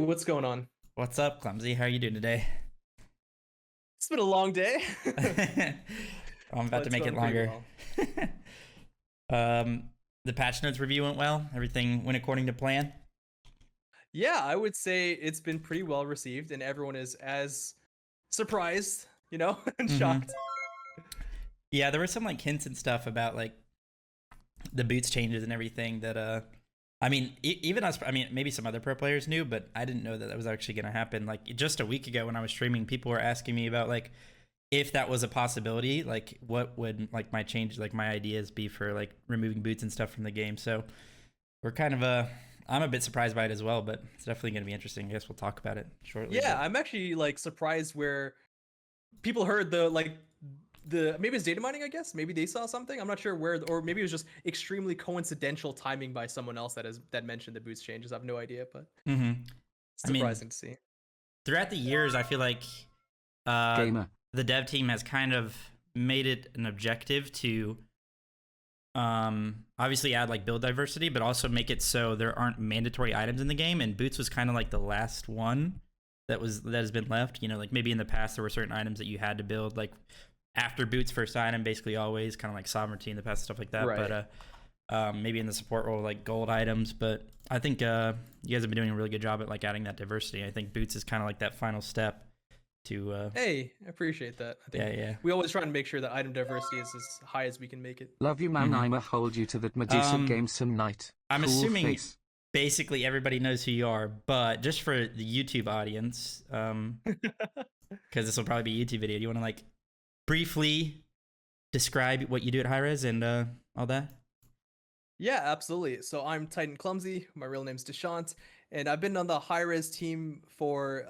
what's going on? What's up, Clumsy? How are you doing today? It's been a long day, I'm about but to it's make it going pretty longer. well. um, the patch notes review went well. Everything went according to plan. Yeah, I would say it's been pretty well received, and everyone is as surprised, and hmm shocked. Yeah, there were some like hints and stuff about like the boots changes and everything that I mean, even us. I mean, maybe some other pro players knew, but I didn't know that that was actually going to happen. Like just a week ago when I was streaming, people were asking me about like if that was a possibility, like what would like my change, like my ideas be for like removing boots and stuff from the game. So we're kind of I'm a bit surprised by it as well, but it's definitely going to be interesting. I guess we'll talk about it shortly. Yeah, But I'm actually like surprised where people heard the maybe it's data mining. I guess maybe they saw something. I'm not sure where, or maybe it was just extremely coincidental timing by someone else that mentioned the boost changes. I have no idea, but hmm I mean, surprising to see. throughout the years, I feel like uh, Gamer. the dev team has kind of made it an objective to obviously add like build diversity, but also make it so there aren't mandatory items in the game. And boots was kind of like the last one that has been left. You know, like maybe in the past there were certain items that you had to build like after boots first item, basically always kind of like sovereignty in the past, stuff like that. Right. But maybe in the support role like gold items. But I think you guys have been doing a really good job at like adding that diversity. I think boots is kind of like that final step to Hey, I appreciate that. I think yeah. we always try and make sure that item diversity is as high as we can make it. Love you, man. Mhm. I'ma hold you to that Medusa game some night. I'm Cool assuming face. basically everybody knows who you are, but just for the YouTube audience, because this will probably be a YouTube video, do you want to like briefly describe what you do at High Res and all that? Yeah, absolutely. So I'm Titan Clumsy. My real name's Deshant, and I've been on the high res team for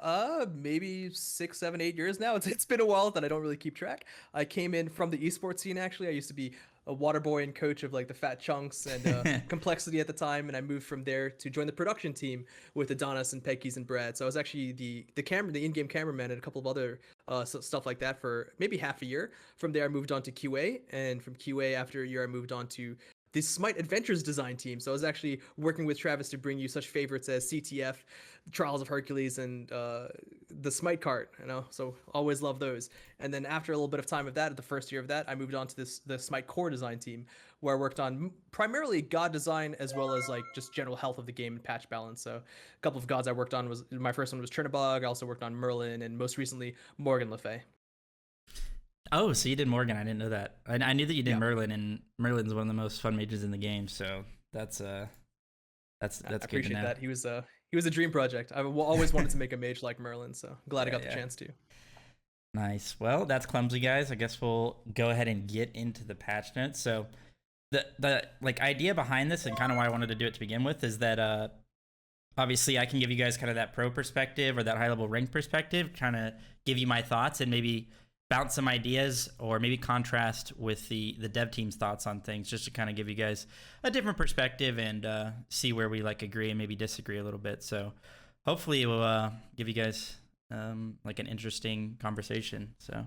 maybe 6, 7, 8 years now. It's been a while that I don't really keep track. I came in from the esports scene actually. I used to be a water boy and coach of like the Fat Chunks and Complexity at the time, and I moved from there to join the production team with Adonis and Peggy's and Brad. So I was actually the in-game cameraman and a couple of other stuff like that for maybe half a year. From there I moved on to QA, and from QA after a year I moved on to the Smite Adventures design team. So I was actually working with Travis to bring you such favorites as CTF, Trials of Hercules, and the Smite cart. So always love those. And then after a little bit of time of that, the first year of that, I moved on to the Smite core design team, where I worked on primarily god design as well as like just general health of the game and patch balance. So a couple of gods I worked on was my first one was Chernabog. I also worked on Merlin and most recently Morgan Le Fay. Oh, so you did Morgan. I didn't know that. I knew that you did Yeah. Merlin, and Merlin's one of the most fun mages in the game. So that's I good to appreciate know. that. He was a dream project. I've always wanted to make a mage like Merlin, so glad I got the Yeah. chance to. Nice. Well, that's Clumsy, guys. I guess we'll go ahead and get into the patch notes. So the like idea behind this and kind of why I wanted to do it to begin with is that obviously I can give you guys kind of that pro perspective or that high level rank perspective, trying to give you my thoughts and maybe bounce some ideas or maybe contrast with the dev team's thoughts on things, just to kind of give you guys a different perspective and see where we like agree and maybe disagree a little bit. So hopefully it will give you guys like an interesting conversation. So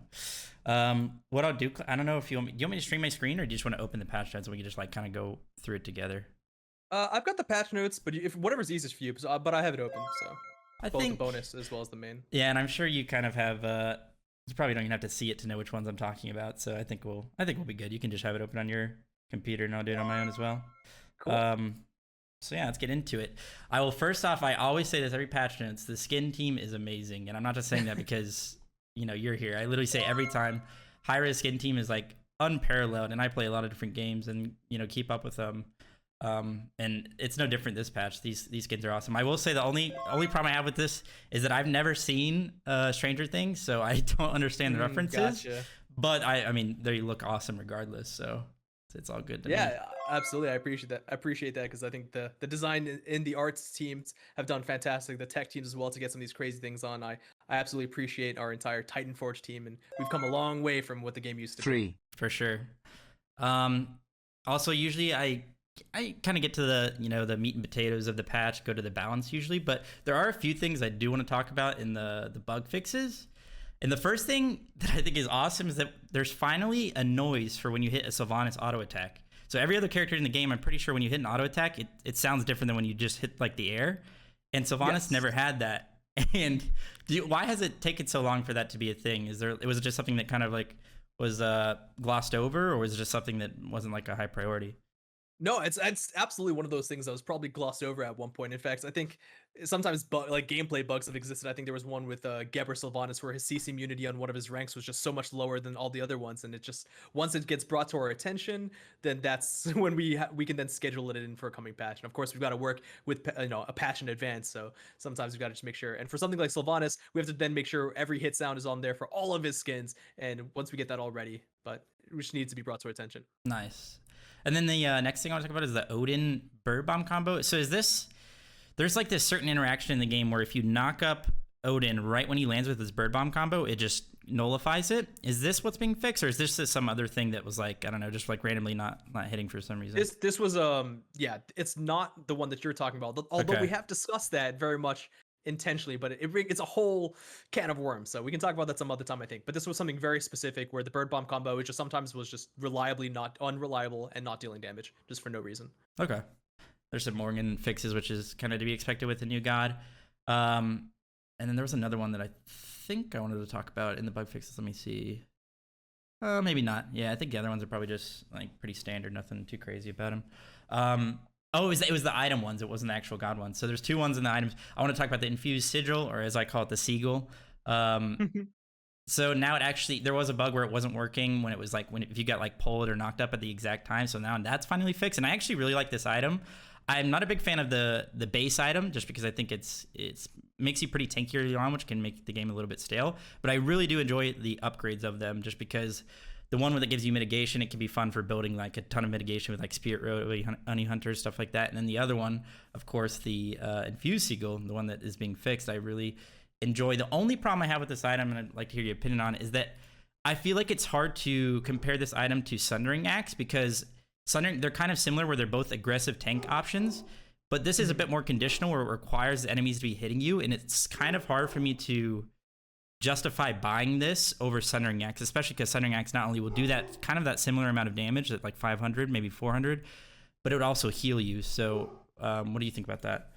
what I'll do, I don't know if do you want me to stream my screen, or do you just want to open the patch notes and we can just like kind of go through it together? I've got the patch notes, but if whatever's easiest for you, but I have it open, so I both think the bonus as well as the main. Yeah, and I'm sure you kind of have you probably don't even have to see it to know which ones I'm talking about. So I think we'll be good. You can just have it open on your computer and I'll do it on my own as well. Cool. So yeah, let's get into it. I will first off, I always say this every patch notes, the skin team is amazing. And I'm not just saying that because, you're here. I literally say every time, high res skin team is like unparalleled, and I play a lot of different games and, keep up with them. And it's no different this patch. These skins are awesome. I will say the only problem I have with this is that I've never seen Stranger Things, so I don't understand the references. Gotcha. But I mean, they look awesome regardless, so it's all good to me. Yeah, absolutely. I appreciate that because I think the design in the arts teams have done fantastic. The tech teams as well to get some of these crazy things on. I absolutely appreciate our entire Titan Forge team, and we've come a long way from what the game used to be. 3. For sure. Also, usually I kind of get to the the meat and potatoes of the patch, go to the balance usually, but there are a few things I do want to talk about in the bug fixes. And the first thing that I think is awesome is that there's finally a noise for when you hit a Sylvanas auto attack. So every other character in the game, I'm pretty sure when you hit an auto attack, it sounds different than when you just hit like the air. and Sylvanas Yes. never had that. And why has it taken so long for that to be a thing? Was it just something that kind of like was glossed over, or was it just something that wasn't like a high priority? No, it's absolutely one of those things that was probably glossed over at one point. In fact, I think sometimes like gameplay bugs have existed. I think there was one with Geber Sylvanas where his CC immunity on one of his ranks was just so much lower than all the other ones, and it just once it gets brought to our attention, then that's when we can then schedule it in for a coming patch. And of course, we've got to work with a patch in advance. So sometimes we've got to just make sure. And for something like Sylvanas, we have to then make sure every hit sound is on there for all of his skins. And once we get that all ready, but which needs to be brought to our attention. Nice. And then the next thing I want to talk about is the Odin Bird Bomb combo. So there's like this certain interaction in the game where if you knock up Odin right when he lands with his Bird Bomb combo, it just nullifies it. Is this what's being fixed, or is this some other thing that was like, I don't know, just like randomly not hitting for some reason? This was yeah, it's not the one that you're talking about. Although Okay. we have discussed that very much intentionally, but it's a whole can of worms. So we can talk about that some other time, I think. But this was something very specific where the bird bomb combo, it just sometimes was just reliably not unreliable and not dealing damage just for no reason. Okay. There's some Morgan fixes, which is kind of to be expected with the new god. And then there was another one that I think I wanted to talk about in the bug fixes. Let me see. Maybe not. Yeah, I think the other ones are probably just like pretty standard, nothing too crazy about them. Oh, it was the item ones. It wasn't the actual god ones. So there's two ones in the items. I want to talk about the infused sigil, or as I call it, the seagull. So now there was a bug where it wasn't working when it was like if you got like pulled or knocked up at the exact time. So now that's finally fixed, and I actually really like this item. I'm not a big fan of the base item just because I think it's makes you pretty tanky early on, which can make the game a little bit stale. But I really do enjoy the upgrades of them just because the one that gives you mitigation, it can be fun for building like a ton of mitigation with like Spirit Road, Honey Hunters, stuff like that. And then the other one, of course, the Infused Seagull, the one that is being fixed, I really enjoy. The only problem I have with this item, and I'd like to hear your opinion on it, is that I feel like it's hard to compare this item to Sundering Axe because they're kind of similar where they're both aggressive tank options, but this is a bit more conditional where it requires the enemies to be hitting you, and it's kind of hard for me to justify buying this over Sundering Axe, especially because Sundering Axe not only will do that kind of that similar amount of damage at like 500, maybe 400, but it would also heal you. So what do you think about that?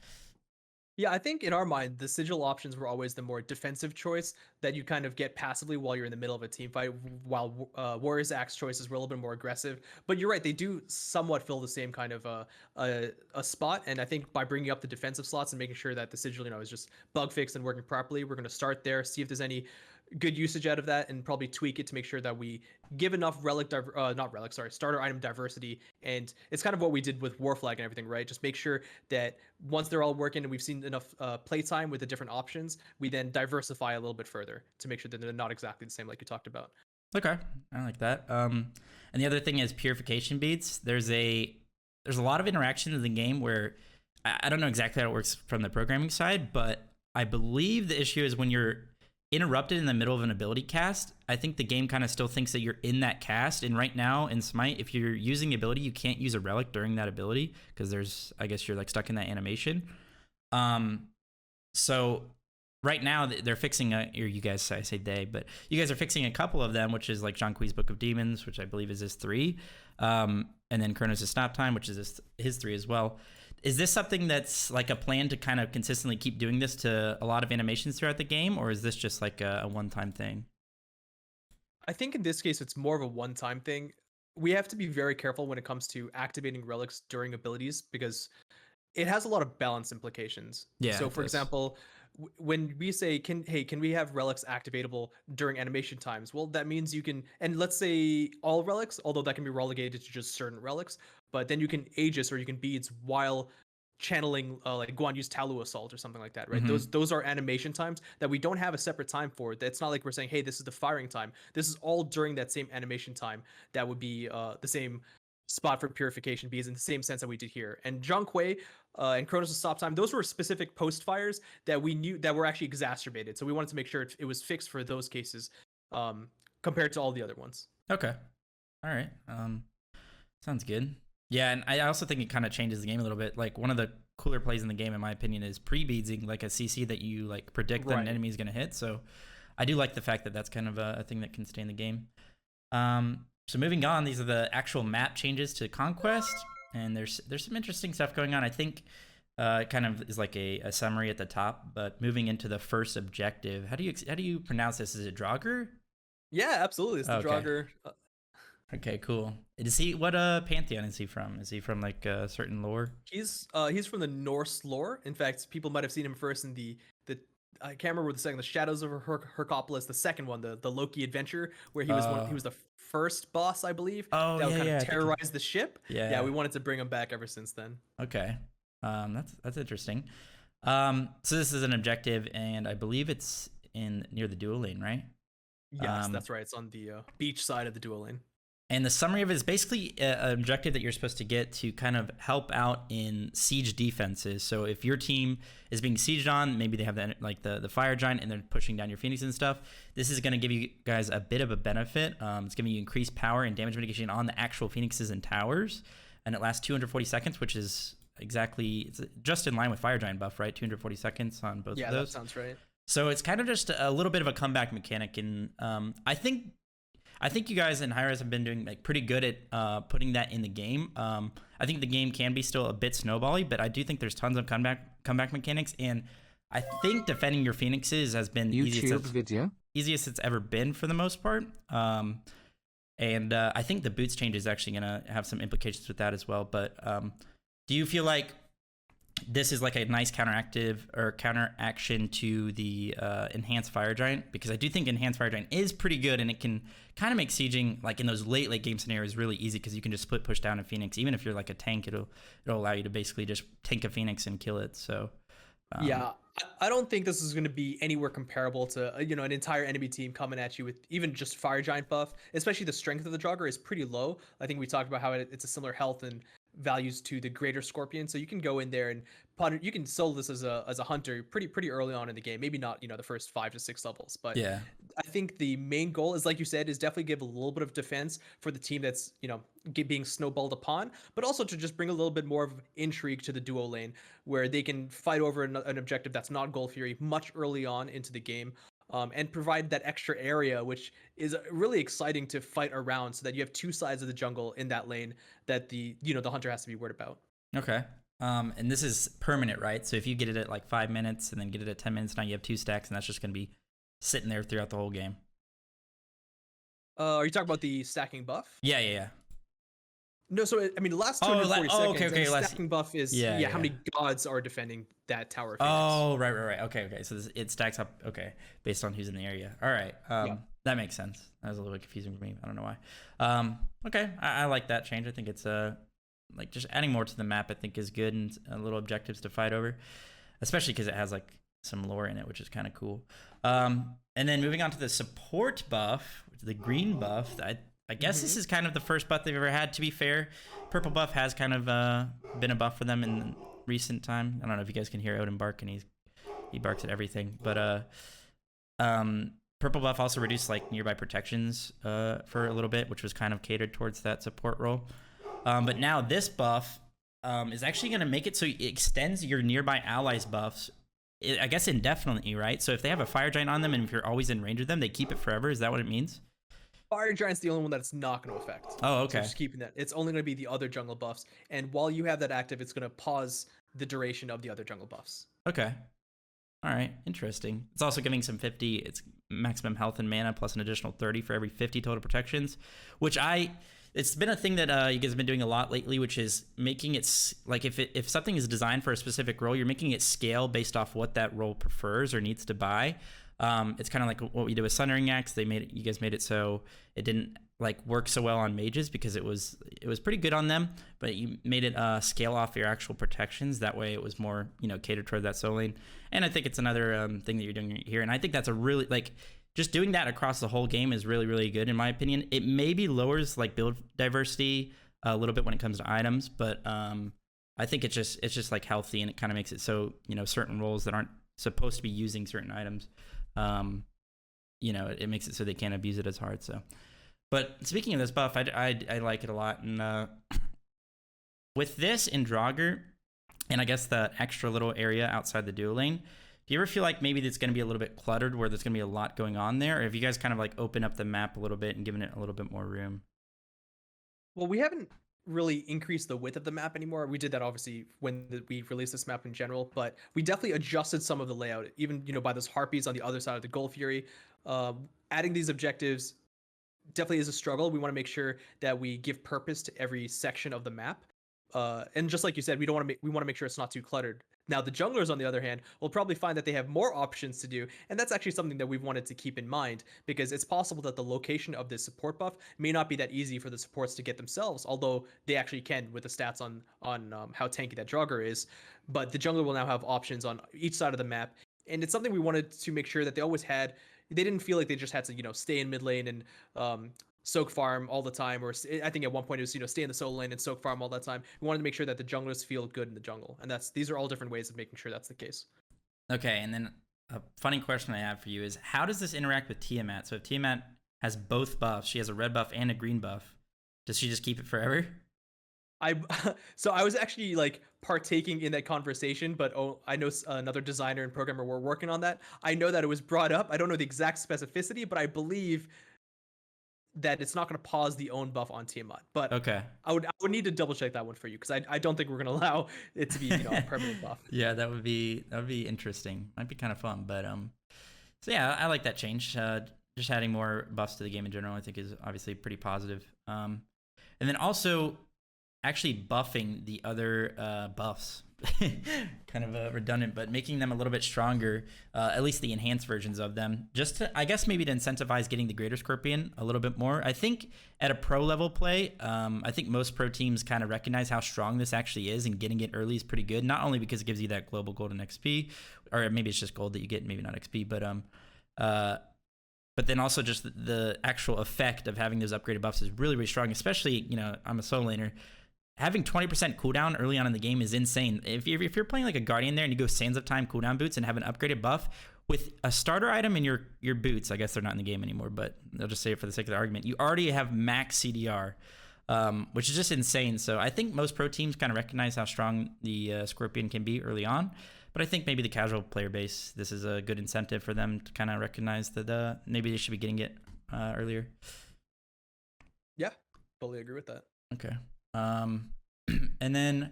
Yeah, I think in our mind, the sigil options were always the more defensive choice that you kind of get passively while you're in the middle of a team fight, while Warrior's Axe choices were a little bit more aggressive. But you're right, they do somewhat fill the same kind of a spot. And I think by bringing up the defensive slots and making sure that the sigil, is just bug fixed and working properly, we're going to start there, see if there's any good usage out of that, and probably tweak it to make sure that we give enough starter item diversity. And it's kind of what we did with Warflag and everything, right? Just make sure that once they're all working and we've seen enough playtime with the different options, we then diversify a little bit further to make sure that they're not exactly the same like you talked about. Okay, I like that. And the other thing is purification beads. There's a lot of interaction in the game where I don't know exactly how it works from the programming side, but I believe the issue is when you're interrupted in the middle of an ability cast, I think the game kind of still thinks that you're in that cast. And right now in Smite, if you're using the ability, you can't use a relic during that ability because I guess you're like stuck in that animation. So right now they're fixing or you guys, I say they, but you guys are fixing a couple of them, which is like Jean-Qui's Book of Demons, which I believe is his 3. And then Kronos' Stop Time, which is his 3 as well. Is this something that's like a plan to kind of consistently keep doing this to a lot of animations throughout the game, or is this just like a one-time thing? I think in this case, it's more of a one-time thing. We have to be very careful when it comes to activating relics during abilities because it has a lot of balance implications. Yeah. So, for example, when we say, can we have relics activatable during animation times? Well, that means you can, and let's say all relics, although that can be relegated to just certain relics, but then you can Aegis or you can Beads while channeling like Guan Yu's Talu Assault or something like that, right? Mhm. Those are animation times that we don't have a separate time for. It's not like we're saying, hey, this is the firing time. This is all during that same animation time. That would be the same spot for purification beads in the same sense that we did here. And Zhang and Kronos' Stop Time, those were specific post fires that we knew that were actually exacerbated. So we wanted to make sure it was fixed for those cases compared to all the other ones. Okay. All right. Sounds good. Yeah, and I also think it kind of changes the game a little bit. Like one of the cooler plays in the game, in my opinion, is pre-beadsing, like a CC that you like predict that an enemy is going to hit. So I do like the fact that that's kind of a thing that can stay in the game. So moving on, these are the actual map changes to Conquest, and there's some interesting stuff going on. I think It kind of is like a summary at the top, but moving into the first objective, how do you pronounce this? Is it Draugr? Yeah, absolutely. It's the Okay. Draugr. Okay, cool. Is he what pantheon is he from? Is he from like a certain lore? He's from the Norse lore. In fact, people might have seen him first in the I can't remember the second, the Shadows of Hercopolis, the second one, the Loki adventure, where he was the first boss, I believe, Oh that would yeah, kind yeah. of terrorize the ship. Yeah. We wanted to bring him back ever since then. Okay. That's interesting. So this is an objective, and I believe it's in near the dual lane, right? Yes, that's right. It's on the beach side of the dual lane. And the summary of it is basically an objective that you're supposed to get to kind of help out in siege defenses. So if your team is being sieged on, maybe they have the fire giant and they're pushing down your phoenix and stuff. This is going to give you guys a bit of a benefit. It's giving you increased power and damage mitigation on the actual phoenixes and towers, and it lasts 240 seconds, which is it's just in line with fire giant buff, right? 240 seconds on both of those. Yeah, that sounds right. So it's kind of just a little bit of a comeback mechanic, and I think you guys in Hi-Rez have been doing like pretty good at putting that in the game. I think the game can be still a bit snowbally, but I do think there's tons of comeback mechanics, and I think defending your phoenixes has been easiest it's ever been for the most part. And I think the boots change is actually gonna have some implications with that as well. But do you feel like this is like a nice counteraction to the enhanced fire giant? Because I do think enhanced fire giant is pretty good, and it can kind of make sieging like in those late game scenarios really easy, because you can just split push down a phoenix. Even if you're like a tank, it'll allow you to basically just tank a phoenix and kill it. So yeah, I don't think this is going to be anywhere comparable to an entire enemy team coming at you with even just fire giant buff. Especially the strength of the Draugr is pretty low. I think we talked about how it's a similar health and values to the greater scorpion, so you can go in there and you can solo this as a hunter pretty early on in the game. Maybe not the first 5 to 6 levels, but yeah, I think the main goal is, like you said, is definitely give a little bit of defense for the team that's being snowballed upon, but also to just bring a little bit more of intrigue to the duo lane, where they can fight over an objective that's not Gold Fury much early on into the game. And provide that extra area, which is really exciting to fight around, so that you have two sides of the jungle in that lane that the hunter has to be worried about. Okay. And this is permanent, right? So if you get it at like 5 minutes and then get it at 10 minutes, now you have 2 stacks, and that's just going to be sitting there throughout the whole game. Are you talking about the stacking buff? Yeah. No, so I mean, the last 240 seconds, okay. Stacking buff is how many gods are defending that tower. Oh, right. Okay. So it stacks up. Okay, based on who's in the area. All right. That makes sense. That was a little bit confusing for me. I don't know why. Okay, I like that change. I think it's like just adding more to the map, I think is good, and little objectives to fight over, especially because it has like some lore in it, which is kind of cool. And then moving on to the support buff, the green buff. I guess this is kind of the first buff they've ever had, to be fair. Purple buff has kind of been a buff for them in recent time. I don't know if you guys can hear Odin bark, and he barks at everything. But purple buff also reduced like nearby protections for a little bit, which was kind of catered towards that support role. But now this buff is actually going to make it so it extends your nearby allies' buffs, I guess indefinitely, right? So if they have a fire giant on them, and if you're always in range of them, they keep it forever. Is that what it means? Fire Giant's the only one that's not going to affect. Oh, okay. So just keeping that. It's only going to be the other jungle buffs. And while you have that active, it's going to pause the duration of the other jungle buffs. Okay. All right. Interesting. It's also giving some 50. It's maximum health and mana plus an additional 30 for every 50 total protections, which it's been a thing that you guys have been doing a lot lately, which is making it like if something is designed for a specific role, you're making it scale based off what that role prefers or needs to buy. It's kind of like what we did with Sundering Axe. You guys made it so it didn't like work so well on mages because it was pretty good on them, but you made it scale off your actual protections. That way it was more catered toward that soul lane. And I think it's another thing that you're doing here, and I think that's a really just doing that across the whole game is really, really good in my opinion. It maybe lowers like build diversity a little bit when it comes to items, but I think it's just like healthy, and it kind of makes it so certain roles that aren't supposed to be using certain items, it makes it so they can't abuse it as hard. So, but speaking of this buff, I like it a lot, and with this in Draugr, and I guess the extra little area outside the dual lane, do you ever feel like maybe it's going to be a little bit cluttered, where there's going to be a lot going on there, or have you guys kind of like opened up the map a little bit and given it a little bit more room? Well, we haven't really increase the width of the map anymore. We did that obviously when we released this map in general, but we definitely adjusted some of the layout, even by those harpies on the other side of the Gold Fury. Adding these objectives definitely is a struggle. We want to make sure that we give purpose to every section of the map. And just like you said, we want to make sure it's not too cluttered. Now the junglers, on the other hand, will probably find that they have more options to do, and that's actually something that we've wanted to keep in mind, because it's possible that the location of this support buff may not be that easy for the supports to get themselves, although they actually can with the stats on how tanky that jogger is. But the jungler will now have options on each side of the map, and it's something we wanted to make sure that they always had. They didn't feel like they just had to stay in mid lane and soak farm all the time, or I think at one point it was stay in the solo lane and soak farm all that time. We wanted to make sure that the junglers feel good in the jungle, and these are all different ways of making sure that's the case. Okay, and then a funny question I have for you is, how does this interact with Tiamat? So if Tiamat has both buffs, she has a red buff and a green buff, does she just keep it forever? So I was actually like partaking in that conversation, but I know another designer and programmer were working on that. I know that it was brought up. I don't know the exact specificity, but I believe that it's not going to pause the own buff on Tiamat. But okay, I would need to double check that one for you, because I don't think we're going to allow it to be a permanent buff. Yeah, that would be interesting. Might be kind of fun, but so yeah, I like that change. Just adding more buffs to the game in general, I think, is obviously pretty positive. And then also actually buffing the other buffs. Kind of redundant, but making them a little bit stronger, at least the enhanced versions of them, just to, I guess, maybe to incentivize getting the Greater Scorpion a little bit more. I think at a pro level play, I think most pro teams kind of recognize how strong this actually is, and getting it early is pretty good, not only because it gives you that global golden XP, or maybe it's just gold that you get, maybe not XP, but then also just the actual effect of having those upgraded buffs is really, really strong, especially, I'm a solo laner. Having 20% cooldown early on in the game is insane. If you're playing like a Guardian there and you go Sands of Time cooldown boots and have an upgraded buff with a starter item in your boots, I guess they're not in the game anymore, but I'll just say it for the sake of the argument, you already have max CDR, which is just insane. So I think most pro teams kind of recognize how strong the Scorpion can be early on, but I think maybe the casual player base, this is a good incentive for them to kind of recognize that maybe they should be getting it earlier. Yeah, totally agree with that. Okay. And then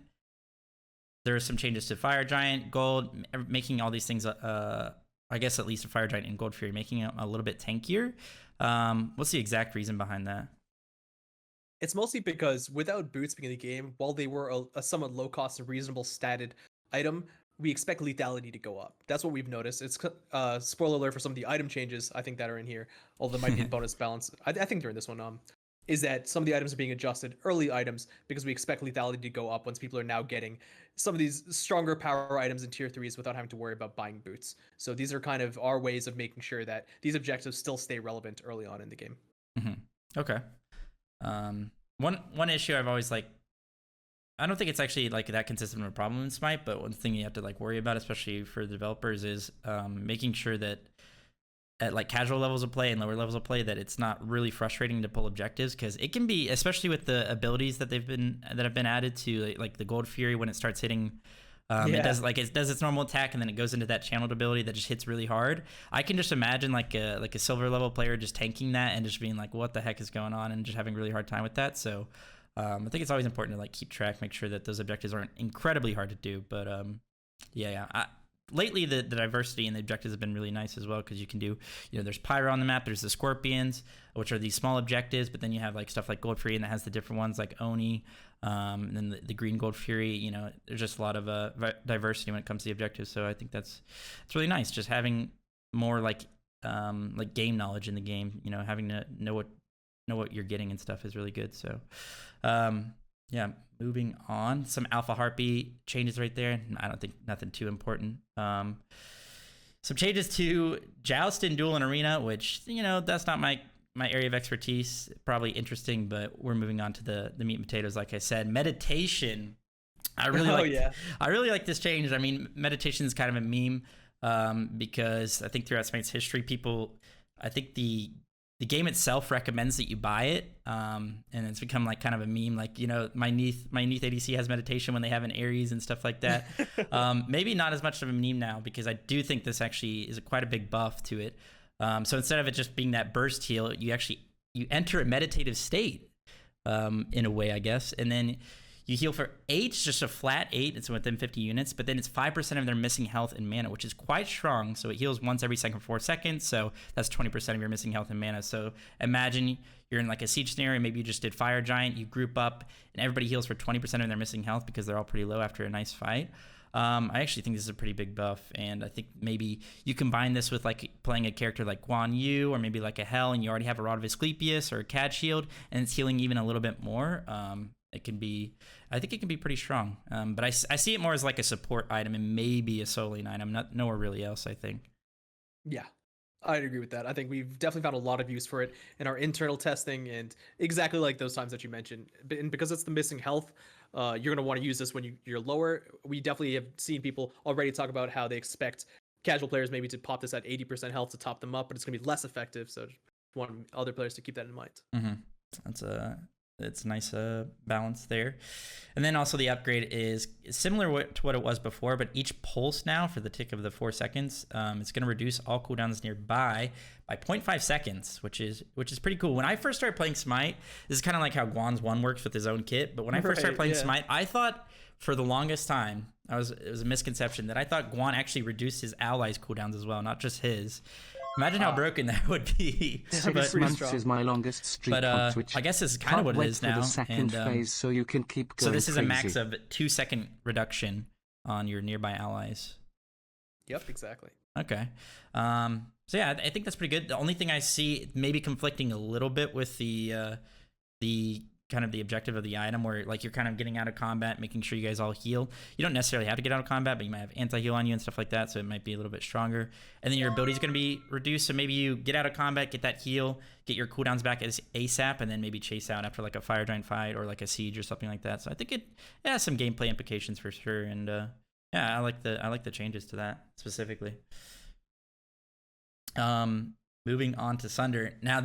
there are some changes to Fire Giant, Gold, making all these things, I guess at least a Fire Giant and Gold Fury, making it a little bit tankier. What's the exact reason behind that? It's mostly because without boots being in the game, while they were a somewhat low cost and reasonable statted item, we expect lethality to go up. That's what we've noticed. It's spoiler alert for some of the item changes I think that are in here, although there might be a bonus balance. I think they're in this one. Is that some of the items are being adjusted, early items, because we expect lethality to go up once people are now getting some of these stronger power items in tier 3s without having to worry about buying boots. So these are kind of our ways of making sure that these objectives still stay relevant early on in the game. Mm-hmm. Okay. One issue I've always I don't think it's actually like that consistent of a problem in Smite, but one thing you have to worry about, especially for the developers, is making sure that at casual levels of play and lower levels of play, that it's not really frustrating to pull objectives, because it can be, especially with the abilities that have been added to like the Gold Fury when it starts hitting. It does its normal attack, and then it goes into that channeled ability that just hits really hard. I can just imagine like a silver level player just tanking that and just being like, what the heck is going on, and just having a really hard time with that. So I think it's always important to keep track, make sure that those objectives aren't incredibly hard to do. But lately the diversity in the objectives have been really nice as well, because you can do, there's Pyro on the map, there's the Scorpions, which are these small objectives, but then you have stuff like Gold Fury, and that has the different ones like Oni, and then the green Gold Fury. There's just a lot of diversity when it comes to the objectives. So I think it's really nice, just having more like game knowledge in the game. Having to know what you're getting and stuff is really good. So moving on, some Alpha Harpy changes right there. I don't think nothing too important. Some changes to Joust and Duel and Arena, which, that's not my area of expertise. Probably interesting, but we're moving on to the meat and potatoes. Like I said, meditation. I really like this change. I mean, meditation is kind of a meme, because I think throughout Smite's history, I think the game itself recommends that you buy it, and it's become kind of a meme. My Neath ADC has meditation when they have an Ares and stuff like that. Maybe not as much of a meme now, because I do think this actually is quite a big buff to it. So instead of it just being that burst heal, you enter a meditative state, in a way, I guess. And then you heal for 8, just a flat 8. It's within 50 units, but then it's 5% of their missing health and mana, which is quite strong. So it heals once every second for 4 seconds. So that's 20% of your missing health and mana. So imagine you're in like a siege scenario. Maybe you just did Fire Giant. You group up, and everybody heals for 20% of their missing health because they're all pretty low after a nice fight. I actually think this is a pretty big buff, and I think maybe you combine this with like playing a character like Guan Yu or maybe like a Hell, and you already have a Rod of Asclepius or a Cad Shield, and it's healing even a little bit more. It can be, I think it can be pretty strong. But I see it more as like a support item and maybe a soul lane item, not nowhere really else, I think. Yeah, I'd agree with that. I think we've definitely found a lot of use for it in our internal testing, and exactly like those times that you mentioned. And because it's the missing health, you're going to want to use this when you're lower. We definitely have seen people already talk about how they expect casual players maybe to pop this at 80% health to top them up, but it's going to be less effective. So just want other players to keep that in mind. Mm-hmm. It's a nice balance there. And then also the upgrade is similar to what it was before, but each pulse now for the tick of the 4 seconds, it's going to reduce all cooldowns nearby by 0.5 seconds, which is pretty cool. When I first started playing Smite, this is kind of like how Guan's one works with his own kit, but when I first started playing Smite, I thought for the longest time, it was a misconception that I thought Guan actually reduced his allies' cooldowns as well, not just his. Imagine how broken that would be. This month is my longest streak on Twitch. I guess this is kind of what it is now. The second phase, so you can keep going. So this is crazy. a max of 2-second reduction on your nearby allies. Yep, exactly. Okay. So yeah, I think that's pretty good. The only thing I see maybe conflicting a little bit with the kind of the objective of the item, where like you're kind of getting out of combat, making sure you guys all heal. You don't necessarily have to get out of combat, but you might have anti-heal on you and stuff like that, so it might be a little bit stronger. And then your ability is going to be reduced, so maybe you get out of combat, get that heal, get your cooldowns back as ASAP, and then maybe chase out after like a Fire Giant fight or like a siege or something like that. So I think it has some gameplay implications for sure, and yeah, I like the changes to that specifically. Moving on to Sunder. Now,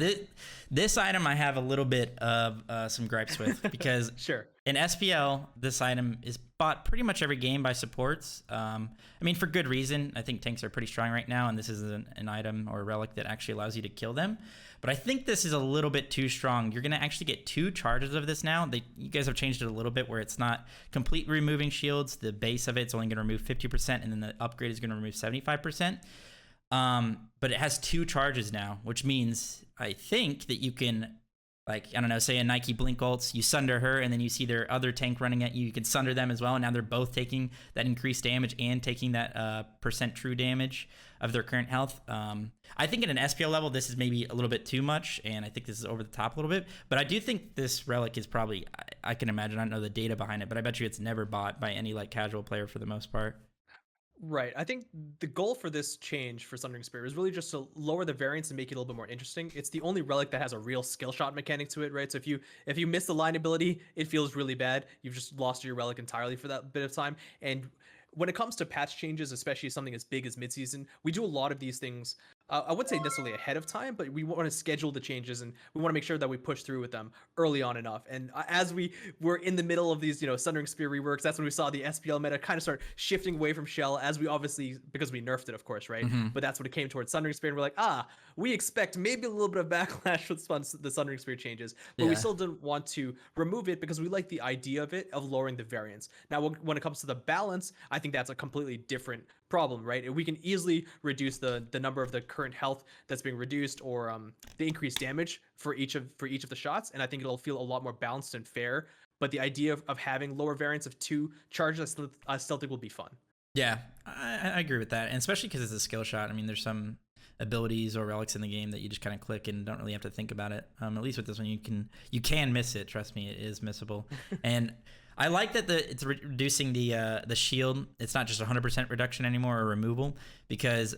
this item I have a little bit of some gripes with because Sure. In SPL, this item is bought pretty much every game by supports. I mean, for good reason. I think tanks are pretty strong right now, and this is an item or a relic that actually allows you to kill them. But I think this is a little bit too strong. You're going to actually get 2 charges of this now. You guys have changed it a little bit where it's not complete removing shields. The base of it's only going to remove 50%, and then the upgrade is going to remove 75%. But it has 2 charges now, which means I think that you can, like, I don't know, say a Nike Blink ults, you Sunder her, and then you see their other tank running at you, you can Sunder them as well, and now they're both taking that increased damage and taking that percent true damage of their current health. I think at an SPL level, this is maybe a little bit too much, and I think this is over the top a little bit, but I do think this relic is probably, I can imagine, I don't know the data behind it, but I bet you it's never bought by any, like, casual player for the most part. Right. I think the goal for this change for Sundering Spear is really just to lower the variance and make it a little bit more interesting. It's the only relic that has a real skill shot mechanic to it, right? So if you miss the line ability, it feels really bad. You've just lost your relic entirely for that bit of time. And when it comes to patch changes, especially something as big as midseason, we do a lot of these things. I wouldn't say necessarily ahead of time, but we want to schedule the changes and we want to make sure that we push through with them early on enough. And as we were in the middle of these, Sundering Spear reworks, that's when we saw the SPL meta kind of start shifting away from Shell, as we obviously, because we nerfed it, of course, right? Mm-hmm. But that's when it came towards Sundering Spear, and we're like, we expect maybe a little bit of backlash with the Sundering Spear changes, but we still didn't want to remove it because we like the idea of it, of lowering the variance. Now, when it comes to the balance, I think that's a completely different problem, right? We can easily reduce the number of the current health that's being reduced, or the increased damage for each of the shots, and I think it'll feel a lot more balanced and fair. But the idea of having lower variance of 2 charges, I still think will be fun. Yeah, I agree with that, and especially because it's a skill shot. I mean, there's some abilities or relics in the game that you just kind of click and don't really have to think about it. At least with this one, you can miss it. Trust me, it is missable. And I like that it's reducing the shield. It's not just 100% reduction anymore or removal, because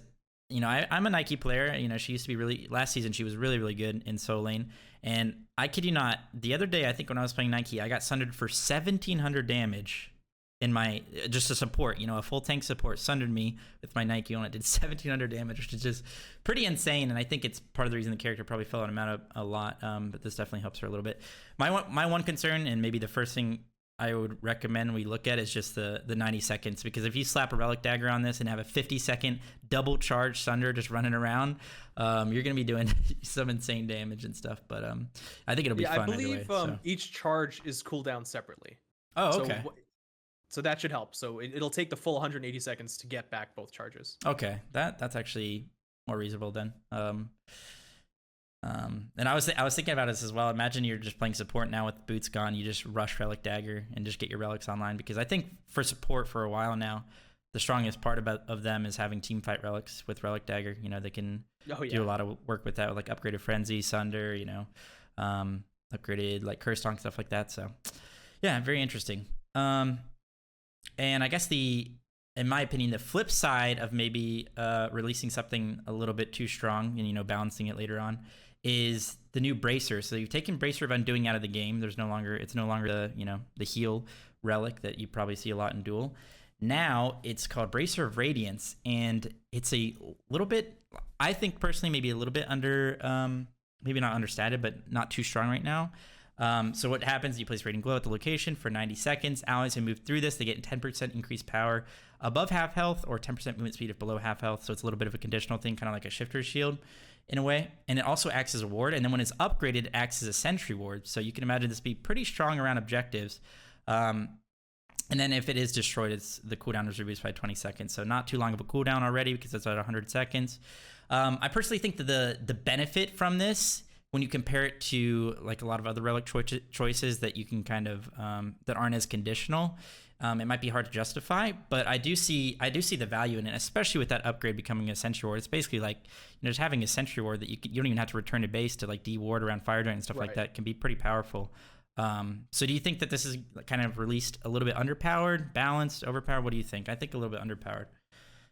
I'm a Nike player. She used to be last season she was really, really good in solo lane. And I kid you not, the other day, I think when I was playing Nike, I got sundered for 1,700 damage in my, just a support, a full tank support sundered me with my Nike on it, did 1,700 damage, which is just pretty insane. And I think it's part of the reason the character probably fell out of meta a lot. But this definitely helps her a little bit. My one concern, and maybe the first thing I would recommend we look at is just the 90 seconds, because if you slap a Relic Dagger on this and have a 50-second double charge Sunder just running around, you're gonna be doing some insane damage and stuff. But I think it'll be fun. I believe so. each charge is cooldown separately. Oh, okay. So that should help. So it'll take the full 180 seconds to get back both charges. Okay, that's actually more reasonable then. And I was thinking about this as well. Imagine you're just playing support now with boots gone. You just rush Relic Dagger and just get your relics online, because I think for support for a while now, the strongest part of them is having team fight relics with Relic Dagger. You know, they can do a lot of work with that, with like upgraded Frenzy, Sunder, you know, upgraded like Curse Tonk, stuff like that. So yeah, very interesting. And I guess in my opinion, the flip side of maybe releasing something a little bit too strong and, you know, balancing it later on is the new Bracer. So you've taken Bracer of Undoing out of the game. It's no longer the, you know, the heal relic that you probably see a lot in Duel. Now it's called Bracer of Radiance, and it's a little bit, I think personally, maybe a little bit maybe not understated, but not too strong right now. So what happens, you place Radiant Glow at the location for 90 seconds. Allies who move through this, they get 10% increased power above half health, or 10% movement speed if below half health. So it's a little bit of a conditional thing, kind of like a Shifter's Shield in a way. And it also acts as a ward. And then when it's upgraded, it acts as a Sentry Ward. So you can imagine this be pretty strong around objectives. And then if it is destroyed, the cooldown is reduced by 20 seconds. So not too long of a cooldown already, because it's at 100 seconds. I personally think that the benefit from this, when you compare it to like a lot of other relic choices that you can kind of that aren't as conditional, it might be hard to justify. But I do see the value in it, especially with that upgrade becoming a Sentry Ward. It's basically like, you know, just having a Sentry Ward that you don't even have to return to base to like de-ward around Fire Giant and stuff like that can be pretty powerful. So do you think that this is kind of released a little bit underpowered, balanced, overpowered? What do you think? I think a little bit underpowered.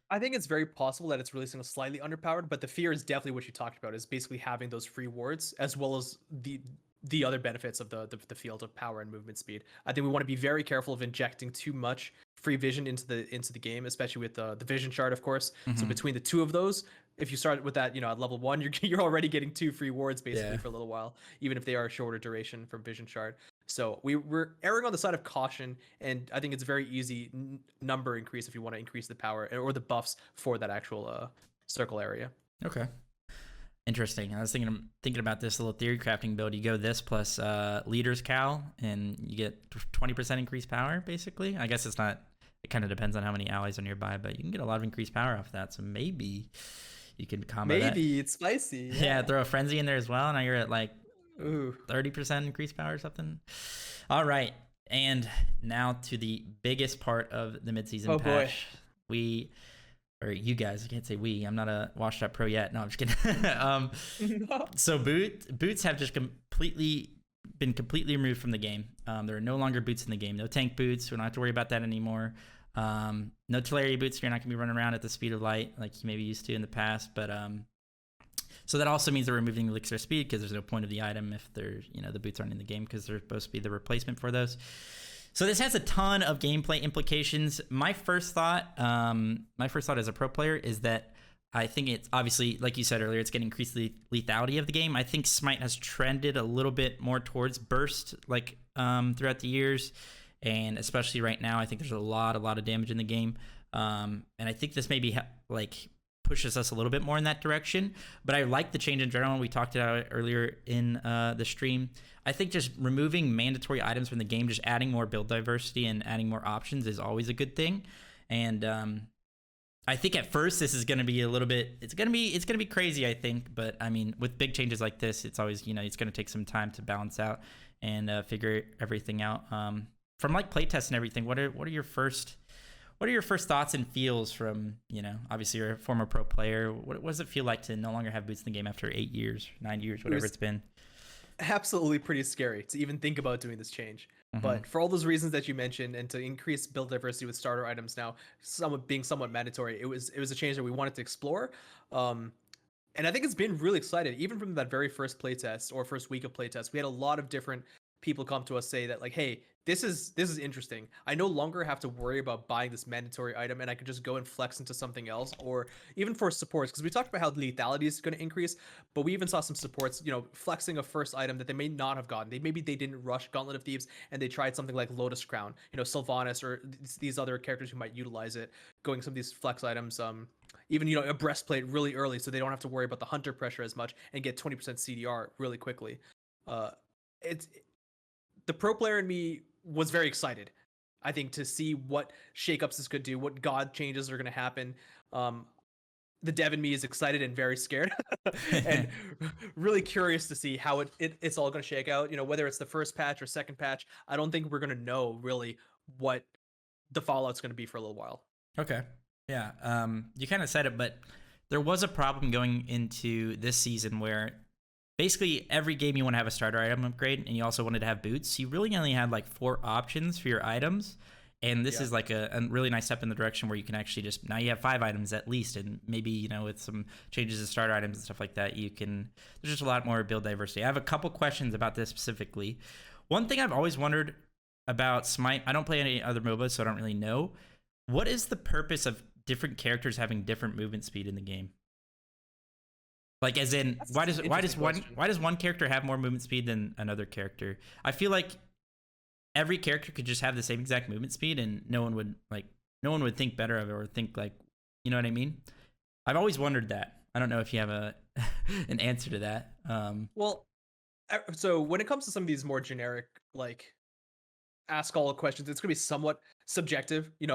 I think it's very possible that it's releasing a slightly underpowered, but the fear is definitely what you talked about, is basically having those free wards as well as the other benefits of the field of power and movement speed. I think we want to be very careful of injecting too much free vision into the game, especially with the vision shard, of course. Mm-hmm. So between the two of those, if you start with that, you know, at level 1, you're already getting 2 free wards basically for a little while, even if they are shorter duration from vision shard. So we're erring on the side of caution, and I think it's a very easy number increase if you want to increase the power or the buffs for that actual circle area. Okay. Interesting. I was thinking about this little theory crafting build. You go this plus Leader's Cowl, and you get 20% increased power, basically. I guess it's not, it kind of depends on how many allies are nearby, but you can get a lot of increased power off that. So maybe you can combo that. Maybe it's spicy. Yeah, throw a Frenzy in there as well. Now you're at like 30% increased power or something. All right. And now to the biggest part of the midseason patch. Boy. You guys, I can't say we. I'm not a washed up pro yet. No, I'm just kidding. So boots have just been completely removed from the game. There are no longer boots in the game. No tank boots. We don't have to worry about that anymore. No Teleria boots. You're not going to be running around at the speed of light like you maybe used to in the past. But so that also means they're removing elixir speed, because there's no point of the item if the boots aren't in the game, because they're supposed to be the replacement for those. So this has a ton of gameplay implications. My first thought as a pro player is that I think it's obviously, like you said earlier, it's getting increased lethality of the game. I think Smite has trended a little bit more towards burst, like throughout the years, and especially right now, I think there's a lot of damage in the game, and I think this maybe pushes us a little bit more in that direction. But I like the change in general. We talked about it earlier in the stream. I think just removing mandatory items from the game, just adding more build diversity and adding more options is always a good thing. And I think at first this is going to be a little bit, it's going to be crazy, I think. But I mean, with big changes like this, it's always, it's going to take some time to balance out and figure everything out. From like playtests and everything, what are your first thoughts and feels from, obviously you're a former pro player. What does it feel like to no longer have boots in the game after 8 years, 9 years, whatever it's been? Absolutely pretty scary to even think about doing this change. Mm-hmm. But for all those reasons that you mentioned, and to increase build diversity with starter items now being somewhat mandatory, it was a change that we wanted to explore. And I think it's been really exciting. Even from that very first playtest or first week of playtest, we had a lot of different people come to us say that like, hey, this is interesting. I no longer have to worry about buying this mandatory item, and I could just go and flex into something else. Or even for supports, because we talked about how lethality is going to increase, but we even saw some supports, flexing a first item that they may not have gotten. Maybe they didn't rush Gauntlet of Thieves and they tried something like Lotus Crown, Sylvanas, or these other characters who might utilize it, going some of these flex items. Even a breastplate really early, so they don't have to worry about the hunter pressure as much and get 20% CDR really quickly. It's the pro player in me was very excited, I think, to see what shakeups this could do, what god changes are going to happen. The dev in me is excited and very scared and really curious to see how it's all going to shake out. Whether it's the first patch or second patch, I don't think we're going to know really what the fallout's going to be for a little while. Okay. Yeah. You kind of said it, but there was a problem going into this season where basically every game you want to have a starter item upgrade, and you also wanted to have boots. You really only had like 4 options for your items, and this is like a really nice step in the direction where you can actually just, now you have 5 items at least, and maybe with some changes to starter items and stuff like that, there's just a lot more build diversity. I have a couple questions about this specifically. One thing I've always wondered about Smite, I don't play any other MOBAs, so I don't really know. What is the purpose of different characters having different movement speed in the game? Like, as in, why does one character have more movement speed than another character? I feel like every character could just have the same exact movement speed, and no one would think better of it or think like, you know what I mean? I've always wondered that. I don't know if you have an answer to that. Well, so when it comes to some of these more generic, like, ask all questions, it's gonna be somewhat subjective. You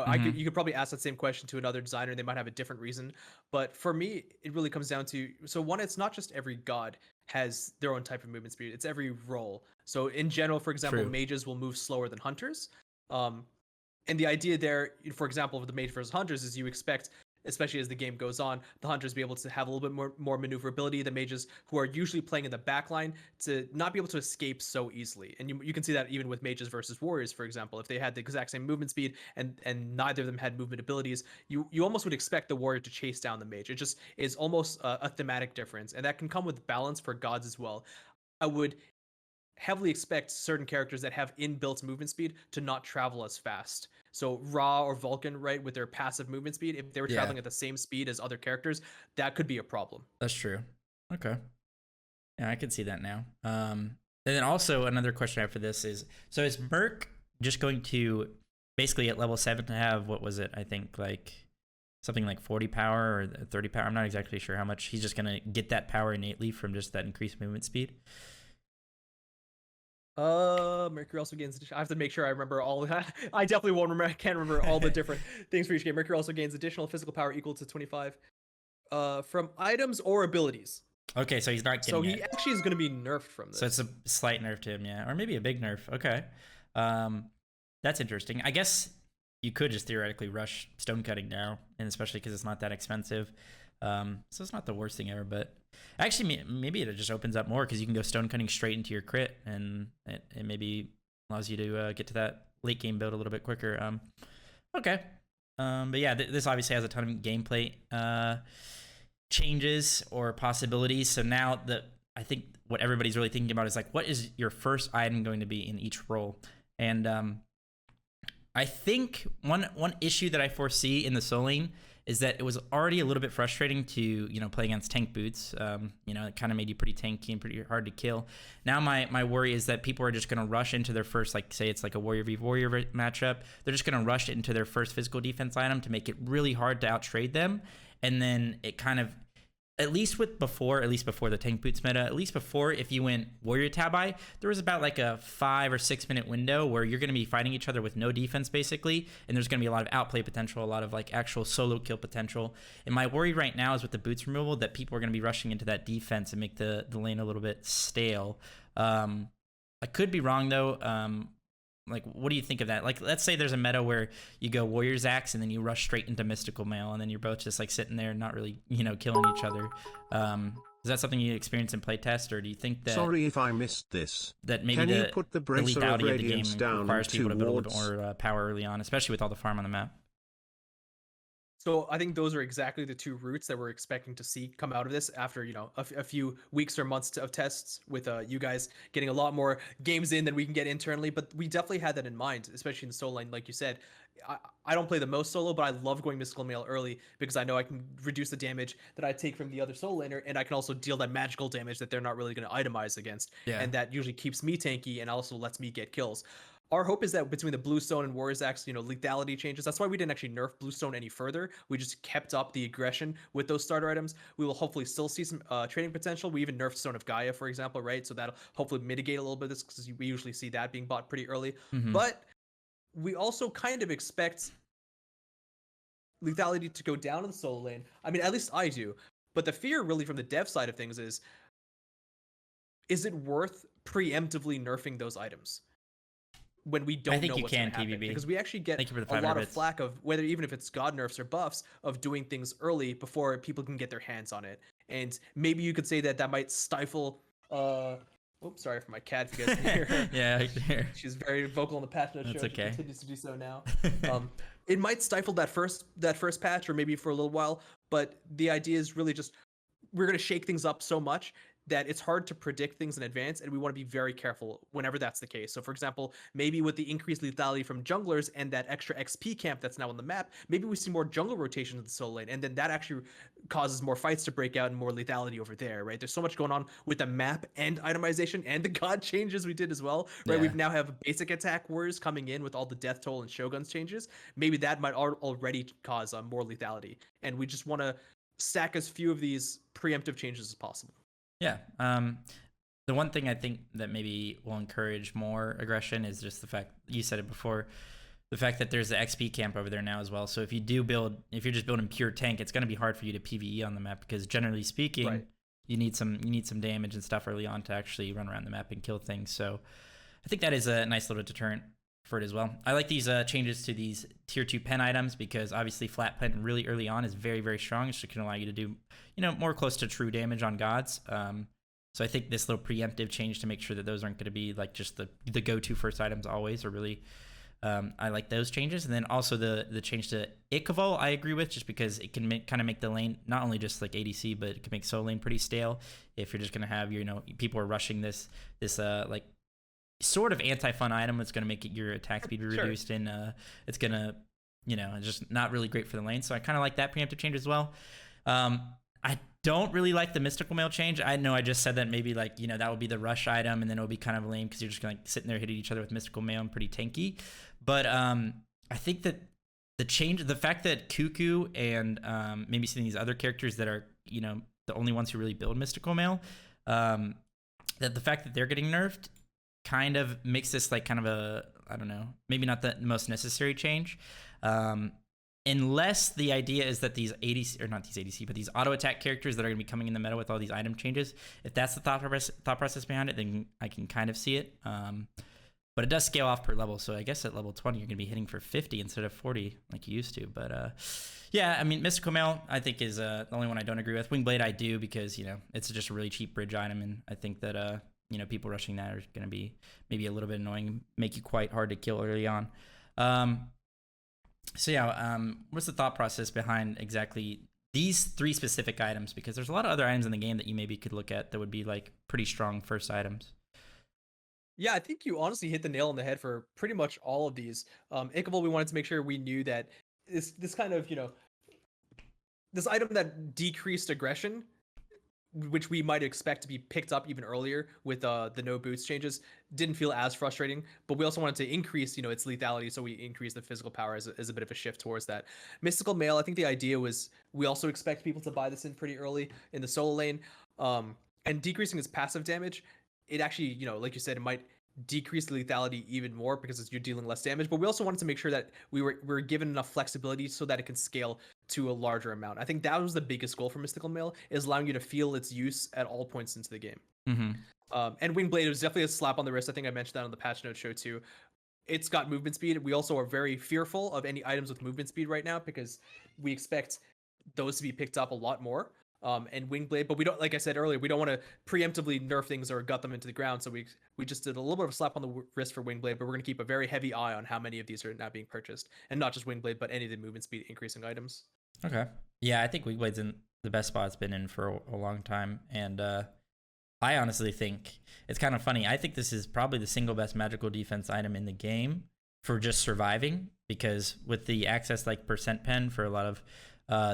could probably ask that same question to another designer, they might have a different reason. But for me, it really comes down to, so one, it's not just every god has their own type of movement speed, it's every role. So in general, for example, mages will move slower than hunters. And the idea there, for example, of the mage versus hunters, is you expect, especially as the game goes on, the hunters be able to have a little bit more maneuverability, the mages who are usually playing in the back line to not be able to escape so easily. And you can see that even with mages versus warriors, for example. If they had the exact same movement speed and neither of them had movement abilities, you almost would expect the warrior to chase down the mage. It just is almost a thematic difference, and that can come with balance for gods as well. I would heavily expect certain characters that have inbuilt movement speed to not travel as fast. So Ra or Vulcan, right, with their passive movement speed, if they were traveling at the same speed as other characters, that could be a problem. That's true. Okay. Yeah, I can see that now. And then also another question I have for this is, so is Merc just going to basically at level 7 to have, what was it? I think like something like 40 power or 30 power. I'm not exactly sure how much. He's just going to get that power innately from just that increased movement speed. Mercury also gains, I have to make sure I remember all I definitely won't remember, I can't remember all the different things for each game. Mercury also gains additional physical power equal to 25 from items or abilities. Okay, so he's not getting so he actually is going to be nerfed from this. So it's a slight nerf to him, yeah, or maybe a big nerf. Okay. That's interesting. I guess you could just theoretically rush stone cutting now, and especially because it's not that expensive. So it's not the worst thing ever, but actually maybe it just opens up more because you can go stone cutting straight into your crit, and it maybe allows you to get to that late game build a little bit quicker. Okay. But yeah, this obviously has a ton of gameplay changes or possibilities. So now I think what everybody's really thinking about is like, what is your first item going to be in each role? And I think one issue that I foresee in the soul lane is that it was already a little bit frustrating to, play against tank boots. It kind of made you pretty tanky and pretty hard to kill. Now my worry is that people are just going to rush into their first, like say it's like a warrior v warrior matchup. They're just going to rush into their first physical defense item to make it really hard to outtrade them. And then it kind of, at least before the tank boots meta, at least before, if you went warrior tabi, there was about like a 5 or 6 minute window where you're going to be fighting each other with no defense basically, and there's going to be a lot of outplay potential, a lot of like actual solo kill potential. And my worry right now is with the boots removal that people are going to be rushing into that defense and make the lane a little bit stale. I could be wrong though. Like, what do you think of that? Like, let's say there's a meta where you go Warrior's Axe and then you rush straight into Mystical Mail, and then you're both just like sitting there not really, killing each other. Is that something you experience in playtest, or do you think that... Sorry if I missed this. That maybe you put the bracer of Radiance down requires people to build a little bit towards... more power early on, especially with all the farm on the map? So I think those are exactly the two routes that we're expecting to see come out of this after, you know, a few weeks or months of tests with you guys getting a lot more games in than we can get internally. But we definitely had that in mind, especially in the solo lane. Like you said, I don't play the most solo, but I love going Mystical Mail early because I know I can reduce the damage that I take from the other solo laner, and I can also deal that magical damage that they're not really going to itemize against. Yeah. And that usually keeps me tanky and also lets me get kills. Our hope is that between the Bluestone and Warriors Axe, you know, lethality changes. That's why we didn't actually nerf Bluestone any further. We just kept up the aggression with those starter items. We will hopefully still see some trading potential. We even nerfed Stone of Gaia, for example, right? So that'll hopefully mitigate a little bit of this because we usually see that being bought pretty early. Mm-hmm. But we also kind of expect lethality to go down in the solo lane. I mean, at least I do. But the fear really from the dev side of things is it worth preemptively nerfing those items when we don't know what's going to happen? Because we actually get a lot of flack of whether even if it's god nerfs or buffs of doing things early before people can get their hands on it. And maybe you could say that might stifle oops, sorry for my cat if you guys can hear her. Yeah, I can hear. She's very vocal on the patch notes show. Okay. She continues to do so now. It might stifle that first patch or maybe for a little while, but the idea is really just we're going to shake things up so much that it's hard to predict things in advance, and we want to be very careful whenever that's the case. So for example, maybe with the increased lethality from junglers and that extra XP camp that's now on the map, maybe we see more jungle rotation in the solo lane, and then that actually causes more fights to break out and more lethality over there, right? There's so much going on with the map and itemization and the god changes we did as well, right? Yeah. We now have basic attack warriors coming in with all the death toll and shoguns changes. Maybe that might already cause more lethality, and we just want to stack as few of these preemptive changes as possible. Yeah. The one thing I think that maybe will encourage more aggression is just the fact, you said it before, the fact that there's the XP camp over there now as well. So if you're just building pure tank, it's going to be hard for you to PvE on the map because generally speaking, right, you need some damage and stuff early on to actually run around the map and kill things. So I think that is a nice little deterrent for it as well. I like these changes to these tier 2 pen items because obviously flat pen really early on is very, very strong. So it can allow you to do, you know, more close to true damage on gods. So I think this little preemptive change to make sure that those aren't going to be like just the go-to first items always are really, I like those changes. And then also the change to Ichval I agree with, just because it can kind of make the lane not only just like ADC, but it can make solo lane pretty stale if you're just going to have, you know, people are rushing this like sort of anti-fun item that's going to make your attack speed reduced, and it's going to, you know, it's just not really great for the lane. So I kind of like that preemptive change as well. I don't really like the Mystical Mail change. I know I just said that maybe like, you know, that would be the rush item and then it would be kind of lame because you're just going to like sitting there hitting each other with Mystical Mail and pretty tanky. But I think that the fact that Cuckoo and maybe some of these other characters that are, you know, the only ones who really build Mystical Mail, that the fact that they're getting nerfed kind of makes this like kind of a, I don't know, maybe not the most necessary change. Unless the idea is that these ADC, or not these ADC, but these auto attack characters that are going to be coming in the meta with all these item changes, if that's the thought process behind it, then I can kind of see it. But it does scale off per level, so I guess at level 20 you're going to be hitting for 50 instead of 40 like you used to. But yeah, I mean, Mystical Mail I think is the only one I don't agree with. Wingblade I do because, you know, it's just a really cheap bridge item, and I think that you know, people rushing that are going to be maybe a little bit annoying, make you quite hard to kill early on. So yeah, what's the thought process behind exactly these 3 specific items? Because there's a lot of other items in the game that you maybe could look at that would be like pretty strong first items. Yeah, I think you honestly hit the nail on the head for pretty much all of these. Ichval, we wanted to make sure we knew that this kind of, you know, this item that decreased aggression, which we might expect to be picked up even earlier with the no boots changes, didn't feel as frustrating. But we also wanted to increase, you know, its lethality, so we increased the physical power as a bit of a shift towards that. Mystical Mail, I think the idea was we also expect people to buy this in pretty early in the solo lane, and decreasing its passive damage. It actually, you know, like you said, it might decrease the lethality even more because you're dealing less damage. But we also wanted to make sure that we were given enough flexibility so that it can scale to a larger amount. I think that was the biggest goal for Mystical Mail, is allowing you to feel its use at all points into the game. Mm-hmm. And Wingblade was definitely a slap on the wrist. I think I mentioned that on the patch notes show too. It's got movement speed. We also are very fearful of any items with movement speed right now because we expect those to be picked up a lot more. And Wingblade, but we don't, like I said earlier, we don't want to preemptively nerf things or gut them into the ground. So we just did a little bit of a slap on the wrist for Wingblade, but we're going to keep a very heavy eye on how many of these are now being purchased, and not just Wingblade, but any of the movement speed increasing items. Okay. Yeah, I think Weakblade's in the best spot it's been in for a long time. And I honestly think it's kind of funny. I think this is probably the single best magical defense item in the game for just surviving, because with the access like percent pen for a lot of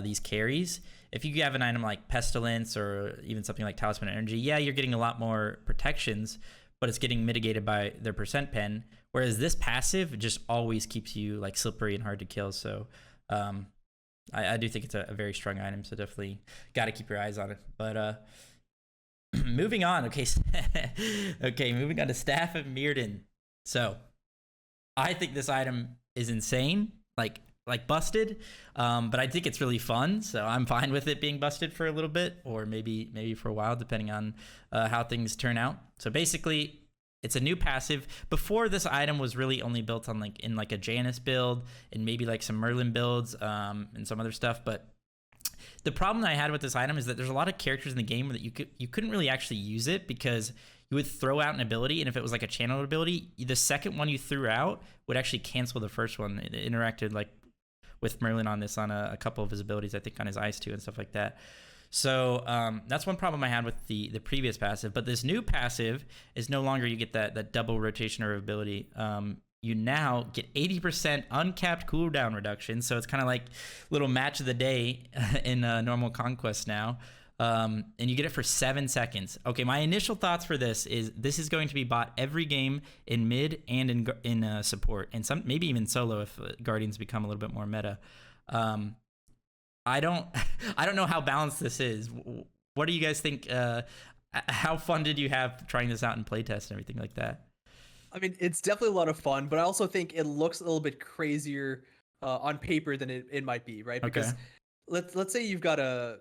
these carries, if you have an item like Pestilence or even something like Talisman Energy, yeah, you're getting a lot more protections, but it's getting mitigated by their percent pen. Whereas this passive just always keeps you like slippery and hard to kill. So I do think it's a very strong item. So definitely got to keep your eyes on it. But moving on. Okay. Okay. Moving on to Staff of Mirrodin. So I think this item is insane. Like busted, but I think it's really fun, so I'm fine with it being busted for a little bit, or maybe for a while, depending on how things turn out. So basically, it's a new passive. Before, this item was really only built on in a Janus build and maybe like some Merlin builds and some other stuff. But the problem that I had with this item is that there's a lot of characters in the game that you couldn't really actually use it, because you would throw out an ability, and if it was like a channel ability, the second one you threw out would actually cancel the first one. It interacted like with Merlin on this, on a couple of his abilities, I think on his Ice 2 and stuff like that. So that's one problem I had with the previous passive. But this new passive is no longer you get that double rotation or ability. You now get 80% uncapped cooldown reduction. So it's kind of like little match of the day in normal Conquest now. And you get it for 7 seconds. Okay, my initial thoughts for this is going to be bought every game in mid and in support, and some maybe even solo if Guardians become a little bit more meta. I don't know how balanced this is. What do you guys think? How fun did you have trying this out in playtest and everything like that? I mean, it's definitely a lot of fun, but I also think it looks a little bit crazier on paper than it might be, right? Because let's say you've got a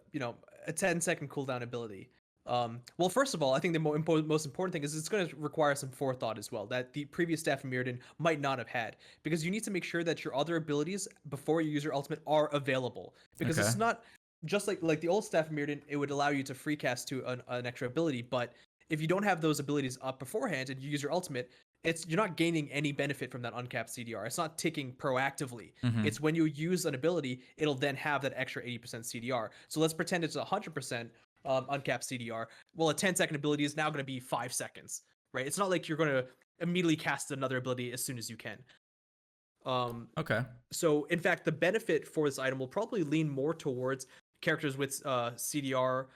10-second cooldown ability. Well, first of all, I think the most important thing is it's going to require some forethought as well, that the previous Staff of Mirrodin might not have had, because you need to make sure that your other abilities before you use your ultimate are available, because it's not just like the old Staff of Mirrodin. It would allow you to free cast to an extra ability, but if you don't have those abilities up beforehand and you use your ultimate, you're not gaining any benefit from that uncapped CDR. It's not ticking proactively. It's when you use an ability, it'll then have that extra 80% CDR. So let's pretend it's 100% uncapped CDR. Well, a 10-second ability is now going to be 5 seconds, right? It's not like you're going to immediately cast another ability as soon as you can. So in fact, the benefit for this item will probably lean more towards characters with CDR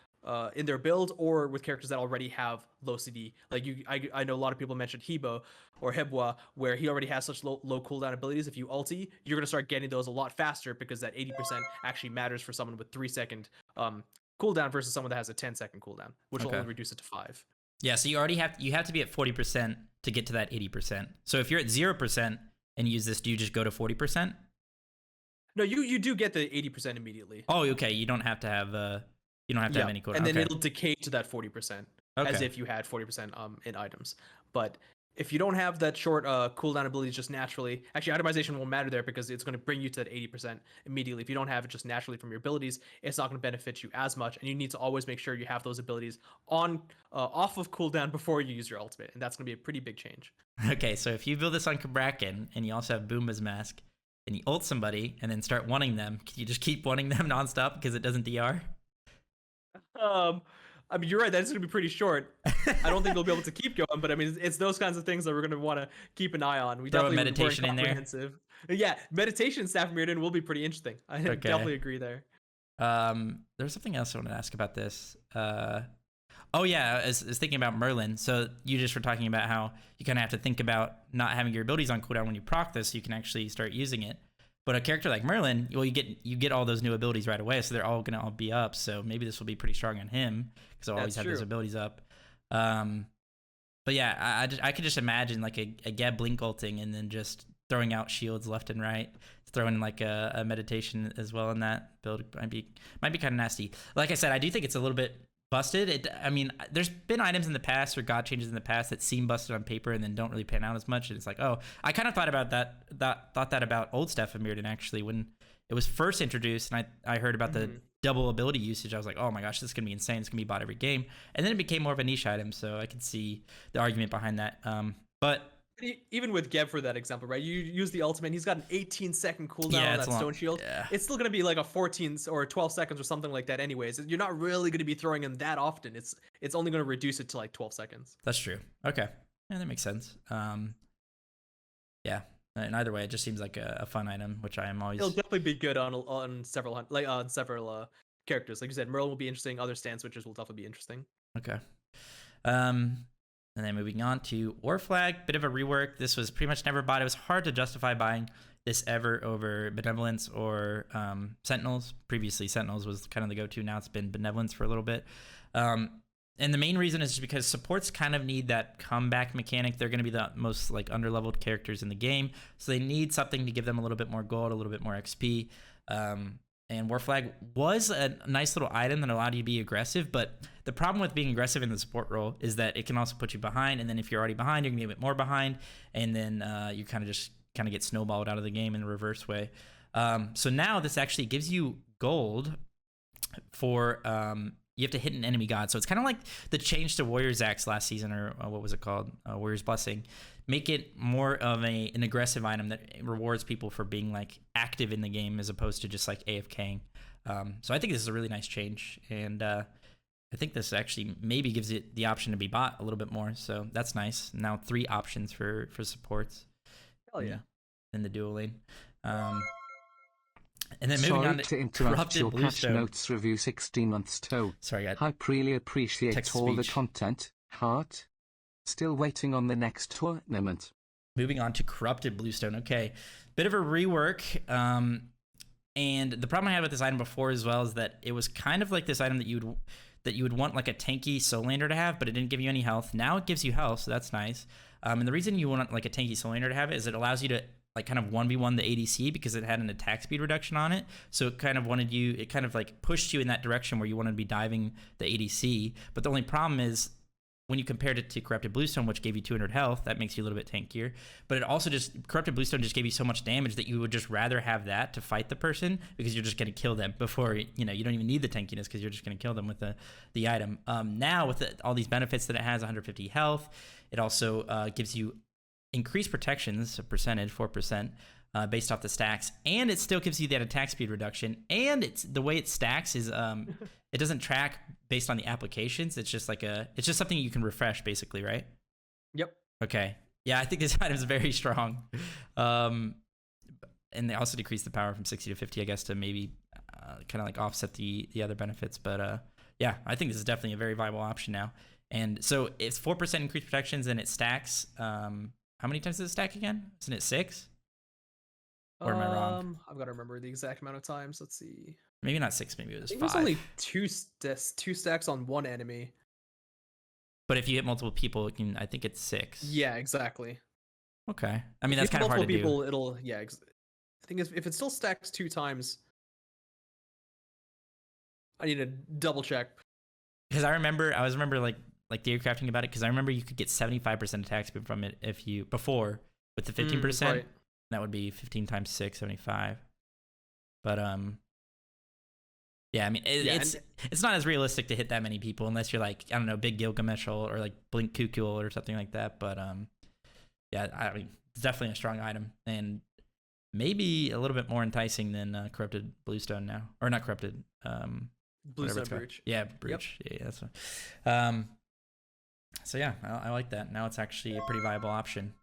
in their build, or with characters that already have low CD. Like I know a lot of people mentioned Hebo or Hebwa, where he already has such low cooldown abilities. If you ulti, you're going to start getting those a lot faster, because that 80% actually matters for someone with 3-second cooldown versus someone that has a 10-second cooldown, which will only reduce it to 5. Yeah, so you have to be at 40% to get to that 80%. So if you're at 0% and use this, do you just go to 40%? No, you do get the 80% immediately. Oh, okay. You don't have to have have any cooldown. And then it'll decay to that 40%, as if you had 40% in items. But if you don't have that short cooldown abilities just naturally, actually itemization won't matter there, because it's going to bring you to that 80% immediately. If you don't have it just naturally from your abilities, it's not going to benefit you as much, and you need to always make sure you have those abilities on off of cooldown before you use your ultimate, and that's going to be a pretty big change. Okay, so if you build this on Kabrakan and you also have Boomba's Mask, and you ult somebody and then start wanting them, can you just keep wanting them nonstop because it doesn't DR? I mean, you're right. That's going to be pretty short. I don't think we'll be able to keep going, but I mean, it's those kinds of things that we're going to want to keep an eye on. We Throw definitely a meditation in there. Yeah, meditation Staff of Mirrodin will be pretty interesting. I definitely agree there. There's something else I want to ask about this. Oh yeah, I was thinking about Merlin. So you just were talking about how you kind of have to think about not having your abilities on cooldown when you proc this, so you can actually start using it. But a character like Merlin, well, you get all those new abilities right away, so they're all gonna all be up. So maybe this will be pretty strong on him, because I'll always have those abilities up. But yeah, I could just imagine like a Geb blink ulting and then just throwing out shields left and right, throwing like a meditation as well in that build. Might be kind of nasty. Like I said, I do think it's a little bit busted. I mean, there's been items in the past or god changes in the past that seem busted on paper and then don't really pan out as much. And it's like, oh, I kind of thought about that about old Staff of Mirrodin actually when it was first introduced, and I heard about the double ability usage. I was like, oh my gosh, this is gonna be insane. It's gonna be bought every game. And then it became more of a niche item, so I could see the argument behind that. But Even with Geb for that example, right? You use the ultimate, he's got an 18-second cooldown on that stone shield. Yeah. It's still gonna be like a 14 or 12 seconds or something like that anyways. You're not really gonna be throwing him that often. It's only gonna reduce it to like 12 seconds. That's true. Okay. Yeah, that makes sense. Yeah. And either way, it just seems like a fun item, which I am always... It'll definitely be good on several characters. Like you said, Merlin will be interesting. Other stand switchers will definitely be interesting. Okay. And then moving on to War Flag, bit of a rework. This was pretty much never bought. It was hard to justify buying this ever over Benevolence or Sentinels. Previously, Sentinels was kind of the go-to. Now it's been Benevolence for a little bit. And the main reason is just because supports kind of need that comeback mechanic. They're going to be the most like underleveled characters in the game, so they need something to give them a little bit more gold, a little bit more XP. And War Flag was a nice little item that allowed you to be aggressive, but the problem with being aggressive in the support role is that it can also put you behind, and then if you're already behind, you're going to be a bit more behind, and then you kind of get snowballed out of the game in a reverse way. So now this actually gives you gold for you have to hit an enemy god. So it's kind of like the change to Warrior's Axe last season, or what was it called? Warrior's Blessing. Make it more of an aggressive item that rewards people for being like active in the game as opposed to just like AFKing. So I think this is a really nice change, and I think this actually maybe gives it the option to be bought a little bit more. So that's nice. Now 3 options for supports. Hell yeah. In the dual lane. And then moving on to interrupt your patch notes review 16 months toe. Sorry, I really appreciate all the content. Heart. Still waiting on the next tournament. Moving on to Corrupted Bluestone. Okay, bit of a rework. And the problem I had with this item before as well is that it was kind of like this item that you would want like a tanky Soul Lander to have, but it didn't give you any health. Now it gives you health, so that's nice. And the reason you want like a tanky Soul Lander to have it is it allows you to like kind of 1v1 the ADC because it had an attack speed reduction on it. So it kind of like pushed you in that direction where you wanted to be diving the ADC. But the only problem is when you compared it to Corrupted Bluestone, which gave you 200 health, that makes you a little bit tankier. But it also Corrupted Bluestone just gave you so much damage that you would just rather have that to fight the person because you're just going to kill them before, you don't even need the tankiness because you're just going to kill them with the item. Now with all these benefits that it has, 150 health, it also gives you increased protections, a percentage, 4%, based off the stacks, and it still gives you that attack speed reduction. And the way it stacks is it doesn't track based on the applications. It's just something you can refresh, basically, right? Yep. Okay. Yeah, I think this item is very strong. And they also decrease the power from 60 to 50, I guess, to maybe kind of like offset the other benefits. But yeah, I think this is definitely a very viable option now. And so it's 4% increased protections, and it stacks. How many times does it stack again? Isn't it 6? Or am I wrong? I've got to remember the exact amount of times. Let's see. Maybe not 6. Maybe it was 5. It was only two stacks on one enemy. But if you hit multiple people, I think it's 6. Yeah, exactly. Okay. I mean, that's kind of hard to do. It'll I think if it still stacks 2 times, I need to double check. Because I remember like theory crafting about it, because I remember you could get 75% attack speed from it before with the 15%. Right. That would be 15 times 6, 75. But yeah, I mean it's not as realistic to hit that many people unless you're like, I don't know, Big Gilgamesh or like Blink Kukul or something like that. But yeah, I mean it's definitely a strong item and maybe a little bit more enticing than Corrupted Bluestone now, or not Corrupted. Bluestone Brooch. Yeah, Brooch. Yep. Yeah, that's what. So yeah, I like that. Now it's actually a pretty viable option.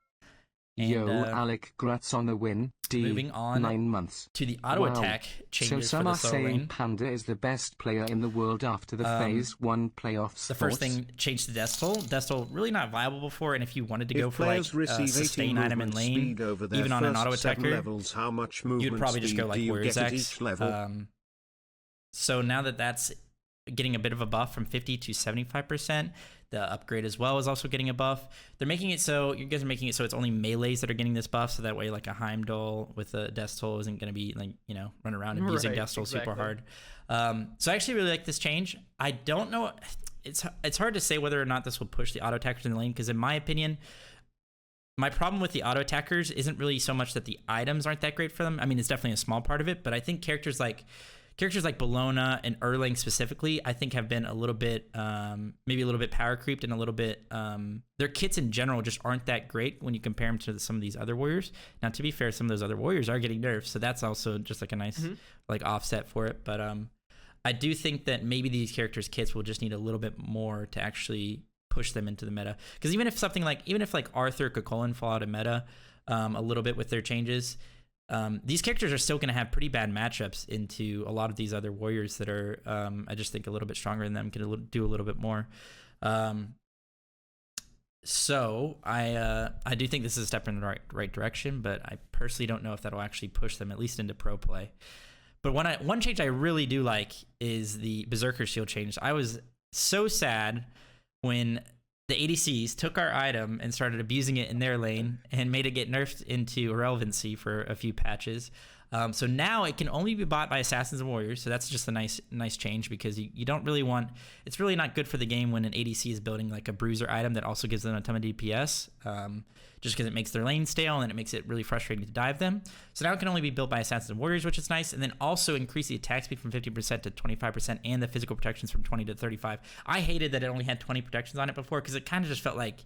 And, Alec, grats on the win. Moving on 9 months. To the auto attack changes so some for the are solo saying lane. Panda is the best player in the world after the Phase 1 playoffs. The first thing changed to Destal. Destal really not viable before, and if you wanted to go for like a sustain item in lane, even on an auto attacker, you'd probably just go like Warrior's Axe. So now that's getting a bit of a buff from 50 to 75%. The upgrade as well is also getting a buff. They're making it so, you guys are making it so it's only melees that are getting this buff, so that way like a Heimdall with a Destal isn't going to be like, run around and using Destal super hard. So I actually really like this change. I don't know, it's hard to say whether or not this will push the auto attackers in the lane, because in my opinion, my problem with the auto attackers isn't really so much that the items aren't that great for them. I mean, it's definitely a small part of it, but I think characters like characters like Bologna and Erling specifically, I think have been a little bit, maybe a little bit power creeped and a little bit, their kits in general just aren't that great when you compare them to some of these other warriors. Now, to be fair, some of those other warriors are getting nerfs, so that's also just like a nice like offset for it. But I do think that maybe these characters' kits will just need a little bit more to actually push them into the meta. Because even if like Arthur could fall out of meta a little bit with their changes, these characters are still going to have pretty bad matchups into a lot of these other warriors that are, I just think, a little bit stronger than them, can do a little bit more. So I do think this is a step in the right direction, but I personally don't know if that'll actually push them at least into pro play. But one change I really do like is the Berserker Shield change. I was so sad when the ADCs took our item and started abusing it in their lane and made it get nerfed into irrelevancy for a few patches. So now it can only be bought by Assassins and Warriors. So that's just a nice change, because you don't really want, it's really not good for the game when an ADC is building like a bruiser item that also gives them a ton of DPS, just because it makes their lane stale and then it makes it really frustrating to dive them. So now it can only be built by Assassins and Warriors, which is nice. And then also increase the attack speed from 50% to 25% and the physical protections from 20 to 35. I hated that it only had 20 protections on it before, because it kind of just felt like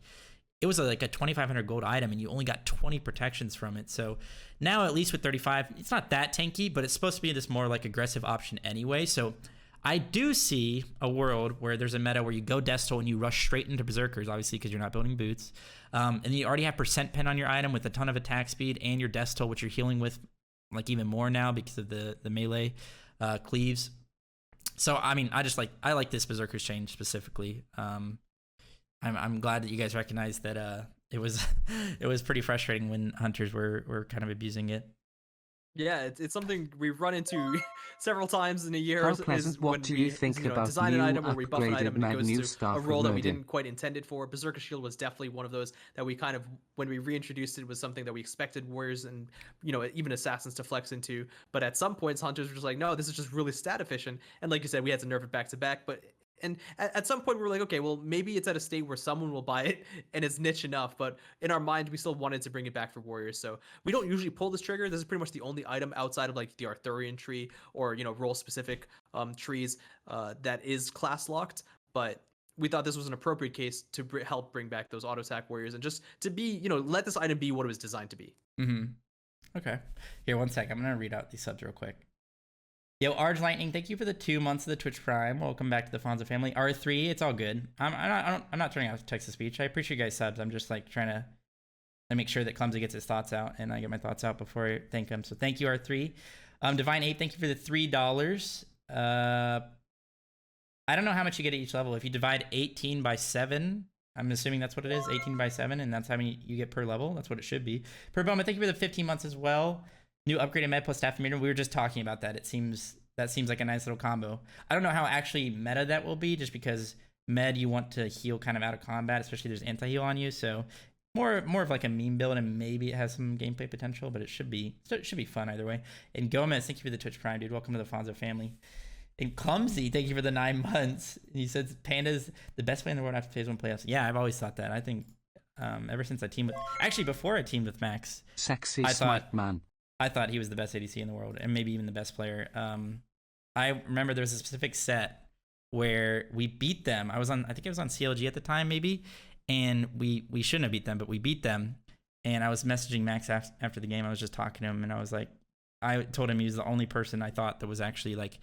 it was like a 2,500 gold item and you only got 20 protections from it. So now, at least with 35, it's not that tanky, but it's supposed to be this more like aggressive option anyway. So I do see a world where there's a meta where you go Deathtoll and you rush straight into Berserkers, obviously because you're not building boots. And you already have percent pen on your item with a ton of attack speed and your Deathtoll, which you're healing with like even more now because of the melee cleaves. So, I mean, I like this Berserkers change specifically. I'm glad that you guys recognize that it was pretty frustrating when hunters were kind of abusing it. Yeah, it's something we've run into several times in a year. How pleasant, what do you think about design an new item, or we buff an item and it goes to staff a role that we murder? didn't quite intend it for. Berserker Shield was definitely one of those that we kind of, when we reintroduced it, was something that we expected warriors and even assassins to flex into. But at some points, hunters were just like, no, this is just really stat efficient. And like you said, we had to nerf it back to back. And at some point we were like, okay, well, maybe it's at a state where someone will buy it and it's niche enough, but in our mind we still wanted to bring it back for warriors. So we don't usually pull this trigger. This is pretty much the only item outside of like the Arthurian tree or role specific trees that is class locked. But we thought this was an appropriate case to help bring back those auto attack warriors and just to be, let this item be what it was designed to be. Okay, here, one sec, I'm gonna read out these subs real quick. Yo, Arge Lightning, thank you for the 2 months of the Twitch Prime. Welcome back to the Fonza family. R3, it's all good. I'm not turning off text to speech. I appreciate you guys subs. I'm just like trying to make sure that Clumsy gets his thoughts out, and I get my thoughts out before I thank him. So thank you, R3. Divine Ape, thank you for the $3. I don't know how much you get at each level. If you divide 18 by 7, I'm assuming that's what it is, 18 by 7, and that's how many you get per level. That's what it should be. Per Bowman, thank you for the 15 months as well. New upgraded med plus staff meter. We were just talking about that. That seems like a nice little combo. I don't know how actually meta that will be, just because med you want to heal kind of out of combat, especially if there's anti-heal on you. So more of like a meme build, and maybe it has some gameplay potential, but it should be fun either way. And Gomez, thank you for the Twitch Prime, dude. Welcome to the Fonzo family. And Clumsy, thank you for the 9 months. He says Panda's the best player in the world after phase 1 playoffs. Yeah, I've always thought that. I think ever since I teamed with, actually before I teamed with Max, sexy Smite man. I thought he was the best ADC in the world, and maybe even the best player. I remember there was a specific set where we beat them. I think it was on CLG at the time, maybe, and we shouldn't have beat them, but we beat them. And I was messaging Max after the game. I was just talking to him, and I was like, I told him he was the only person I thought that was actually like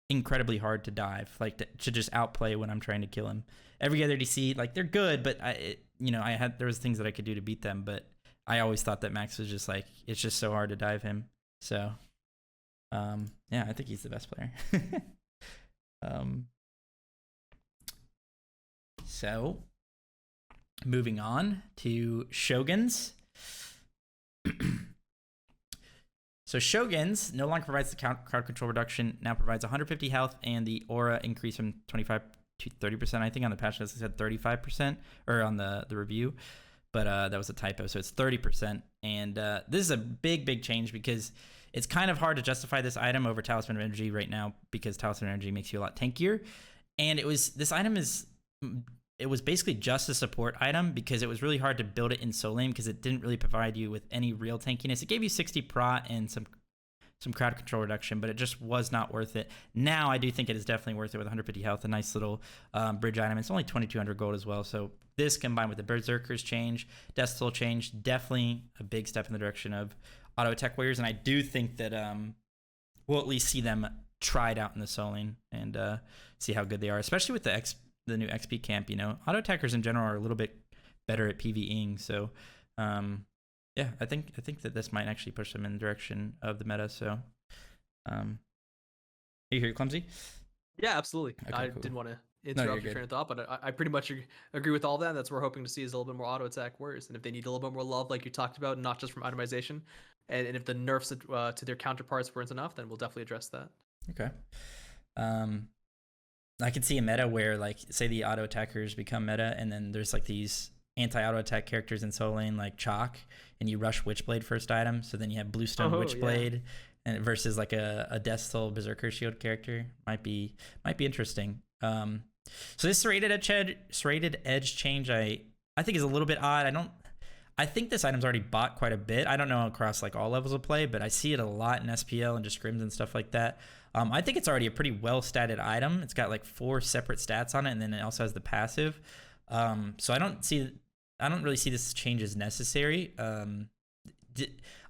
incredibly hard to dive, like to just outplay when I'm trying to kill him. Every other DC, like they're good, but there was things that I could do to beat them, but I always thought that Max was just like, it's just so hard to dive him. So, yeah, I think he's the best player. So, moving on to Shoguns. So Shoguns no longer provides the crowd control reduction, now provides 150 health and the aura increase from 25 to 30%. I think on the patch notes it said 35%, or on the review. But that was a typo, so it's 30%. And this is a big change, because it's kind of hard to justify this item over Talisman of Energy right now, because Talisman of Energy makes you a lot tankier. And it was basically just a support item, because it was really hard to build it in solo lane, because it didn't really provide you with any real tankiness. It gave you 60 prot and some crowd control reduction, but it just was not worth it. Now I do think it is definitely worth it with 150 health, a nice little bridge item. It's only 2,200 gold as well, so this combined with the Berserker's change, Death Toll change, definitely a big step in the direction of auto attack warriors, and I do think that we'll at least see them tried out in the soling and see how good they are, especially with the new XP camp. You know, auto attackers in general are a little bit better at PvEing, so yeah, I think that this might actually push them in the direction of the meta. So, you hear Clumsy? Yeah, absolutely. Okay, I cool. didn't want to interrupt your train of thought, but I pretty much agree with all that. That's what we're hoping to see is a little bit more auto attack warriors, and if they need a little bit more love, like you talked about, not just from itemization, and if the nerfs to their counterparts weren't enough, then we'll definitely address that. Okay. I could see a meta where, like, say the auto attackers become meta, and then there's like these anti-auto attack characters in Soul Lane like Chalk, and you rush Witchblade first item, so then you have Bluestone Witchblade, and versus like a Death Soul Berserker Shield character might be interesting. So this serrated edge change I think is a little bit odd. I think this item's already bought quite a bit. I don't know across like all levels of play, but I see it a lot in SPL and just scrims and stuff like that. I think it's already a pretty well statted item. It's got like 4 separate stats on it, and then it also has the passive. So I don't really see this change as necessary.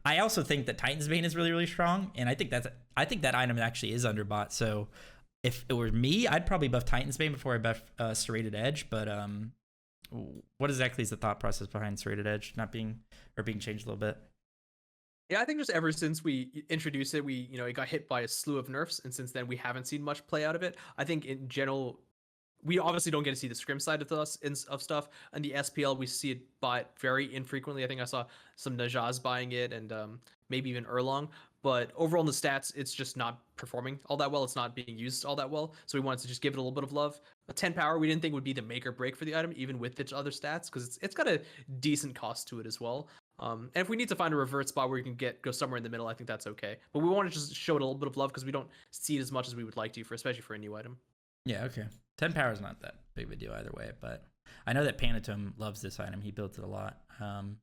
I also think that Titan's Bane is really, really strong, and I think that item actually is underbought. So if it were me, I'd probably buff Titan's Bane before I buff Serrated Edge. But what exactly is the thought process behind Serrated Edge not being changed a little bit? Yeah, I think just ever since we introduced it, it got hit by a slew of nerfs, and since then we haven't seen much play out of it. I think in general, we obviously don't get to see the scrim side of stuff. And the SPL, we see it bought very infrequently. I think I saw some Najaz buying it, and maybe even Erlong. But overall in the stats, it's just not performing all that well. It's not being used all that well. So we wanted to just give it a little bit of love. A 10 power, we didn't think would be the make or break for the item, even with its other stats, because it's got a decent cost to it as well. And if we need to find a revert spot where we can go somewhere in the middle, I think that's okay. But we want to just show it a little bit of love because we don't see it as much as we would like to, especially for a new item. Yeah, okay. 10 power is not that big of a deal either way, but I know that Panatom loves this item. He built it a lot. And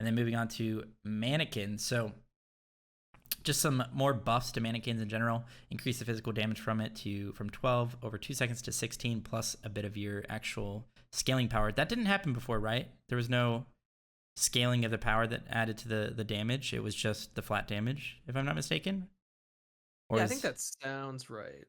then moving on to Mannequins. So just some more buffs to Mannequins in general. Increase the physical damage from 12 over 2 seconds to 16, plus a bit of your actual scaling power. That didn't happen before, right? There was no scaling of the power that added to the damage. It was just the flat damage, if I'm not mistaken. I think that sounds right.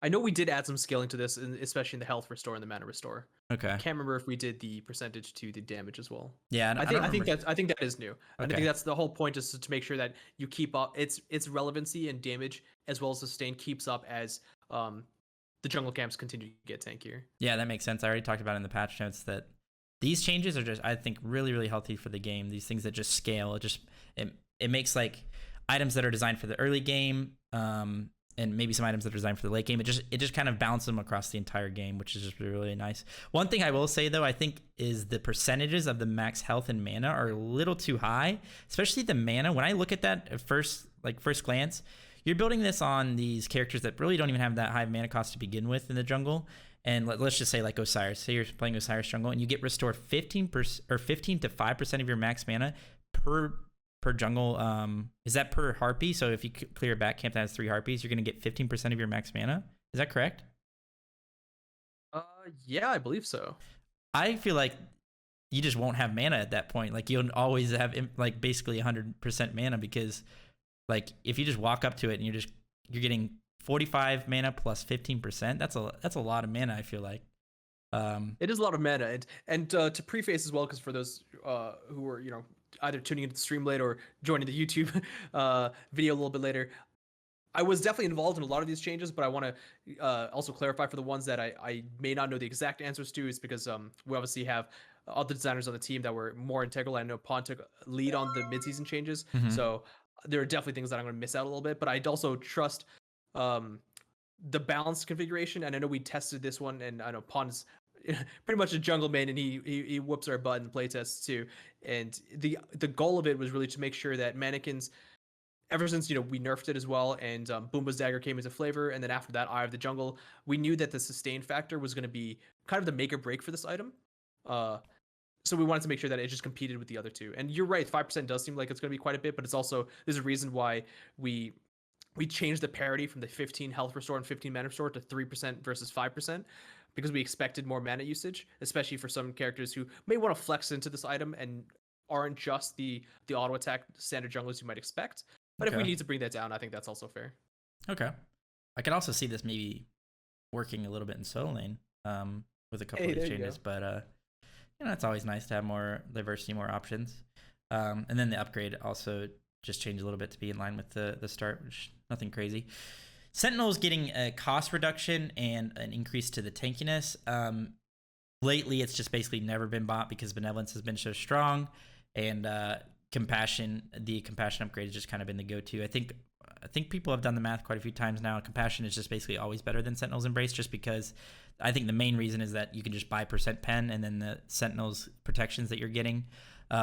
I know we did add some scaling to this, especially in the health restore and the mana restore. Okay. I can't remember if we did the percentage to the damage as well. Yeah, I think that is new. Okay. I think that's the whole point, is to make sure that you keep up its relevancy and damage as well as sustain keeps up as the jungle camps continue to get tankier. Yeah, that makes sense. I already talked about in the patch notes that these changes are just, I think, really, really healthy for the game. These things that just scale, it makes like items that are designed for the early game, and maybe some items that are designed for the late game. It just kind of balances them across the entire game, which is just really, really nice. One thing I will say though, I think, is the percentages of the max health and mana are a little too high, especially the mana. When I look at that at first glance, you're building this on these characters that really don't even have that high of mana cost to begin with in the jungle. And let's just say like Osiris. Say you're playing Osiris jungle and you get restored 15% or 15 to 5% of your max mana per jungle. Is that per harpy? So if you clear a back camp that has 3 harpies, you're going to get 15% of your max mana. Is that correct? Yeah, I believe so. I feel like you just won't have mana at that point. Like you'll always have like basically 100% mana, because like if you just walk up to it and you're getting 45 mana plus 15%, that's a lot of mana, I feel like. It is a lot of mana, and to preface as well, because for those who are either tuning into the stream late or joining the YouTube video a little bit later, I was definitely involved in a lot of these changes, but I want to also clarify for the ones that I may not know the exact answers to, is because we obviously have other designers on the team that were more integral. I know Pon took lead on the mid-season changes, so there are definitely things that I'm going to miss out a little bit, but I'd also trust the balanced configuration, and I know we tested this one, and I know Pon's pretty much a jungle main, and he whoops our butt in playtests too. And the goal of it was really to make sure that Mannequins, ever since we nerfed it as well, and Boomba's Dagger came into flavor, and then after that Eye of the Jungle, we knew that the sustain factor was going to be kind of the make or break for this item. So we wanted to make sure that it just competed with the other two. And you're right, 5% does seem like it's going to be quite a bit, but it's also, there's a reason why we changed the parity from the 15 health restore and 15 mana restore to 3% versus 5%, because we expected more mana usage, especially for some characters who may want to flex into this item and aren't just the auto attack standard junglers you might expect. But if we need to bring that down, I think that's also fair. Okay. I could also see this maybe working a little bit in solo lane with a couple of these changes, but it's always nice to have more diversity, more options. And then the upgrade also just changed a little bit to be in line with the start, which nothing crazy. Sentinel's getting a cost reduction and an increase to the tankiness. Lately, it's just basically never been bought because Benevolence has been so strong, and Compassion, the Compassion upgrade has just kind of been the go-to. I think people have done the math quite a few times now. Compassion is just basically always better than Sentinel's Embrace, just because I think the main reason is that you can just buy percent pen, and then the Sentinel's protections that you're getting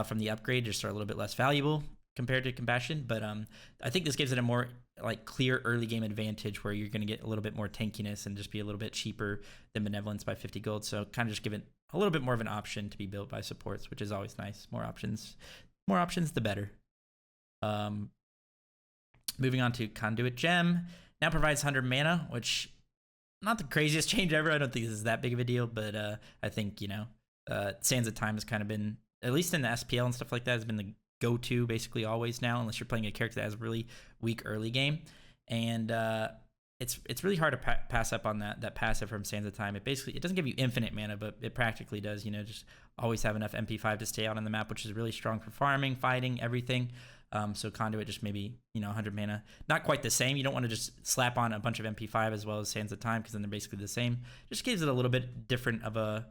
from the upgrade just are a little bit less valuable compared to Compassion. But I think this gives it a more like clear early game advantage where you're going to get a little bit more tankiness and just be a little bit cheaper than Benevolence by 50 gold. So kind of just give it a little bit more of an option to be built by supports, which is always nice. More options, the better. Moving on to Conduit Gem. Now provides 100 mana, which not the craziest change ever. I don't think this is that big of a deal, but I think, Sands of Time has kind of been, at least in the SPL and stuff like that, has been the go-to basically always now, unless you're playing a character that has a really weak early game. And it's really hard to pass up on that passive from Sands of Time. It doesn't give you infinite mana, but it practically does, just always have enough MP5 to stay out on the map, which is really strong for farming, fighting, everything. So Conduit just maybe 100 mana, not quite the same. You don't want to just slap on a bunch of MP5 as well as Sands of Time, because then they're basically the same. Just gives it a little bit different of a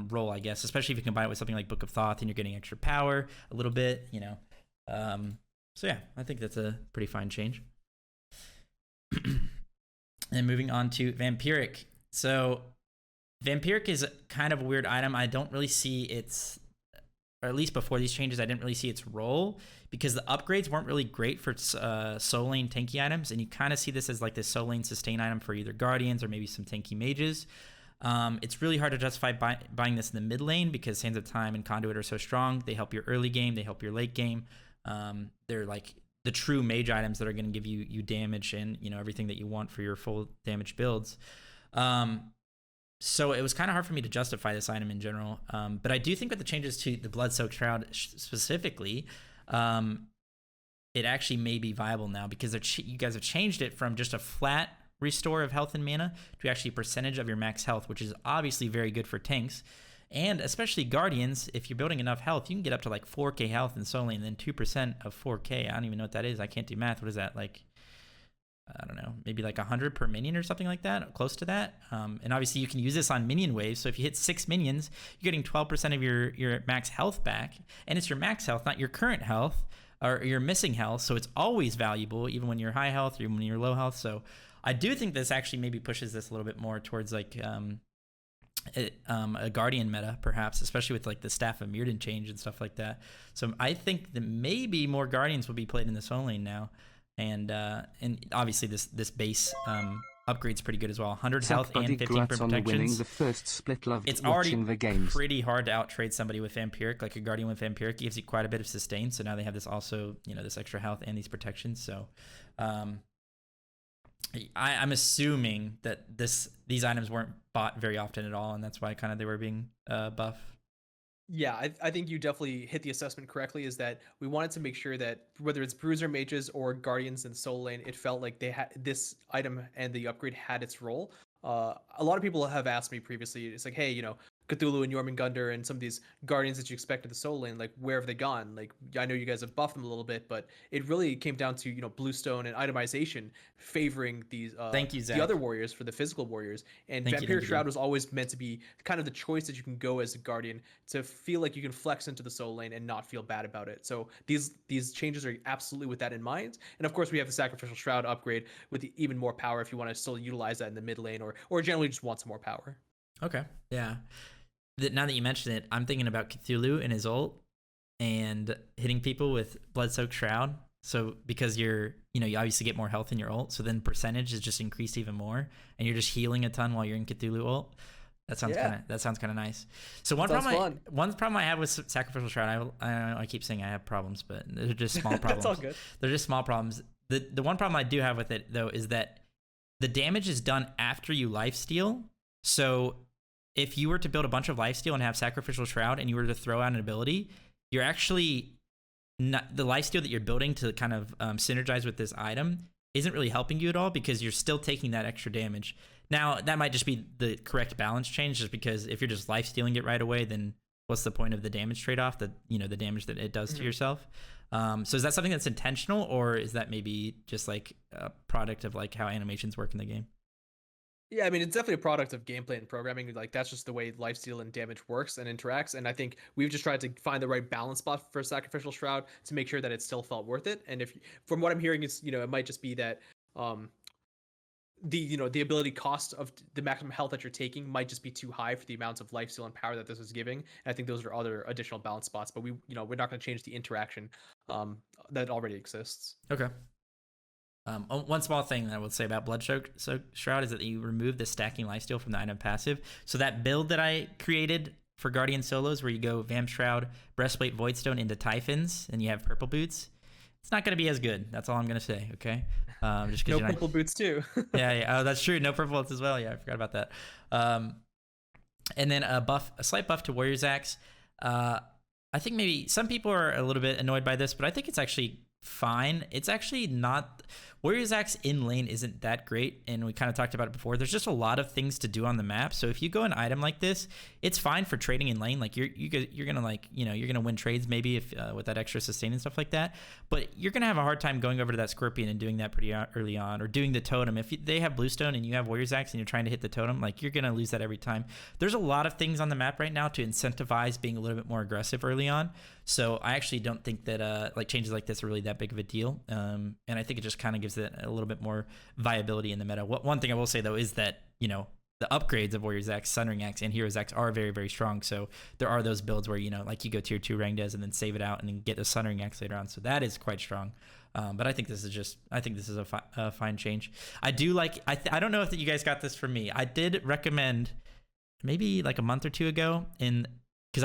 role, I guess, especially if you combine it with something like Book of Thoth and you're getting extra power a little bit, So yeah, I think that's a pretty fine change. And moving on to Vampiric. So Vampiric is kind of a weird item. I don't really see its, or at least before these changes, I didn't really see its role because the upgrades weren't really great for solo lane tanky items, and you kind of see this as like this solo lane sustain item for either Guardians or maybe some tanky mages. It's really hard to justify buying this in the mid lane because Sands of Time and Conduit are so strong. They help your early game, they help your late game. They're like the true mage items that are going to give you damage and everything that you want for your full damage builds. So it was kind of hard for me to justify this item in general. But I do think with the changes to the Blood-Soaked Shroud specifically, it actually may be viable now because you guys have changed it from just a flat restore of health and mana to actually a percentage of your max health, which is obviously very good for tanks. And especially Guardians, if you're building enough health, you can get up to like 4k health in solo lane, and then 2% of 4k. I don't even know what that is. I can't do math. What is that? Like, I don't know, maybe like 100 per minion or something like that, close to that. And obviously you can use this on minion waves. So if you hit 6 minions, you're getting 12% of your max health back. And it's your max health, not your current health or your missing health. So it's always valuable, even when you're high health or even when you're low health. So I do think this actually maybe pushes this a little bit more towards like a Guardian meta, perhaps, especially with like the Staff of Mirrodin change and stuff like that. So I think that maybe more Guardians will be played in the solo lane now. And obviously this base upgrade's pretty good as well. 100 health and 15 protections. The first split. Loved it's already the games. Pretty hard to outtrade somebody with Vampiric. Like a Guardian with Vampiric gives you quite a bit of sustain. So now they have this also, this extra health and these protections. So I'm assuming that these items weren't bought very often at all, and that's why kind of they were being buff. Yeah, I think you definitely hit the assessment correctly, is that we wanted to make sure that whether it's Bruiser Mages or Guardians in solo lane, it felt like they had this item and the upgrade had its role. A lot of people have asked me previously, it's like, hey, Cthulhu and Jormungandr and some of these Guardians that you expect in the solo lane, like, where have they gone? Like, I know you guys have buffed them a little bit, but it really came down to, Bluestone and itemization favoring these Thank you, Zach. the other warriors for the physical warriors. And Vampiric Shroud was always meant to be kind of the choice that you can go as a Guardian to feel like you can flex into the solo lane and not feel bad about it. So these changes are absolutely with that in mind. And of course, we have the Sacrificial Shroud upgrade with even more power if you want to still utilize that in the mid lane or generally just want some more power. Okay, yeah. Now that you mention it, I'm thinking about Cthulhu and his ult and hitting people with Blood-Soaked Shroud. So because you obviously get more health in your ult, so then percentage is just increased even more, and you're just healing a ton while you're in Cthulhu ult. That sounds kind of nice. So one problem I have with Sacrificial Shroud, I keep saying I have problems, but they're just small problems. It's all good. They're just small problems. The one problem I do have with it though is that the damage is done after you lifesteal. So if you were to build a bunch of lifesteal and have Sacrificial Shroud and you were to throw out an ability, you're actually not, the lifesteal that you're building to kind of synergize with this item isn't really helping you at all because you're still taking that extra damage. Now, that might just be the correct balance change, just because if you're just life-stealing it right away, then what's the point of the damage trade-off, the damage that it does to yourself? So is that something that's intentional, or is that maybe just like a product of like how animations work in the game? Yeah, I mean, it's definitely a product of gameplay and programming. Like, that's just the way lifesteal and damage works and interacts. And I think we've just tried to find the right balance spot for Sacrificial Shroud to make sure that it still felt worth it. And if, from what I'm hearing, it's, it might just be that the ability cost of the maximum health that you're taking might just be too high for the amounts of lifesteal and power that this is giving. And I think those are other additional balance spots. But we're not going to change the interaction that already exists. Okay. One small thing that I would say about Blood Shroud is that you remove the stacking lifesteal from the item passive. So that build that I created for Guardian solos, where you go Vamp Shroud, Breastplate, Voidstone into Typhons, and you have purple boots, it's not going to be as good. That's all I'm going to say, okay? Just no purple boots too. yeah. Oh, that's true. No purple boots as well. Yeah, I forgot about that. And then a slight buff to Warrior's Axe. I think maybe some people are a little bit annoyed by this, but I think it's actually fine. It's actually not. Warrior's Axe in lane isn't that great, and we kind of talked about it before. There's just a lot of things to do on the map. So if you go an item like this, it's fine for trading in lane. Like you're gonna like you're gonna win trades maybe if with that extra sustain and stuff like that. But you're gonna have a hard time going over to that Scorpion and doing that pretty early on, or doing the totem. If they have Bluestone and you have Warrior's Axe and you're trying to hit the totem, like you're gonna lose that every time. There's a lot of things on the map right now to incentivize being a little bit more aggressive early on. So I actually don't think that like changes like this are really that big of a deal. And I think it just kind of gives it a little bit more viability in the meta. One thing I will say though is that the upgrades of Warrior's Axe, Sundering Axe, and Hero's Axe are very, very strong. So there are those builds where like you go tier 2 Rang Des and then save it out and then get the Sundering Axe later on. So that is quite strong. But I think this is a fine change. I do like. I don't know if you guys got this from me. I did recommend maybe like a month or two ago because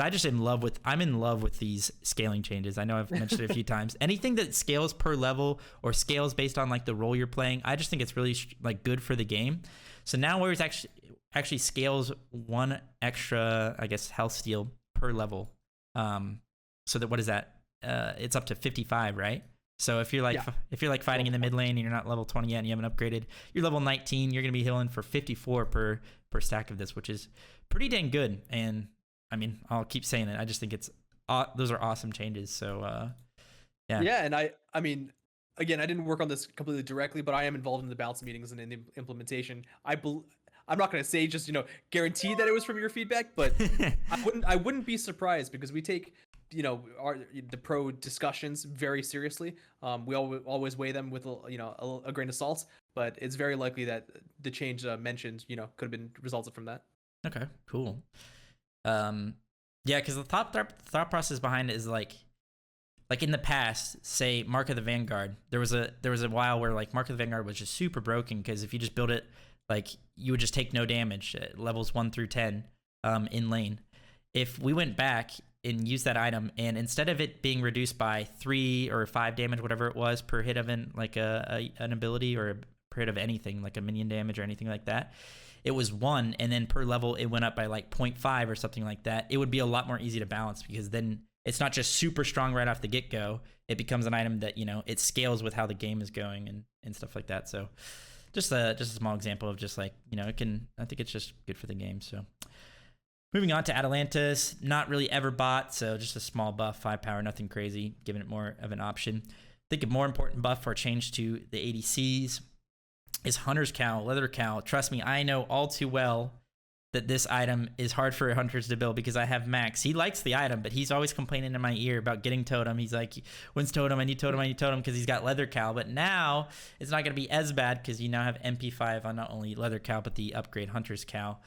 I'm in love with these scaling changes. I know I've mentioned it a few times. Anything that scales per level or scales based on like the role you're playing, I just think it's really like good for the game. So now Warriors actually scales one extra, I guess, health steal per level. So that what is that? It's up to 55, right? So if you're like fighting in the mid lane and you're not level 20 yet and you haven't upgraded, you're level 19. You're gonna be healing for 54 per stack of this, which is pretty dang good. And I mean, I'll keep saying it. I just think those are awesome changes. So, yeah. Yeah, and I mean, again, I didn't work on this completely directly, but I am involved in the balance meetings and in the implementation. I'm not going to say just guarantee that it was from your feedback, but I wouldn't be surprised because we take the pro discussions very seriously. We always weigh them with a grain of salt, but it's very likely that the change mentioned could have been resulted from that. Okay, cool. Yeah, because the thought process behind it is like in the past, say Mark of the Vanguard, there was a while where like Mark of the Vanguard was just super broken because if you just build it, like you would just take no damage at levels 1 through 10 in lane. If we went back and used that item, and instead of it being reduced by 3 or 5 damage, whatever it was per hit of an ability or per hit of anything like a minion damage or anything like that, it was 1, and then per level it went up by like 0.5 or something like that. It would be a lot more easy to balance because then it's not just super strong right off the get-go. It becomes an item that it scales with how the game is going and stuff like that. So just a small example of just like I think it's just good for the game. So moving on to Atalantis, not really ever bought, so just a small buff, 5 power, nothing crazy, giving it more of an option. I think a more important buff for a change to the ADCs is Hunter's Cowl, Leather Cowl. Trust me, I know all too well that this item is hard for hunters to build because I have Max. He likes the item, but he's always complaining in my ear about getting totem. He's like, when's totem? I need totem, because he's got Leather Cowl. But now it's not going to be as bad because you now have MP5 on not only Leather Cowl, but the upgrade Hunter's Cowl,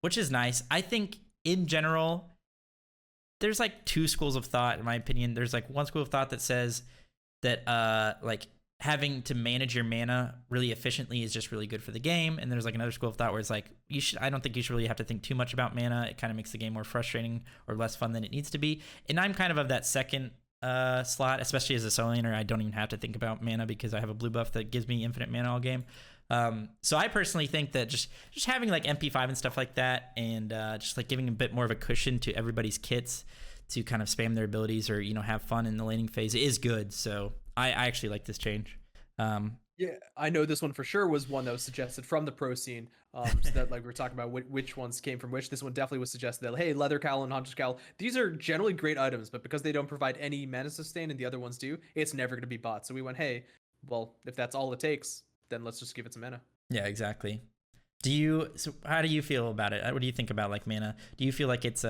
which is nice. I think in general, there's like 2 schools of thought, in my opinion. There's like one school of thought that says that like having to manage your mana really efficiently is just really good for the game. And there's like another school of thought where it's like, I don't think you should really have to think too much about mana. It kind of makes the game more frustrating or less fun than it needs to be. And I'm kind of that second slot, especially as a solo laner. I don't even have to think about mana because I have a blue buff that gives me infinite mana all game. So I personally think that just having like MP5 and stuff like that, and just like giving a bit more of a cushion to everybody's kits to kind of spam their abilities or, you know, have fun in the laning phase is good. So I actually like this change. Yeah, I know this one for sure was one that was suggested from the pro scene. So that like we're talking about which ones came from which. This one definitely was suggested that, hey, Leather Cowl and Hunter's Cowl, these are generally great items, but because they don't provide any mana sustain and the other ones do, it's never going to be bought. So we went, hey, well, if that's all it takes, then let's just give it some mana. Yeah, exactly. So how do you feel about it? What do you think about like mana? Do you feel like it's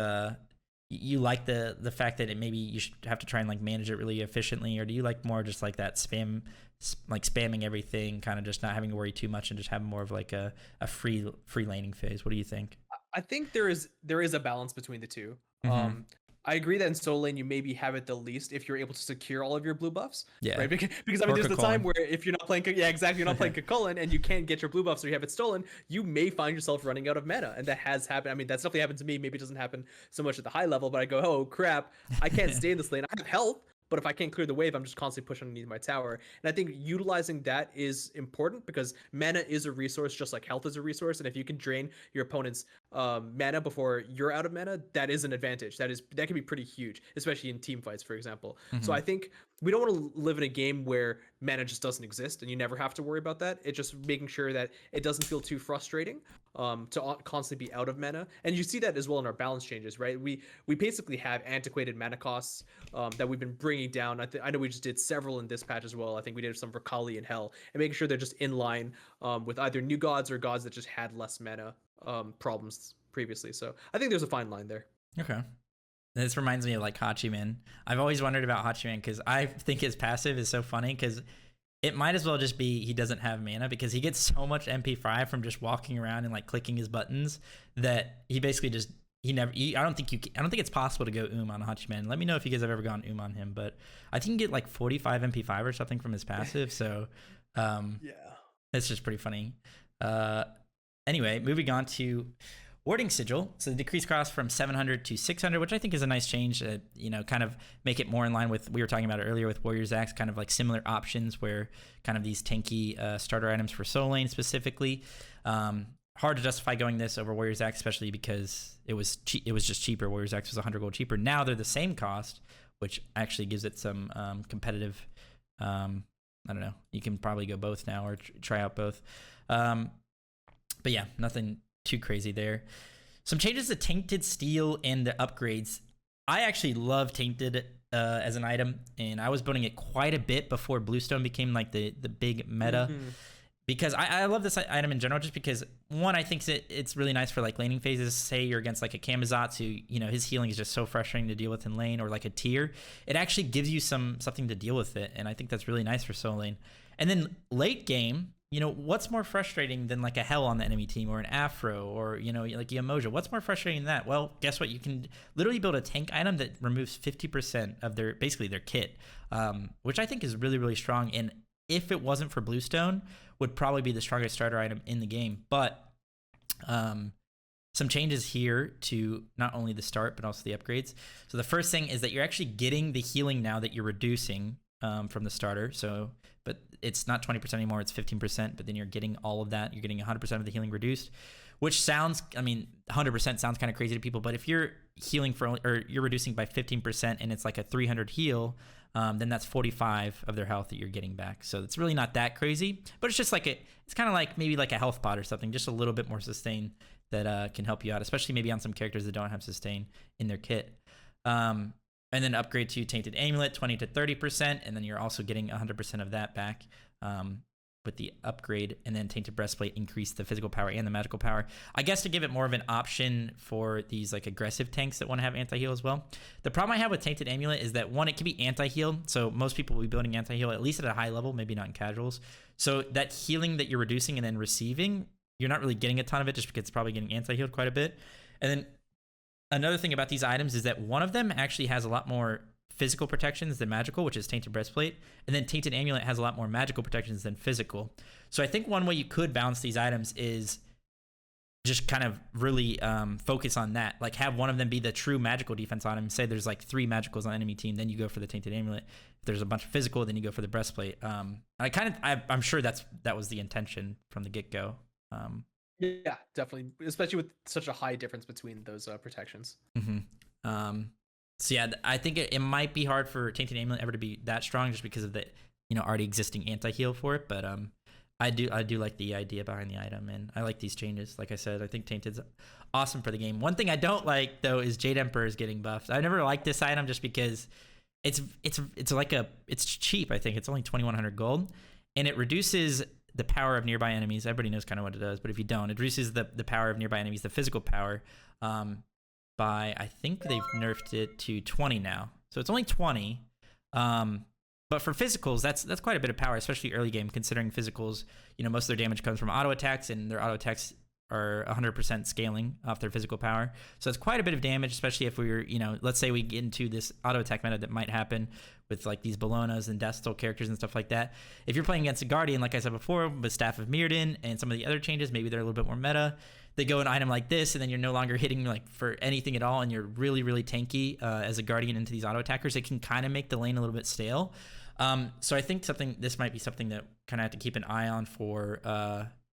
you like the fact that maybe you should have to try and like manage it really efficiently, or do you like more just like that spamming everything, kind of just not having to worry too much and just having more of like a free laning phase? What do you think? I think there is a balance between the two. Mm-hmm. I agree that in solo lane you maybe have it the least if you're able to secure all of your blue buffs. Yeah. Right. Because I mean, there's the time where if you're not playing, you're not playing Kakulin and you can't get your blue buffs or you have it stolen, you may find yourself running out of mana, and that has happened. I mean, that's definitely happened to me. Maybe it doesn't happen so much at the high level, but I go, oh crap, I can't stay in this lane. I have health, but if I can't clear the wave, I'm just constantly pushing underneath my tower. And I think utilizing that is important because mana is a resource, just like health is a resource. And if you can drain your opponent's mana before you're out of mana, that is an advantage. That can be pretty huge, especially in team fights, for example. So I think we don't want to live in a game where mana just doesn't exist and you never have to worry about that. It's just making sure that it doesn't feel too frustrating to constantly be out of mana. And you see that as well in our balance changes, right? We basically have antiquated mana costs that we've been bringing down. I know we just did several in this patch as well. I think we did some for Kali and Hell, and making sure they're just in line with either new gods or gods that just had less mana problems previously. So I think there's a fine line there. Okay. This reminds me of like Hachiman. I've always wondered about Hachiman because I think his passive is so funny because it might as well just be he doesn't have mana because he gets so much MP5 from just walking around and like clicking his buttons that he basically just I don't think it's possible to go on Hachiman. Let me know if you guys have ever gone on him, but I think you can get like 45 MP5 or something from his passive. So yeah, it's just pretty funny. Anyway, moving on to Warding Sigil. So the decreased cost from 700 to 600, which I think is a nice change. You know, kind of make it more in line with, we were talking about it earlier with Warrior's Axe, kind of like similar options where kind of these tanky starter items for solo lane specifically. Hard to justify going this over Warrior's Axe, especially because it was just cheaper. Warrior's Axe was 100 gold cheaper. Now they're the same cost, which actually gives it some competitive. I don't know. You can probably go both now or try out both. But yeah, nothing too crazy there. Some changes to Tainted Steel and the upgrades. I actually love Tainted as an item, and I was building it quite a bit before Bluestone became like the big meta. Because I love this item in general, just because one, I think it's really nice for like laning phases. Say you're against like a Kamizatsu, you know, his healing is just so frustrating to deal with in lane, or like a tier. It actually gives you something to deal with it, and I think that's really nice for solo lane. And then late game, you know, what's more frustrating than like a Hell on the enemy team or an Afro or, you know, like Yamoja? What's more frustrating than that? Well, guess what? You can literally build a tank item that removes 50% of their kit, which I think is really, really strong. And if it wasn't for Bluestone, would probably be the strongest starter item in the game. But some changes here to not only the start, but also the upgrades. So the first thing is that you're actually getting the healing now that you're reducing from the starter. So, but it's not 20% anymore, it's 15%, but then you're getting all of that. You're getting 100% of the healing reduced, which sounds, I mean, 100% sounds kind of crazy to people, but if you're healing or you're reducing by 15% and it's like a 300 heal, then that's 45 of their health that you're getting back. So it's really not that crazy, but it's just like it's kind of like maybe like a health pot or something, just a little bit more sustain that can help you out, especially maybe on some characters that don't have sustain in their kit. And then upgrade to Tainted Amulet, 20 to 30%, and then you're also getting 100% of that back with the upgrade. And then Tainted Breastplate increase the physical power and the magical power. I guess to give it more of an option for these like aggressive tanks that want to have anti-heal as well. The problem I have with Tainted Amulet is that one, it can be anti-heal. So most people will be building anti-heal at least at a high level, maybe not in casuals. So that healing that you're reducing and then receiving, you're not really getting a ton of it just because it's probably getting anti-healed quite a bit. And then another thing about these items is that one of them actually has a lot more physical protections than magical, which is Tainted Breastplate, and then Tainted Amulet has a lot more magical protections than physical. So I think one way you could balance these items is just kind of really focus on that. Like have one of them be the true magical defense item. Say there's like 3 magicals on enemy team, then you go for the Tainted Amulet. If there's a bunch of physical, then you go for the breastplate. I'm sure that was the intention from the get-go. Yeah, definitely, especially with such a high difference between those protections. So yeah, I think it might be hard for Tainted Amulet ever to be that strong just because of the already existing anti-heal for it, but I do like the idea behind the item, and I like these changes. Like I said, I think Tainted's awesome for the game. One thing I don't like though is Jade Emperor is getting buffed. I never liked this item just because it's cheap. I think it's only 2,100 gold, and it reduces the power of nearby enemies. Everybody knows kind of what it does, but if you don't, it reduces the power of nearby enemies, the physical power, by I think they've nerfed it to 20 now. So it's only 20. But for physicals, that's quite a bit of power, especially early game, considering physicals, most of their damage comes from auto attacks, and their auto attacks are 100% scaling off their physical power. So it's quite a bit of damage, especially if we're, let's say we get into this auto attack meta that might happen with like these Bolognas and Deathstoll characters and stuff like that. If you're playing against a Guardian, like I said before, with Staff of Mirrodin and some of the other changes, maybe they're a little bit more meta. They go an item like this, and then you're no longer hitting like for anything at all, and you're really, really tanky as a Guardian into these auto attackers. It can kind of make the lane a little bit stale. So I think this might be something that kind of have to keep an eye on for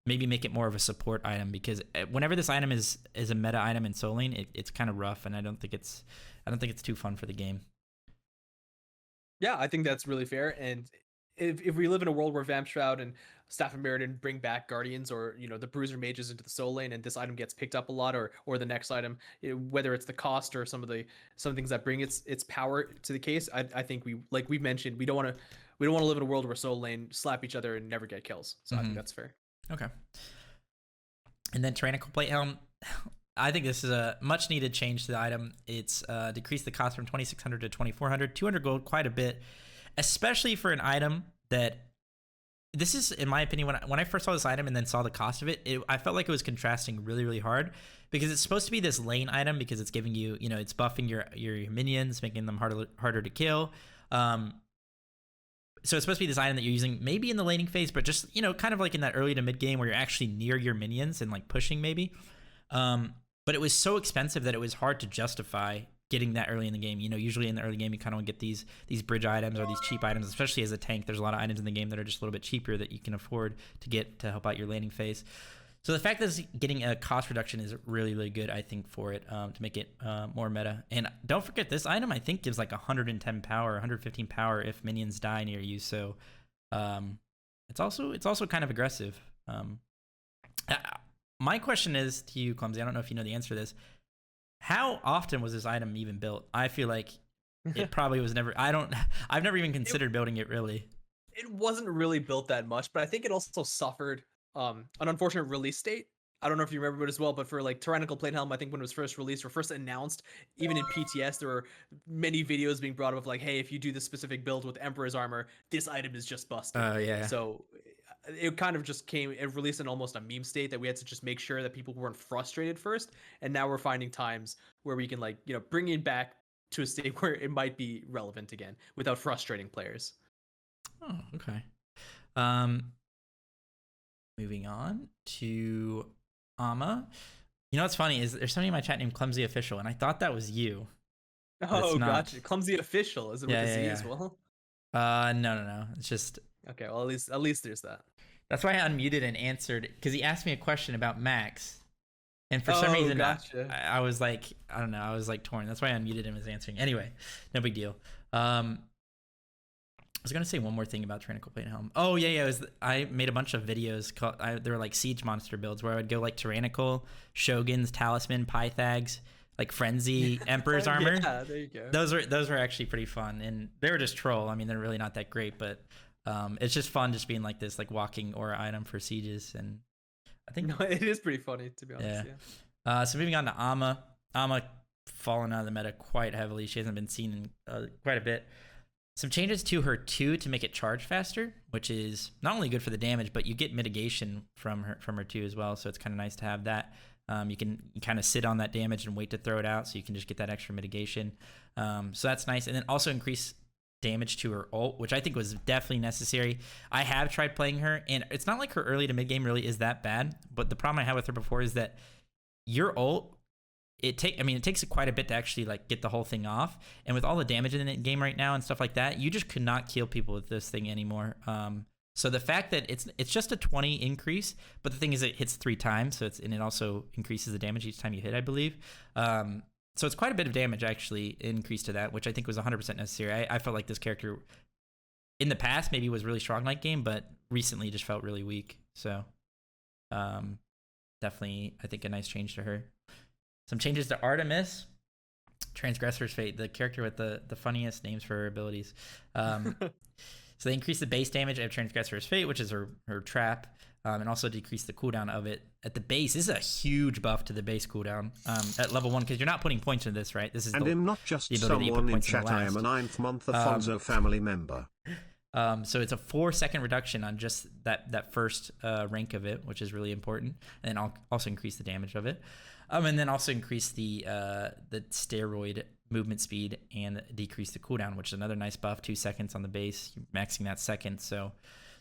maybe make it more of a support item, because whenever this item is a meta item in Soul Lane, it's kind of rough, and I don't think it's too fun for the game. Yeah, I think that's really fair. And if we live in a world where Vamp Shroud and Staff of Mirrodin bring back Guardians, or the Bruiser Mages into the Soul Lane, and this item gets picked up a lot, or the next item, whether it's the cost or some things that bring its power to the case, I think we mentioned, we don't want to live in a world where Soul Lane slap each other and never get kills. So I think that's fair. Okay. And then Tyrannical Plate Helm. I think this is a much needed change to the item. It's decreased the cost from 2,600 to 2,400, 200 gold, quite a bit, especially for an item that, this is, in my opinion, when I first saw this item and then saw the cost of it, I felt like it was contrasting really, really hard, because it's supposed to be this lane item because it's giving you, it's buffing your minions, making them harder to kill. So it's supposed to be this item that you're using maybe in the laning phase, but just, kind of like in that early to mid game where you're actually near your minions and like pushing maybe. But it was so expensive that it was hard to justify getting that early in the game. Usually in the early game, you kind of get these bridge items or these cheap items, especially as a tank. There's a lot of items in the game that are just a little bit cheaper that you can afford to get to help out your laning phase. So the fact that it's getting a cost reduction is really, really good, I think, for it, to make it more meta. And don't forget, this item, I think, gives like 110 power, 115 power if minions die near you. So it's also kind of aggressive. My question is to you, Clumsy, I don't know if you know the answer to this. How often was this item even built? I feel like it probably was never. I've never even considered building it, really. It wasn't really built that much, but I think it also suffered an unfortunate release date. I don't know if you remember it as well, but for like Tyrannical Plate Helm, I think when it was first released or first announced, even in PTS, there were many videos being brought up of like, hey, if you do this specific build with Emperor's Armor, this item is just busted. Yeah. So it kind of just it released in almost a meme state that we had to just make sure that people weren't frustrated first. And now we're finding times where we can bring it back to a state where it might be relevant again without frustrating players. Oh, okay. Moving on to Ama. What's funny is there's somebody in my chat named Clumsy Official, and I thought that was you. Oh, gotcha. Clumsy Official. Is it with a Z as well? No. It's just... Okay, well, at least there's that. That's why I unmuted and answered, because he asked me a question about Max. And for some reason, gotcha. I was like, I don't know, I was like torn. That's why I unmuted him as answering. Anyway, no big deal. I was going to say one more thing about Tyrannical Plate Helm. Oh, yeah. I made a bunch of videos. They were like siege monster builds where I would go like Tyrannical, Shogun's, Talisman, Pythags, like Frenzy, Emperor's Armor. Yeah, there you go. Those were actually pretty fun. And they were just troll. I mean, they're really not that great, but it's just fun just being like this, like walking aura item for sieges. And I think it is pretty funny, to be honest. Yeah. So moving on to Ama. Ama fallen out of the meta quite heavily. She hasn't been seen in quite a bit. Some changes to her 2 to make it charge faster, which is not only good for the damage, but you get mitigation from her 2 as well. So it's kind of nice to have that. You can kind of sit on that damage and wait to throw it out, so you can just get that extra mitigation. So that's nice. And then also increase damage to her ult, which I think was definitely necessary. I have tried playing her, and it's not like her early to mid game really is that bad, but the problem I had with her before is that your ult, it takes quite a bit to actually like get the whole thing off, and with all the damage in the game right now and stuff like that, you just could not kill people with this thing anymore. So the fact that it's just a 20 increase, but the thing is it hits 3 times, so it also increases the damage each time you hit, I believe. So it's quite a bit of damage actually increased to that, which I think was 100% necessary. I felt like this character in the past maybe was really strong late game, but recently just felt really weak. So definitely, I think a nice change to her. Some changes to Artemis. Transgressor's Fate, the character with the funniest names for her abilities. So they increase the base damage of Transgressor's Fate, which is her trap, and also decrease the cooldown of it at the base. This is a huge buff to the base cooldown at level 1, because you're not putting points into this, right? This is and I'm not just someone in chat, I am a 9th month Afonso family member. So it's a 4-second reduction on just that first rank of it, which is really important, and then also increase the damage of it. And then also increase the steroid movement speed and decrease the cooldown, which is another nice buff. 2 seconds on the base, you're maxing that second. So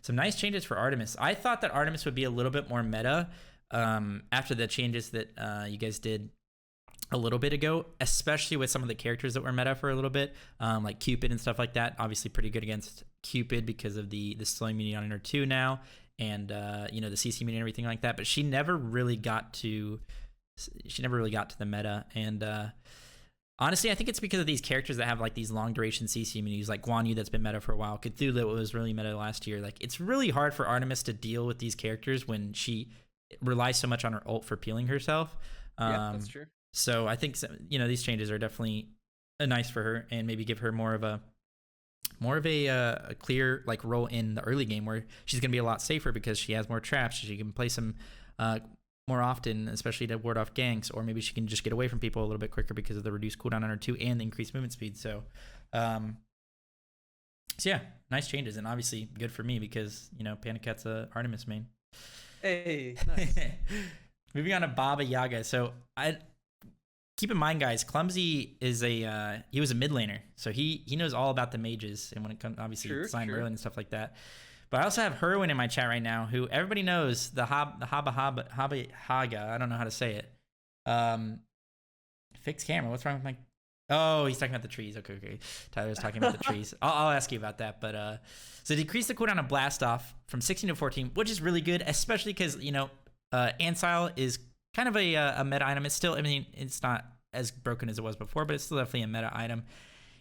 some nice changes for Artemis. I thought that Artemis would be a little bit more meta after the changes that you guys did a little bit ago, especially with some of the characters that were meta for a little bit, like Cupid and stuff like that. Obviously pretty good against Cupid because of the slowing immunity on her 2 now, and the CC immunity and everything like that. But she never really got to the meta, and honestly, I think it's because of these characters that have like these long duration CC immunities, like Guan Yu that's been meta for a while, Cthulhu was really meta last year. Like, it's really hard for Artemis to deal with these characters when she relies so much on her ult for peeling herself. Yeah, that's true. So I think these changes are definitely nice for her, and maybe give her more of a clear like role in the early game, where she's gonna be a lot safer because she has more traps. She can play some more often, especially to ward off ganks, or maybe she can just get away from people a little bit quicker because of the reduced cooldown on her 2 and the increased movement speed. So yeah, nice changes, and obviously good for me because Panicat's a Artemis main. Hey, nice. Moving on to Baba Yaga. So keep in mind, guys, Clumsy is he was a mid laner, so he knows all about the mages, and when it comes obviously Sign Merlin and stuff like that. But I also have Herwin in my chat right now, who everybody knows, the Haga. I don't know how to say it. Fixed camera. What's wrong with my? Oh, he's talking about the trees. Okay. Tyler's talking about the trees. I'll ask you about that. But so decrease the cooldown of Blast Off from 16 to 14, which is really good, especially because Ansile is kind of a meta item. It's still, it's not as broken as it was before, but it's still definitely a meta item.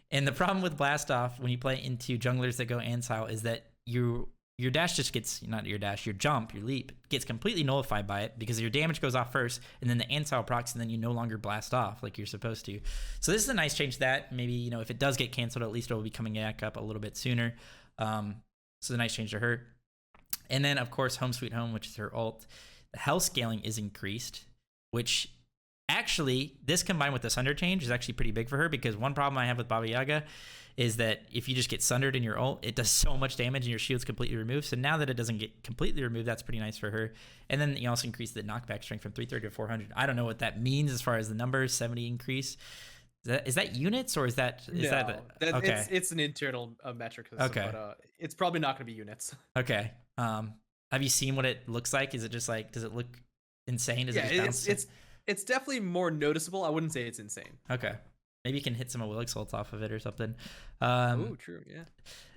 And the problem with Blast Off when you play into junglers that go Ansile is that your dash just gets, not your dash, your jump, your leap gets completely nullified by it because your damage goes off first, and then the Ansile procs, and then you no longer blast off like you're supposed to. So this is a nice change to that. Maybe, if it does get canceled, at least it will be coming back up a little bit sooner. So a nice change to her. And then, of course, Home Sweet Home, which is her ult. The health scaling is increased, which actually, this combined with the Sunder change is actually pretty big for her, because one problem I have with Baba Yaga is that if you just get sundered in your ult, it does so much damage and your shield's completely removed. So now that it doesn't get completely removed, that's pretty nice for her. And then you also increase the knockback strength from 330 to 400. I don't know what that means as far as the numbers, 70 increase. Is that units, or is that okay? It's an internal metric. Okay. But it's probably not going to be units. Okay. Have you seen what it looks like? Is it just like, does it look insane? Does it just bounce? It's definitely more noticeable. I wouldn't say it's insane. Okay. Maybe you can hit some Willick Salts off of it or something. Oh, true. Yeah.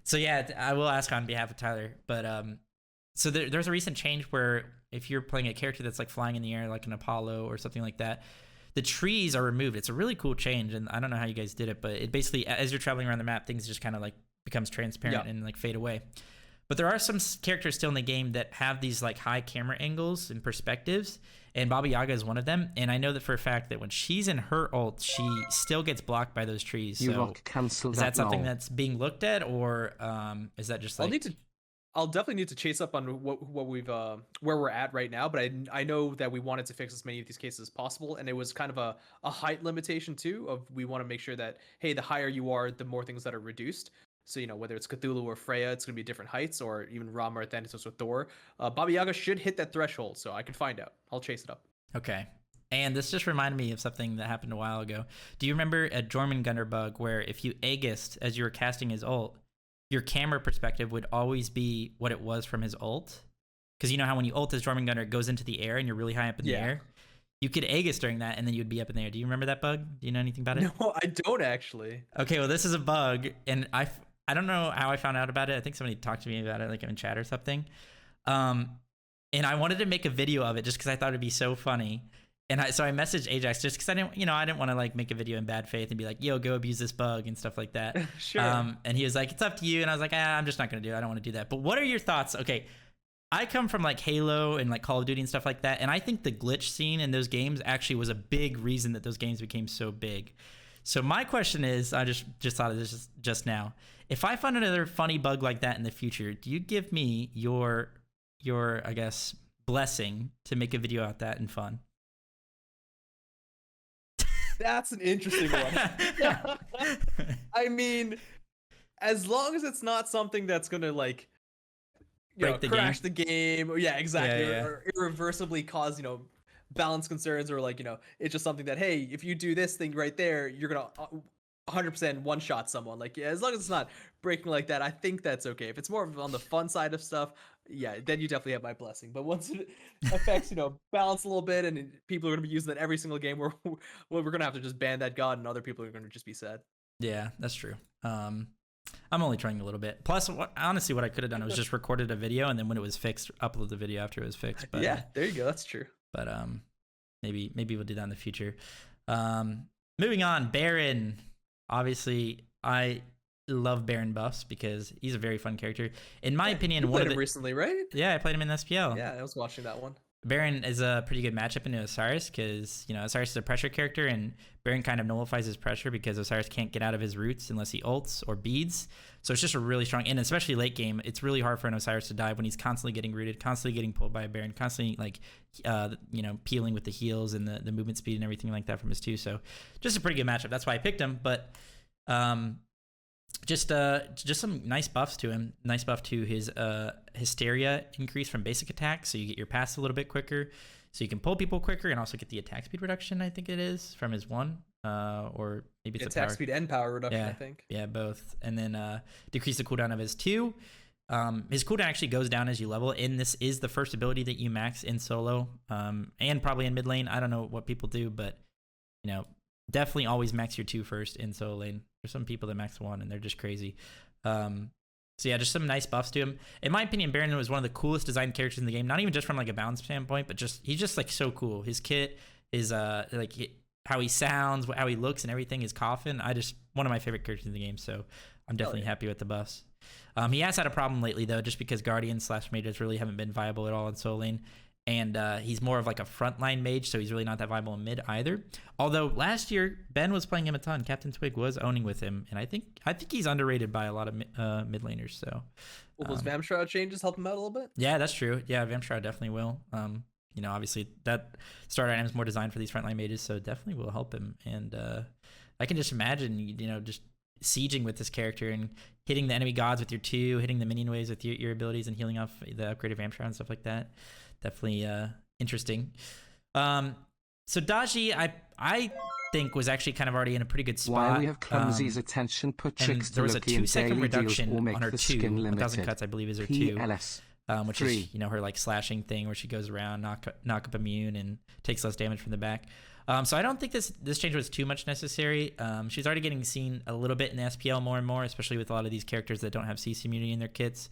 So yeah, I will ask on behalf of Tyler. But so there's a recent change where if you're playing a character that's like flying in the air, like an Apollo or something like that, the trees are removed. It's a really cool change, and I don't know how you guys did it, but it basically, as you're traveling around the map, things just kind of like becomes transparent and like fade away. But there are some characters still in the game that have these like high camera angles and perspectives, and Baba Yaga is one of them. And I know that for a fact that when she's in her ult, she still gets blocked by those trees. You so rock cancel is that something that's being looked at, or is that just like... I'll definitely need to chase up on what we've where we're at right now, but I know that we wanted to fix as many of these cases as possible, and it was kind of a height limitation too, of we want to make sure that, hey, the higher you are, the more things that are reduced. So, whether it's Cthulhu or Freya, it's going to be different heights, or even Rama or Thanatos with Thor. Baba Yaga should hit that threshold, so I can find out. I'll chase it up. Okay. And this just reminded me of something that happened a while ago. Do you remember a Jormungandr bug where if you Aegist as you were casting his ult, your camera perspective would always be what it was from his ult? Because you know how when you ult as Jormungandr, it goes into the air and you're really high up in the air? You could Aegis during that, and then you'd be up in the air. Do you remember that bug? Do you know anything about it? No, I don't actually. Okay, well, this is a bug, and I don't know how I found out about it. I think somebody talked to me about it, like in chat or something. And I wanted to make a video of it just because I thought it'd be so funny. And so I messaged Ajax just because I didn't want to like make a video in bad faith and be like, yo, go abuse this bug and stuff like that. Sure. And he was like, it's up to you. And I was like, I'm just not going to do it. I don't want to do that. But what are your thoughts? Okay. I come from like Halo and like Call of Duty and stuff like that, and I think the glitch scene in those games actually was a big reason that those games became so big. So my question is, I just thought of this just now. If I find another funny bug like that in the future, do you give me your I guess blessing to make a video out that and fun? That's an interesting one. I mean, as long as it's not something that's gonna like crash the game. Yeah, exactly. Yeah. Or irreversibly cause, balance concerns, or like, it's just something that, hey, if you do this thing right there, you're going to 100% one shot someone. Like, yeah, as long as it's not breaking like that, I think that's okay. If it's more on the fun side of stuff, yeah, then you definitely have my blessing. But once it affects, balance a little bit, and people are going to be using that every single game, we're going to have to just ban that god, and other people are going to just be sad. Yeah, that's true. I'm only trying a little bit. Plus, honestly, what I could have done was just recorded a video, and then when it was fixed, upload the video after it was fixed. But, yeah, there you go. That's true. But maybe we'll do that in the future. Moving on, Baron. Obviously, I love Baron buffs because he's a very fun character. In my opinion, one of him recently, right? Yeah, I played him in SPL. Yeah, I was watching that one. Baron is a pretty good matchup into Osiris because, Osiris is a pressure character, and Baron kind of nullifies his pressure because Osiris can't get out of his roots unless he ults or beads. So it's just a really strong, and especially late game, it's really hard for an Osiris to dive when he's constantly getting rooted, constantly getting pulled by a Baron, constantly peeling with the heals and the movement speed and everything like that from his 2. So just a pretty good matchup. That's why I picked him. But just some nice buffs to him. Nice buff to his Hysteria increase from basic attack, so you get your pass a little bit quicker, so you can pull people quicker, and also get the attack speed reduction, I think it is, from his 1, or maybe it's attack speed and power reduction, yeah, I think. Yeah, both. And then decrease the cooldown of his 2. His cooldown actually goes down as you level, and this is the first ability that you max in solo, and probably in mid lane. I don't know what people do, but definitely always max your 2 first in solo lane. There's some people that max 1, and they're just crazy. So yeah, just some nice buffs to him. In my opinion, Baron was one of the coolest designed characters in the game. Not even just from like a balance standpoint, but he's just like so cool. His kit is how he sounds, how he looks, and everything. His coffin, one of my favorite characters in the game. So I'm definitely happy with the buffs. He has had a problem lately though, just because Guardians / mages really haven't been viable at all in solo lane. And he's more of like a frontline mage, so he's really not that viable in mid either. Although last year Ben was playing him a ton. Captain Twig was owning with him, and I think he's underrated by a lot of mid laners. So, will those Vamshroud changes help him out a little bit? Yeah, that's true. Yeah, Vamshroud definitely will. Obviously that starter item is more designed for these frontline mages, so it definitely will help him. And I can just imagine, just sieging with this character and hitting the enemy gods with your 2, hitting the minion waves with your abilities, and healing off the upgraded Vamshroud and stuff like that. Definitely interesting. So Daji, I think was actually kind of already in a pretty good spot. While we have Clumsy's attention, put chicks there was a 2-second reduction on her 2. 1,000 cuts, I believe, is her 2. Which 3. Is her like slashing thing where she goes around, knock up immune, and takes less damage from the back. So I don't think this change was too much necessary. She's already getting seen a little bit in the SPL more and more, especially with a lot of these characters that don't have CC immunity in their kits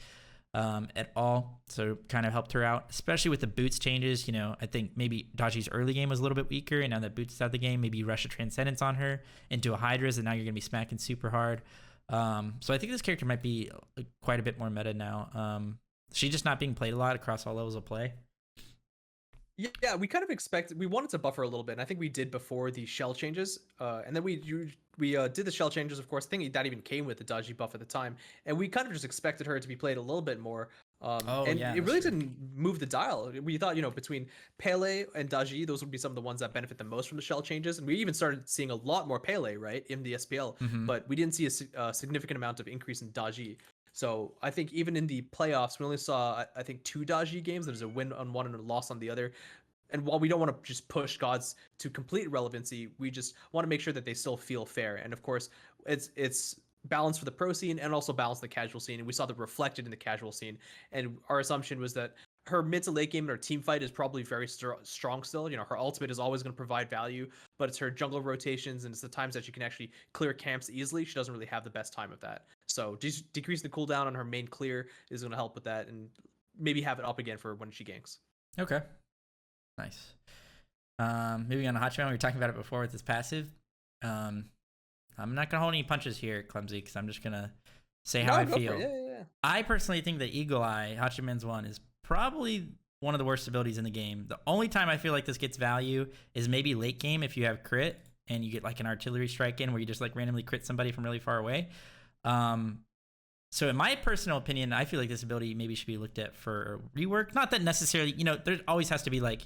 at all. So kind of helped her out, especially with the boots changes. I think maybe Daji's early game was a little bit weaker, and now that boots is out of the game, maybe you rush a Transcendence on her into a Hydra's, and now you're going to be smacking super hard. So I think this character might be quite a bit more meta now. She's just not being played a lot across all levels of play. Yeah, we kind of we wanted to buffer a little bit, and I think we did before the shell changes. And then we did the shell changes, of course. I think that even came with the Daji buff at the time, and we kind of just expected her to be played a little bit more. It really didn't move the dial. We thought, between Pele and Daji, those would be some of the ones that benefit the most from the shell changes, and we even started seeing a lot more Pele, right, in the SPL. But we didn't see a significant amount of increase in Daji. So I think even in the playoffs, we only saw, I think, 2 Daji games. There's a win on one and a loss on the other. and while we don't want to just push gods to complete relevancy, we just want to make sure that they still feel fair. And of course, it's balance for the pro scene and also balance the casual scene. And we saw that reflected in the casual scene. And our assumption was that her mid to late game and her team fight is probably very strong still. You know, her ultimate is always going to provide value, but it's her jungle rotations and it's the times that she can actually clear camps easily. She doesn't really have the best time of that. So decrease the cooldown on her main clear is going to help with that, and maybe have it up again for when she ganks. Okay. Nice. Moving on to Hachiman, we were talking about it before with his passive. I'm not gonna hold any punches here, Clumsy, because I'm just gonna say how I feel. Yeah. I personally think that Eagle Eye, Hachiman's one, is probably one of the worst abilities in the game. The only time I feel like this gets value is maybe late game if you have crit and you get like an artillery strike in where you just like randomly crit somebody from really far away. So in my personal opinion, I feel like this ability maybe should be looked at for rework. Not that necessarily, you know, there always has to be like,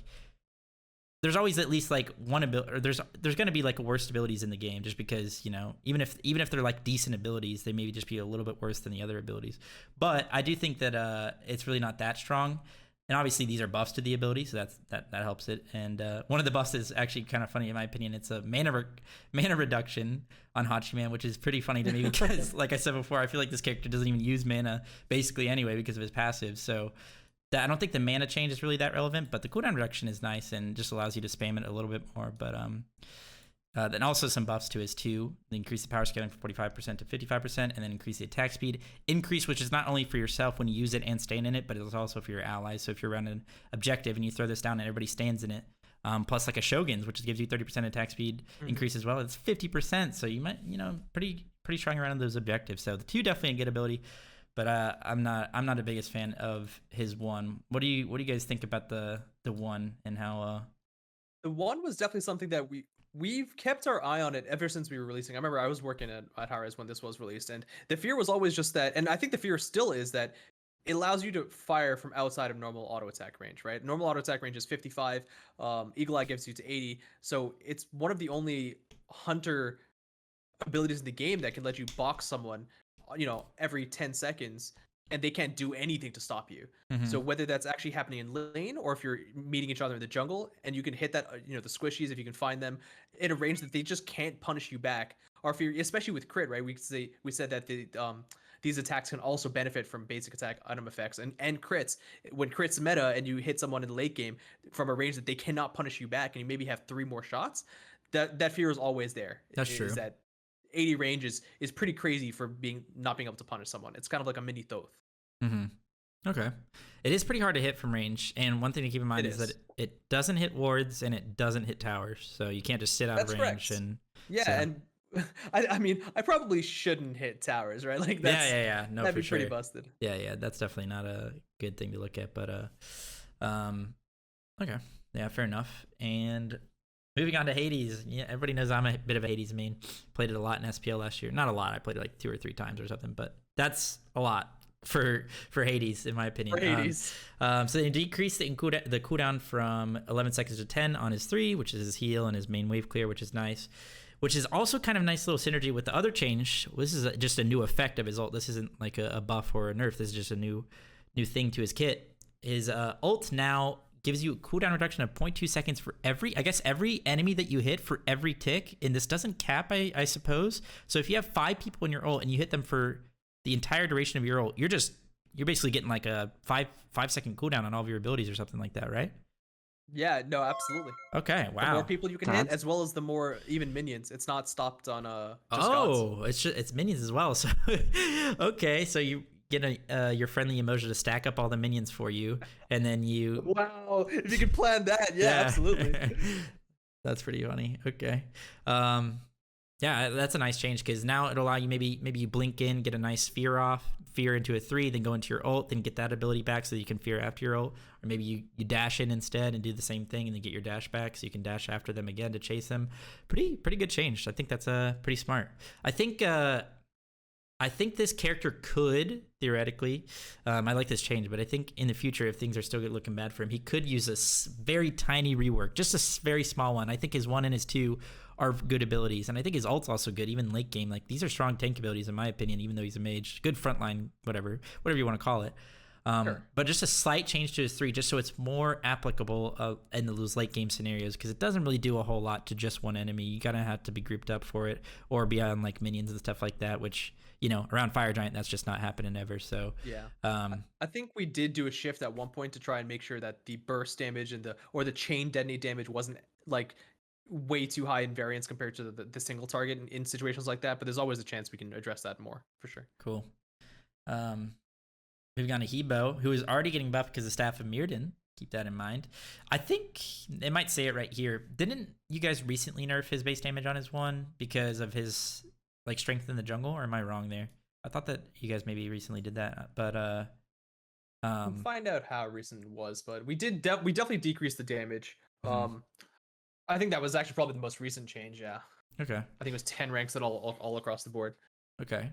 there's always at least like one ability, or there's going to be like worst abilities in the game, just because, you know, even if they're like decent abilities, they maybe just be a little bit worse than the other abilities. But I do think that it's really not that strong. And obviously these are buffs to the ability, so that helps it. And one of the buffs is actually kind of funny in my opinion. It's a mana reduction on Hachiman, which is pretty funny to me because, like I said before, I feel like this character doesn't even use mana basically anyway because of his passive. So I don't think the mana change is really that relevant, but the cooldown reduction is nice and just allows you to spam it a little bit more. But then also some buffs to his 2. Increase the power scaling from 45% to 55%, and then increase the attack speed. Increase, which is not only for yourself when you use it and stand in it, but it's also for your allies. So if you're around an objective and you throw this down and everybody stands in it, plus like a Shogun's, which gives you 30% attack speed increase as well, it's 50%. So you might, you know, pretty strong around those objectives. So the 2 definitely a good ability, but I'm not the biggest fan of his 1. What do you guys think about the 1 and how? The 1 was definitely something that we've kept our eye on it ever since we were releasing. I remember I was working at Hi-Rez when this was released, and the fear was always just that, and I think the fear still is that it allows you to fire from outside of normal auto attack range, right? Normal auto attack range is 55. Eagle Eye gives you to 80. So it's one of the only hunter abilities in the game that can let you box someone, you know, every 10 seconds, and they can't do anything to stop you. So whether that's actually happening in lane or if you're meeting each other in the jungle and you can hit that, you know, the squishies, if you can find them in a range that they just can't punish you back, or if you're, especially with crit, right? We said that these attacks can also benefit from basic attack item effects and crits. When crits meta and you hit someone in the late game from a range that they cannot punish you back and you maybe have 3 more shots, that fear is always there. That's true. Is that 80 range is pretty crazy for not being able to punish someone. It's kind of like a mini Thoth. Okay. It is pretty hard to hit from range, and one thing to keep in mind is that it doesn't hit wards and it doesn't hit towers, so you can't just sit out of range. Correct. And and I mean, I probably shouldn't hit towers, right? Like that's no, that'd for be sure. pretty busted. Yeah, that's definitely not a good thing to look at, but okay, yeah, fair enough. And moving on to Hades, yeah, everybody knows I'm a bit of a Hades main. Played it a lot in SPL last year. Not a lot. I played it like 2 or 3 times or something, but that's a lot for Hades, in my opinion. For Hades. So they decreased the cooldown from 11 seconds to 10 on his 3, which is his heal and his main wave clear, which is nice. Which is also kind of nice little synergy with the other change. This is just a new effect of his ult. This isn't like a buff or a nerf. This is just a new thing to his kit. His ult now gives you a cooldown reduction of 0.2 seconds for every enemy that you hit for every tick. And this doesn't cap, I suppose. So if you have 5 people in your ult and you hit them for the entire duration of your ult, you're basically getting like a 5 second cooldown on all of your abilities or something like that, right? Yeah, no, absolutely. Okay, wow. The more people you can hit, as well as the more even minions. It's not stopped on just gods. It's minions as well. So okay, so you get your friendly emoji to stack up all the minions for you, and then you. Wow, if you could plan that, yeah. Absolutely. That's pretty funny. Okay. Yeah, that's a nice change because now it'll allow you maybe you blink in, get a nice fear off, fear into a 3, then go into your ult, then get that ability back so that you can fear after your ult, or maybe you dash in instead and do the same thing and then get your dash back so you can dash after them again to chase them. Pretty good change. I think that's pretty smart. I think this character could theoretically, I like this change, but I think in the future, if things are still looking bad for him, he could use a very tiny rework, just a very small one. I think his 1 and his 2 are good abilities, and I think his ult's also good, even late game. Like, these are strong tank abilities in my opinion, even though he's a mage. Good frontline, whatever you want to call it. But just a slight change to his 3, just so it's more applicable in those late game scenarios, because it doesn't really do a whole lot to just one enemy. You gotta have to be grouped up for it, or be on like minions and stuff like that, which, you know, around Fire Giant, that's just not happening ever. So yeah, I think we did do a shift at one point to try and make sure that the burst damage and the chain detonate damage wasn't like way too high in variance compared to the single target in situations like that. But there's always a chance we can address that more for sure. Cool. Moving on to Hebo, who is already getting buffed because of Staff of Mirrodin. Keep that in mind. I think it might say it right here. Didn't you guys recently nerf his base damage on his 1 because of his like strength in the jungle, or am I wrong there? I thought that you guys maybe recently did that, but we'll find out how recent it was, but we definitely decreased the damage. I think that was actually probably the most recent change. Yeah. Okay. I think it was 10 ranks at all across the board. Okay.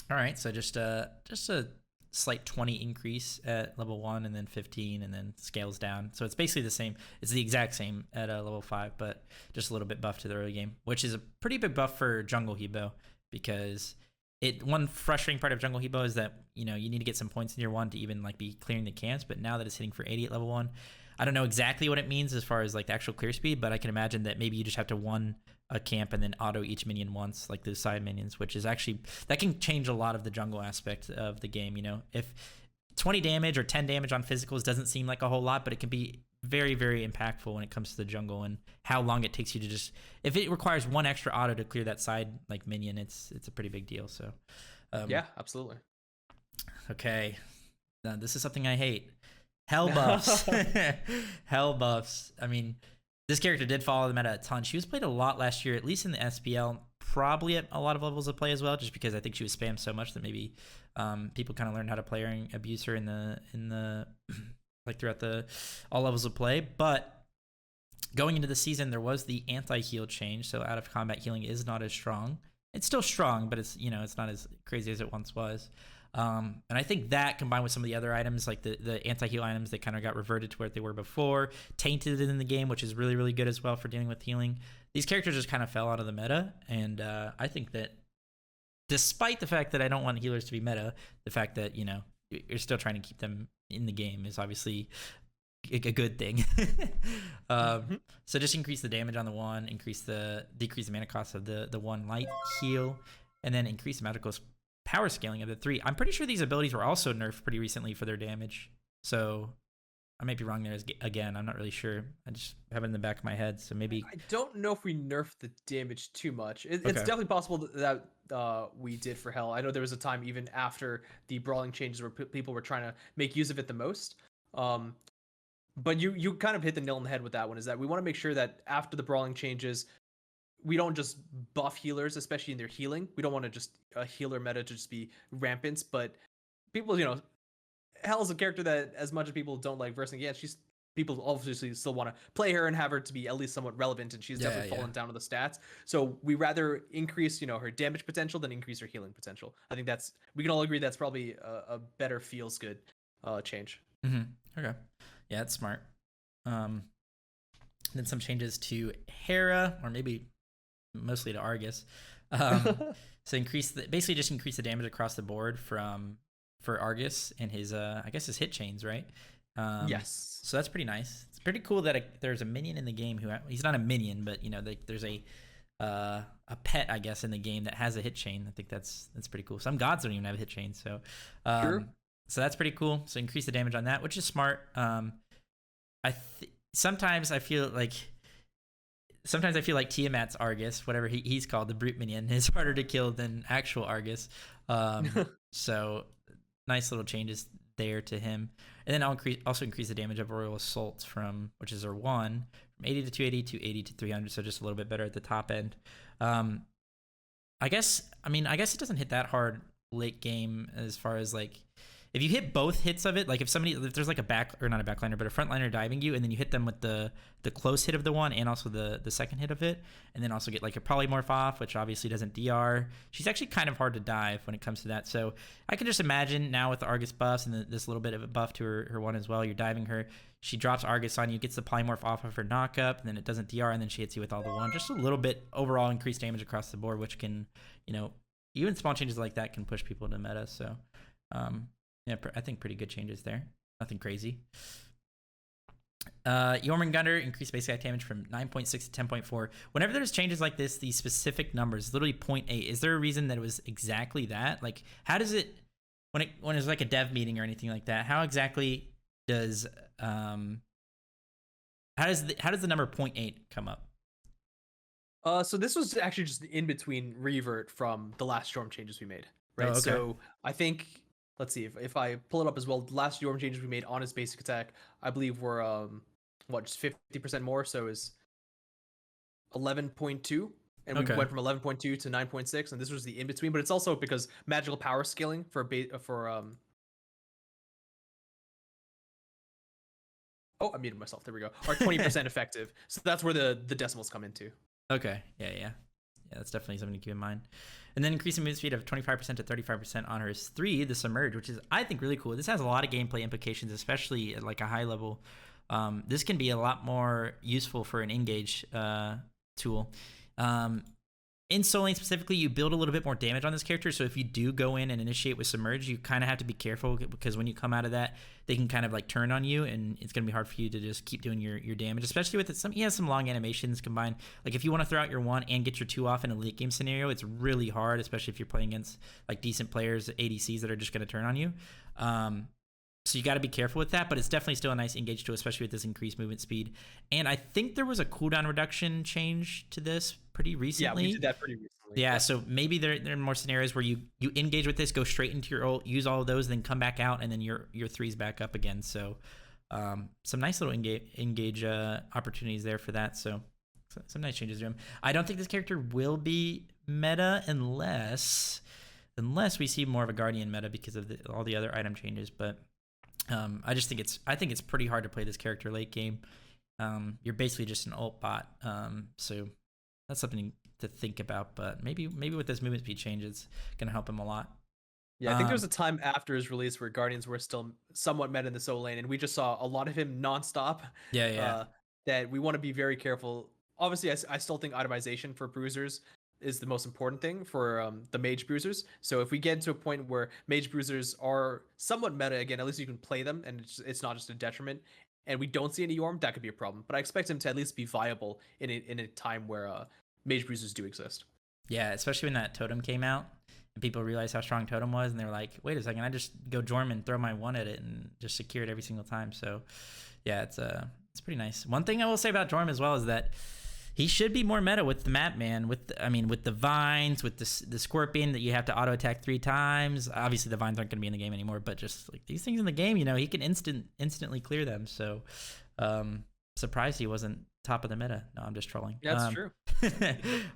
All right, so just a slight 20 increase at level 1, and then 15, and then scales down. So it's basically the same. It's the exact same at level 5, but just a little bit buff to the early game, which is a pretty big buff for jungle Hebo, because one frustrating part of jungle Hebo is that, you know, you need to get some points in your 1 to even like be clearing the camps. But now that it's hitting for 80 at level 1, I don't know exactly what it means as far as like the actual clear speed, but I can imagine that maybe you just have to 1 a camp and then auto each minion once, like those side minions, which is actually, that can change a lot of the jungle aspect of the game. You know, if 20 damage or 10 damage on physicals doesn't seem like a whole lot, but it can be very, very impactful when it comes to the jungle and how long it takes you to just, if it requires 1 extra auto to clear that side like minion, it's a pretty big deal. So yeah, absolutely. Okay, now this is something I hate. Hell buffs. Hell buffs. I mean, this character did follow the meta a ton. She was played a lot last year, at least in the SPL, probably at a lot of levels of play as well, just because I think she was spammed so much that maybe people kind of learned how to play her and abuse her in the like throughout all levels of play. But going into the season, there was the anti-heal change, so out of combat healing is not as strong. It's still strong, but it's, you know, it's not as crazy as it once was. And I think that combined with some of the other items, like the anti-heal items, they kind of got reverted to where they were before, tainted in the game, which is really, really good as well for dealing with healing. These characters just kind of fell out of the meta, and I think that despite the fact that I don't want healers to be meta, the fact that, you know, you're still trying to keep them in the game is obviously a good thing. So just increase the damage on the 1, decrease the mana cost of the 1 light heal, and then increase the magical power scaling of the 3. I'm pretty sure these abilities were also nerfed pretty recently for their damage. So I might be wrong there again. I'm not really sure. I just have it in the back of my head. So maybe I don't know if we nerfed the damage too much. It's definitely possible that we did for Hell. I know there was a time even after the brawling changes where people were trying to make use of it the most. But you kind of hit the nail on the head with that one, is that we want to make sure that after the brawling changes, we don't just buff healers, especially in their healing. We don't want to just a healer meta to just be rampant, but people, you know, Hell is a character that, as much as people don't like versing against, people obviously still want to play her and have her to be at least somewhat relevant, and she's definitely fallen down to the stats. So we rather increase, you know, her damage potential than increase her healing potential. I think we can all agree that's probably a better feels good change. Okay, yeah, that's smart. Then some changes to Hera, or maybe mostly to Argus. So basically just increase the damage across the board for Argus and his I guess his hit chains, right? Yes. So that's pretty nice. It's pretty cool that there's a minion in the game he's not a minion, but, you know, there's a pet, I guess, in the game that has a hit chain. I think that's pretty cool. Some gods don't even have a hit chain, so sure. So that's pretty cool. So increase the damage on that, which is smart. Sometimes I feel like Tiamat's Argus, whatever he's called, the brute minion, is harder to kill than actual Argus. So nice little changes there to him. And then I'll also increase the damage of Royal Assault which is our 1, from 80 to 280 to 80 to 300, so just a little bit better at the top end. I guess it doesn't hit that hard late game as far as like, if you hit both hits of it, like if there's like not a backliner, but a frontliner diving you, and then you hit them with the close hit of the 1 and also the second hit of it, and then also get like a polymorph off, which obviously doesn't DR. She's actually kind of hard to dive when it comes to that. So I can just imagine now with the Argus buffs and this little bit of a buff to her 1 as well, you're diving her, she drops Argus on you, gets the polymorph off of her knockup, and then it doesn't DR, and then she hits you with all the 1. Just a little bit overall increased damage across the board, which can, you know, even small changes like that can push people to meta. So Yeah, I think pretty good changes there. Nothing crazy. Jormungandr increased basic attack damage from 9.6 to 10.4. Whenever there's changes like this, these specific numbers, literally 0.8, is there a reason that it was exactly that? Like, how does it, when it's like a dev meeting or anything like that, how exactly does, how does the number 0.8 come up? So this was actually just in between revert from the last storm changes we made, right? Oh, okay. So I think, let's see, if I pull it up as well, the last storm changes we made on his basic attack, I believe were just 50% more, so is 11.2, and we went from 11.2 to 9.6, and this was the in between. But it's also because magical power scaling for oh, I muted myself. There we go. Are 20% effective, so that's where the decimals come into. Okay. Yeah, that's definitely something to keep in mind. And then increasing movement speed of 25% to 35% on her 3, the Submerge, which is, I think, really cool. This has a lot of gameplay implications, especially at like a high level. This can be a lot more useful for an engage tool. In Soul Lane specifically, you build a little bit more damage on this character, so if you do go in and initiate with Submerge, you kind of have to be careful, because when you come out of that, they can kind of like turn on you, and it's going to be hard for you to just keep doing your damage, especially with it. He has some long animations combined. Like, if you want to throw out your 1 and get your 2 off in a late game scenario, it's really hard, especially if you're playing against like decent players, ADCs that are just going to turn on you. So you got to be careful with that, but it's definitely still a nice engage tool, especially with this increased movement speed. And I think there was a cooldown reduction change to this pretty recently. Yeah, we did that pretty recently. Yeah, so maybe there are more scenarios where you engage with this, go straight into your ult, use all of those, then come back out, and then your 3's back up again. So some nice little engage opportunities there for that. So some nice changes to him. I don't think this character will be meta unless we see more of a Guardian meta because of all the other item changes, but I think it's pretty hard to play this character late game. You're basically just an ult bot, so that's something to think about. But maybe with this movement speed change, it's gonna help him a lot. Yeah, I think there was a time after his release where Guardians were still somewhat meta in the Soul Lane, and we just saw a lot of him nonstop. Yeah. That we want to be very careful. Obviously, I still think itemization for bruisers is the most important thing for the mage bruisers. So if we get into a point where mage bruisers are somewhat meta again, at least you can play them and it's not just a detriment, and we don't see any Yorm, that could be a problem. But I expect him to at least be viable in a time where mage bruisers do exist. Yeah, especially when that totem came out and people realized how strong totem was, and they were like, wait a second, I just go Jorm and throw my 1 at it and just secure it every single time. So yeah, it's pretty nice. One thing I will say about Jorm as well is that he should be more meta with the map, man. With the vines, with the scorpion that you have to auto attack 3 times. Obviously, the vines aren't going to be in the game anymore, but just like these things in the game, he can instantly clear them. So, surprised he wasn't top of the meta. No, I'm just trolling. Yeah, that's true.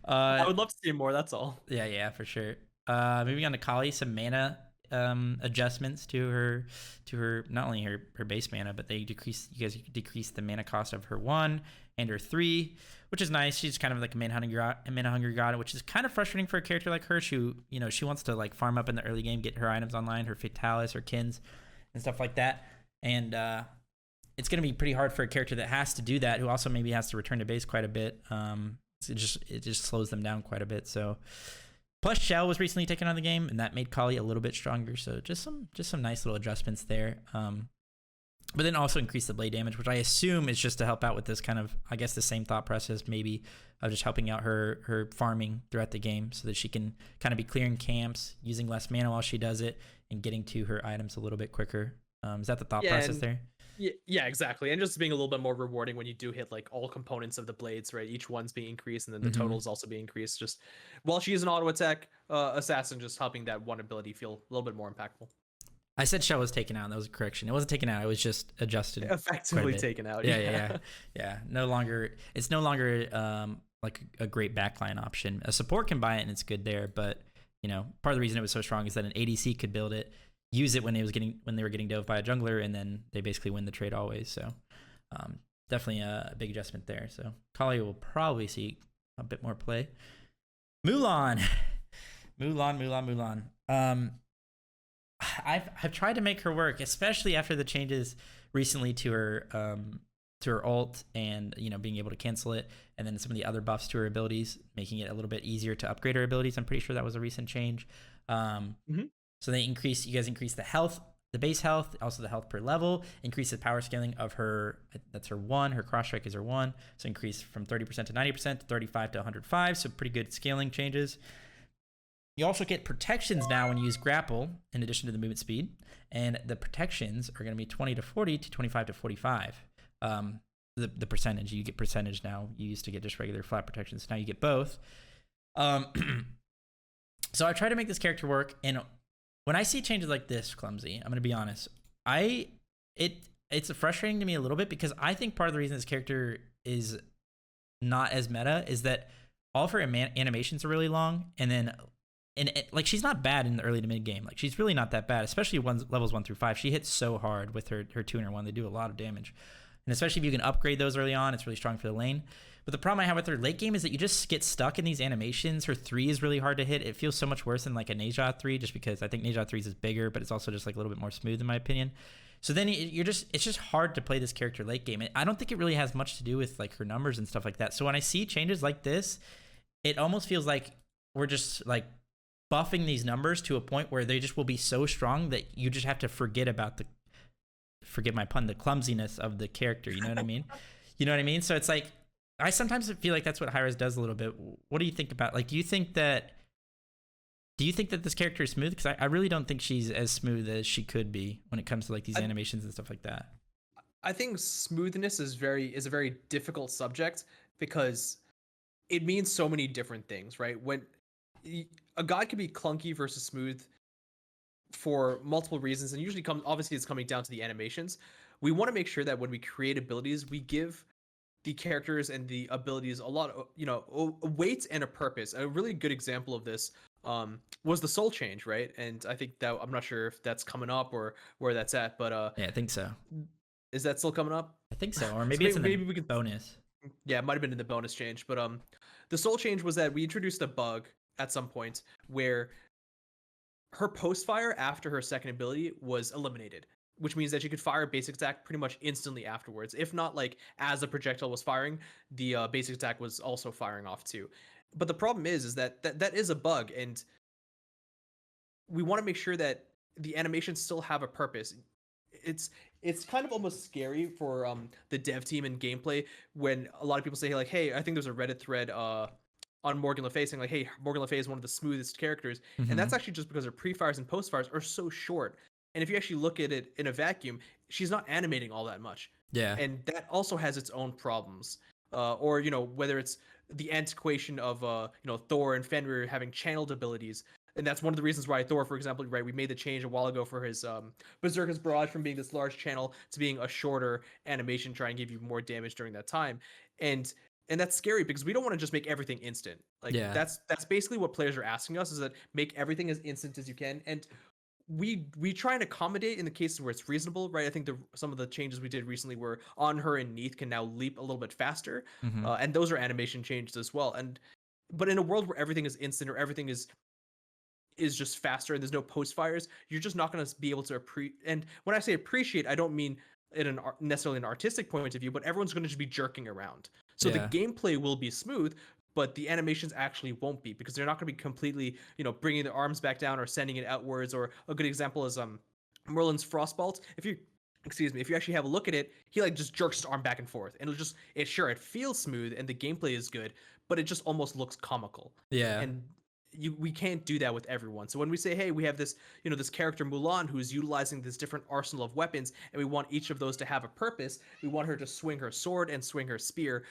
I would love to see him more. That's all. Yeah, for sure. Moving on to Kali, some mana adjustments to her not only her base mana, but you guys decrease the mana cost of her 1 and her 3, which is nice. She's kind of like a mana hungry god, which is kind of frustrating for a character like her. She wants to like farm up in the early game, get her items online, her Fatalis, her Kins, and stuff like that. And it's going to be pretty hard for a character that has to do that, who also maybe has to return to base quite a bit. It just slows them down quite a bit. So plus Shell was recently taken out of the game, and that made Kali a little bit stronger. So just some nice little adjustments there. But then also increase the blade damage, which I assume is just to help out with this kind of, I guess, the same thought process maybe of just helping out her farming throughout the game so that she can kind of be clearing camps, using less mana while she does it, and getting to her items a little bit quicker. Is that the thought process there? Yeah, exactly. And just being a little bit more rewarding when you do hit like all components of the blades, right? Each one's being increased, and then the total is also being increased. Just while she is an auto attack assassin, just helping that one ability feel a little bit more impactful. I said Shell was taken out. That was a correction. It wasn't taken out. It was just adjusted. Effectively taken out. Yeah. It's no longer like a great backline option. A support can buy it and it's good there, but part of the reason it was so strong is that an ADC could build it, use it when they were getting dove by a jungler, and then they basically win the trade always. So definitely a big adjustment there. So Kali will probably see a bit more play. Mulan. I've tried to make her work, especially after the changes recently to her ult, and being able to cancel it, and then some of the other buffs to her abilities, making it a little bit easier to upgrade her abilities. I'm pretty sure that was a recent change. So you guys increase the health, the base health, also the health per level, increase the power scaling of her, that's her 1, her cross strike is her 1, so increase from 30% to 90% to 35 to 105, so pretty good scaling changes. You also get protections now when you use grapple in addition to the movement speed, and the protections are going to be 20 to 40 to 25 to 45. The percentage, you get percentage now. You used to get just regular flat protections, now you get both. So I try to make this character work, and when I see changes like this, Clumsy, I'm going to be honest, it's frustrating to me a little bit, because I think part of the reason this character is not as meta is that all of her animations are really long, and like, she's not bad in the early to mid game. Like, she's really not that bad, especially levels 1 through 5. She hits so hard with her 2 and her 1. They do a lot of damage, and especially if you can upgrade those early on, it's really strong for the lane. But the problem I have with her late game is that you just get stuck in these animations. Her 3 is really hard to hit. It feels so much worse than like a Nejat 3, just because I think Nejat 3 is bigger, but it's also just like a little bit more smooth in my opinion. So then it's just hard to play this character late game. I don't think it really has much to do with like her numbers and stuff like that. So when I see changes like this, it almost feels like we're just like buffing these numbers to a point where they just will be so strong that you just have to forget my pun, the clumsiness of the character. You know what I mean? You know what I mean? So it's like, I sometimes feel like that's what Hi-Rez does a little bit. What do you think about, like, do you think that this character is smooth? Because I really don't think she's as smooth as she could be when it comes to like these animations and stuff like that. I think smoothness is a very difficult subject, because it means so many different things, right? When a god can be clunky versus smooth for multiple reasons, and usually obviously it's coming down to the animations. We want to make sure that when we create abilities, we give the characters and the abilities a lot of, a weight and a purpose. A really good example of this was the soul change, right? And I think that, I'm not sure if that's coming up or where that's at, but yeah, I think so. Is that still coming up? I think so, or maybe it's in the bonus. Yeah, it might have been in the bonus change, but the soul change was that we introduced a bug at some point where her post fire after her second ability was eliminated, which means that she could fire a basic attack pretty much instantly afterwards. If not, like, as the projectile was firing, the basic attack was also firing off too. But the problem is that that is a bug, and we want to make sure that the animations still have a purpose. It's kind of almost scary for the dev team and gameplay when a lot of people say, like, hey, I think there's a Reddit thread on Morgan Le Fay saying, like, hey, Morgan Le Fay is one of the smoothest characters. And that's actually just because her pre-fires and post-fires are so short. And if you actually look at it in a vacuum, she's not animating all that much. Yeah. And that also has its own problems. Or, whether it's the antiquation of, Thor and Fenrir having channeled abilities. And that's one of the reasons why Thor, for example, right, we made the change a while ago for his Berserker's Barrage from being this large channel to being a shorter animation, try and give you more damage during that time. And that's scary because we don't want to just make everything instant. Like, that's basically what players are asking us, is that make everything as instant as you can. And we try and accommodate in the cases where it's reasonable, right? I think some of the changes we did recently were on her and Neath can now leap a little bit faster, and those are animation changes as well. But in a world where everything is instant or everything is just faster and there's no post fires, you're just not going to be able to and when I say appreciate, I don't mean in necessarily an artistic point of view, but everyone's going to just be jerking around. So the gameplay will be smooth, but the animations actually won't be, because they're not going to be completely, bringing their arms back down or sending it outwards. Or a good example is Merlin's Frostbolt. If you actually have a look at it, he like just jerks his arm back and forth, and it feels smooth and the gameplay is good, but it just almost looks comical. Yeah. And we can't do that with everyone. So when we say, hey, we have this, this character Mulan who's utilizing this different arsenal of weapons, and we want each of those to have a purpose. We want her to swing her sword and swing her spear.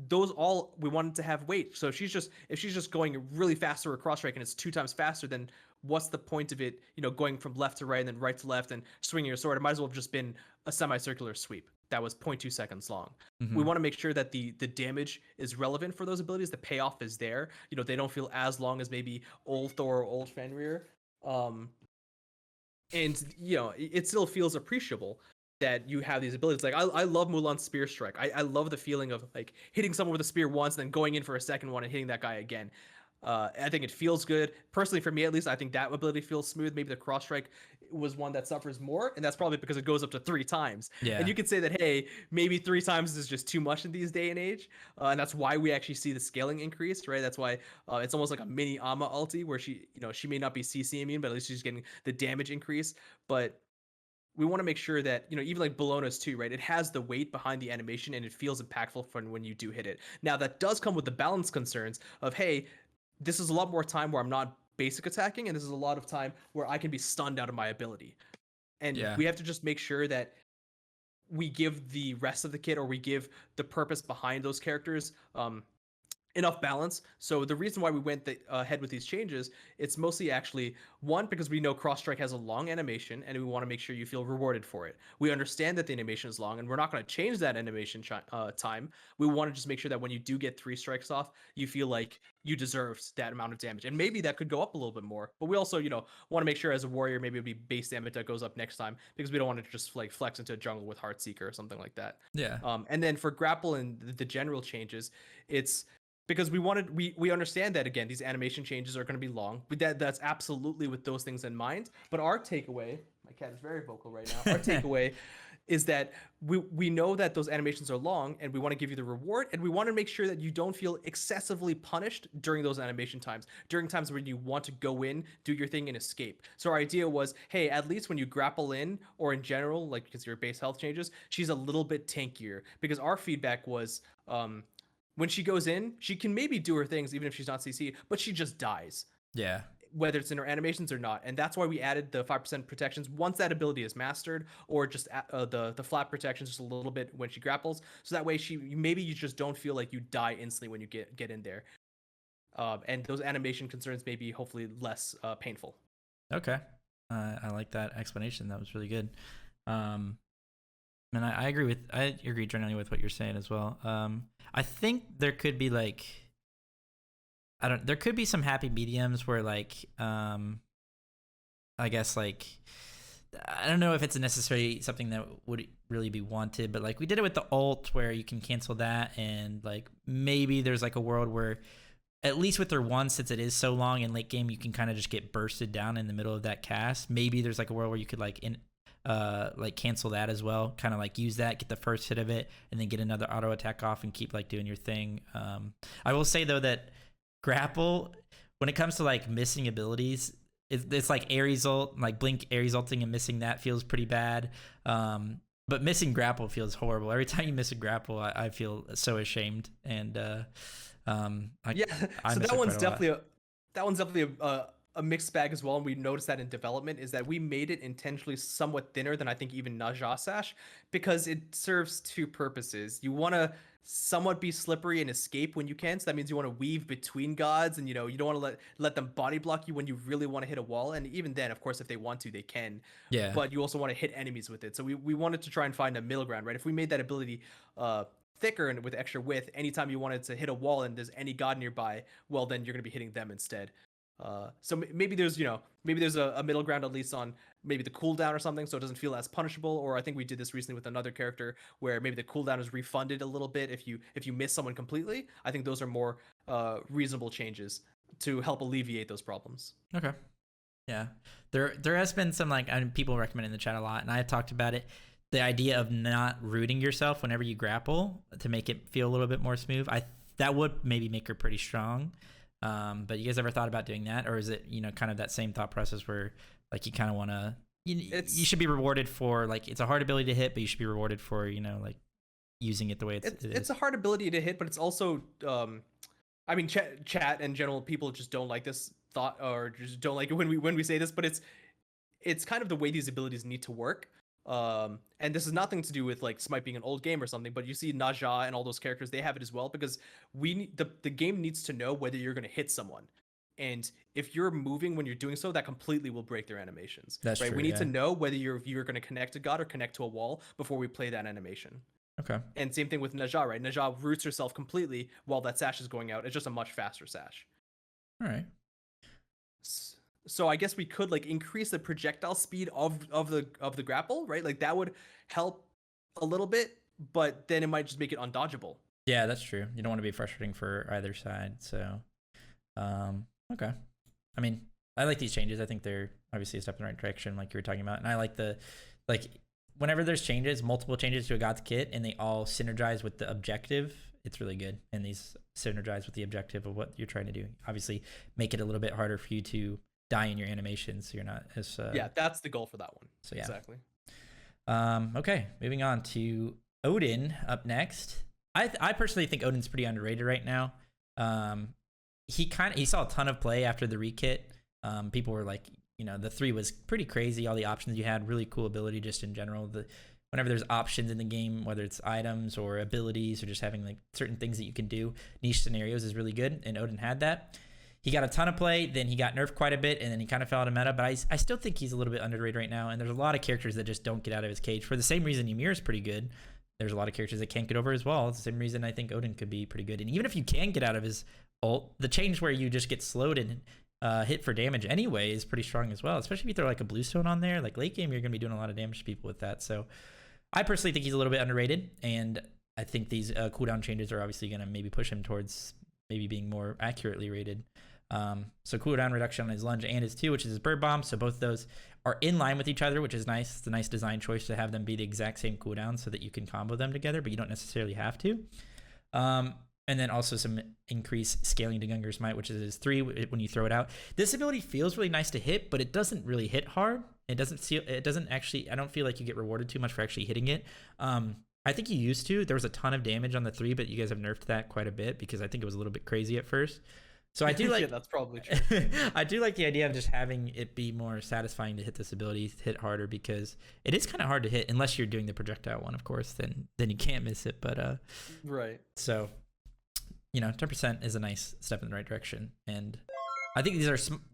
Those all, we want it to have weight. So if she's just going really fast through a cross strike and it's 2 times faster, then what's the point of it, going from left to right and then right to left and swinging your sword? It might as well have just been a semicircular sweep that was 0.2 seconds long. We want to make sure that the damage is relevant for those abilities. The payoff is there. They don't feel as long as maybe old Thor or old Fenrir. And it still feels appreciable that you have these abilities. Like, I love Mulan's spear strike. I love the feeling of like hitting someone with a spear once and then going in for a second one and hitting that guy again. I think it feels good. Personally, for me at least, I think that ability feels smooth. Maybe the cross strike was one that suffers more, and that's probably because it goes up to 3 times. Yeah. And you could say that, hey, maybe 3 times is just too much in these day and age, and that's why we actually see the scaling increase, right? That's why it's almost like a mini Ama ulti where she may not be CC immune, but at least she's getting the damage increase. But we want to make sure that, even like Bologna's too, right? It has the weight behind the animation and it feels impactful when you do hit it. Now that does come with the balance concerns of, hey, this is a lot more time where I'm not basic attacking, and this is a lot of time where I can be stunned out of my ability. And we have to just make sure that we give the rest of the kit, or we give the purpose behind those characters enough balance. So the reason why we went ahead with these changes, it's mostly actually one, because we know cross strike has a long animation and we want to make sure you feel rewarded for it. We understand that the animation is long and we're not going to change that animation time. We want to just make sure that when you do get 3 strikes off, you feel like you deserved that amount of damage, and maybe that could go up a little bit more. But we also want to make sure as a warrior, maybe it'd be base damage that goes up next time, because we don't want to just like flex into a jungle with Heartseeker or something like that. And then for grapple and the general changes, it's because we understand that, again, these animation changes are going to be long, but that's absolutely with those things in mind. But our takeaway, my cat is very vocal right now, our takeaway is that we know that those animations are long, and we want to give you the reward, and we want to make sure that you don't feel excessively punished during those animation times, during times when you want to go in, do your thing, and escape. So our idea was, hey, at least when you grapple in, or in general, like because your base health changes, she's a little bit tankier, because our feedback was when she goes in, she can maybe do her things even if she's not CC, but she just dies. Yeah. Whether it's in her animations or not. And that's why we added the 5% protections once that ability is mastered, or just the flat protections just a little bit when she grapples. So that way you just don't feel like you die instantly when you get in there. And those animation concerns may be hopefully less painful. Okay. I like that explanation. That was really good. And I agree generally with what you're saying as well. I think there could be like, there could be some happy mediums where like, I guess like, I don't know if it's necessarily something that would really be wanted, but like we did it with the ult where you can cancel that, and like maybe there's like a world where at least with their one, since it is so long in late game, you can kind of just get bursted down in the middle of that cast. Maybe there's like a world where you could like cancel that as well, kind of like use that, get the first hit of it, and then get another auto attack off and keep like doing your thing. I will say though that grapple, when it comes to like missing abilities, it's like Ares ult, like Blink Ares ulting and missing that feels pretty bad. But missing grapple feels horrible. Every time you miss a grapple, I feel so ashamed. And so that one's definitely a mixed bag as well, and we noticed that in development, is that we made it intentionally somewhat thinner than I think even Najah Sash, because it serves 2 purposes. You want to somewhat be slippery and escape when you can, so that means you want to weave between gods, and you don't want to let them body block you when you really want to hit a wall, and even then, of course, if they want to, they can. But you also want to hit enemies with it, so we wanted to try and find a middle ground, right? If we made that ability thicker and with extra width, anytime you wanted to hit a wall and there's any god nearby, well, then you're going to be hitting them instead. So maybe there's a middle ground, at least on maybe the cooldown or something, so it doesn't feel as punishable. Or I think we did this recently with another character where maybe the cooldown is refunded a little bit if you miss someone completely. I think those are more reasonable changes to help alleviate those problems. Okay. Yeah. There has been some people recommend in the chat a lot, and I talked about it. The idea of not rooting yourself whenever you grapple to make it feel a little bit more smooth. That would maybe make her pretty strong. But you guys ever thought about doing that, or is it kind of that same thought process where like you kind of want to you should be rewarded for, like, it's a hard ability to hit, but you should be rewarded for like using it the way it's a hard ability to hit, but it's also I mean chat and general people just don't like this thought, or just don't like it when we say this, but it's kind of the way these abilities need to work. And this is nothing to do with like Smite being an old game or something, but you see Najah and all those characters, they have it as well, because the game needs to know whether you're going to hit someone, and if you're moving when you're doing so, that completely will break their animations. That's right. True, we need to know whether you're going to connect a god or connect to a wall before we play that animation. Okay. And same thing with Najah, right? Najah roots herself completely while that sash is going out. It's just a much faster sash. All right. So I guess we could like increase the projectile speed of the grapple, right? Like that would help a little bit, but then it might just make it undodgeable. Yeah, that's true. You don't want to be frustrating for either side. So Okay. I mean, I like these changes. I think they're obviously a step in the right direction, like you were talking about. And I like whenever there's changes, multiple changes to a God's kit, and they all synergize with the objective, it's really good. And these synergize with the objective of what you're trying to do. Obviously, make it a little bit harder for you to die in your animations, so you're not as yeah, that's the goal for that one. So yeah, exactly. Okay, moving on to Odin up next. I personally think Odin's pretty underrated right now. He saw a ton of play after the rekit. People were like, the 3 was pretty crazy. All the options you had, really cool ability just in general. Whenever there's options in the game, whether it's items or abilities or just having like certain things that you can do, niche scenarios is really good. And Odin had that. He got a ton of play, then he got nerfed quite a bit, and then he kind of fell out of meta. But I still think he's a little bit underrated right now. And there's a lot of characters that just don't get out of his cage. For the same reason Ymir is pretty good, there's a lot of characters that can't get over as well. It's the same reason I think Odin could be pretty good. And even if you can get out of his ult, the change where you just get slowed and hit for damage anyway is pretty strong as well, especially if you throw like a bluestone on there. Like late game, you're going to be doing a lot of damage to people with that. So I personally think he's a little bit underrated, and I think these cooldown changes are obviously going to maybe push him towards maybe being more accurately rated. So cooldown reduction on his lunge and his 2, which is his bird bomb. So both of those are in line with each other, which is nice. It's a nice design choice to have them be the exact same cooldown so that you can combo them together, but you don't necessarily have to. And then also some increased scaling to Gunger's Smite, which is his 3 when you throw it out. This ability feels really nice to hit, but it doesn't really hit hard. It doesn't actually, I don't feel like you get rewarded too much for actually hitting it. I think you used to. There was a ton of damage on the 3, but you guys have nerfed that quite a bit because I think it was a little bit crazy at first. So I do like yeah, that's probably true. I do like the idea of just having it be more satisfying to hit this ability, hit harder, because it is kind of hard to hit unless you're doing the projectile one, of course. Then you can't miss it. But right. So 10% is a nice step in the right direction, and I think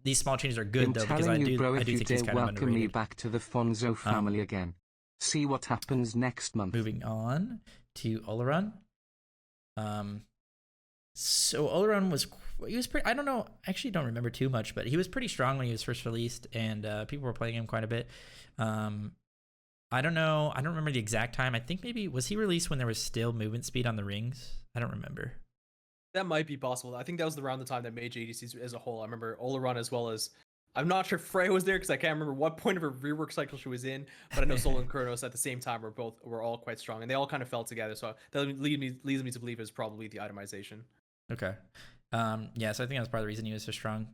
these small changes are good though, because I do think he's kind of underrated. Welcome me back to the Fonzo family again. See what happens next month. Moving on to Oleron. So Oleron was pretty, I don't know, I actually don't remember too much, but he was pretty strong when he was first released, and people were playing him quite a bit. I don't know, I don't remember the exact time. I think maybe, was he released when there was still movement speed on the rings? I don't remember. That might be possible. I think that was around the time that mage ADCs as a whole. I remember Oleron as well as, I'm not sure Freya was there because I can't remember what point of her rework cycle she was in, but I know Sol and Kronos at the same time were all quite strong, and they all kind of fell together. So that leads me to believe is probably the itemization. Okay. Yeah, so I think that's part of the reason he was so strong.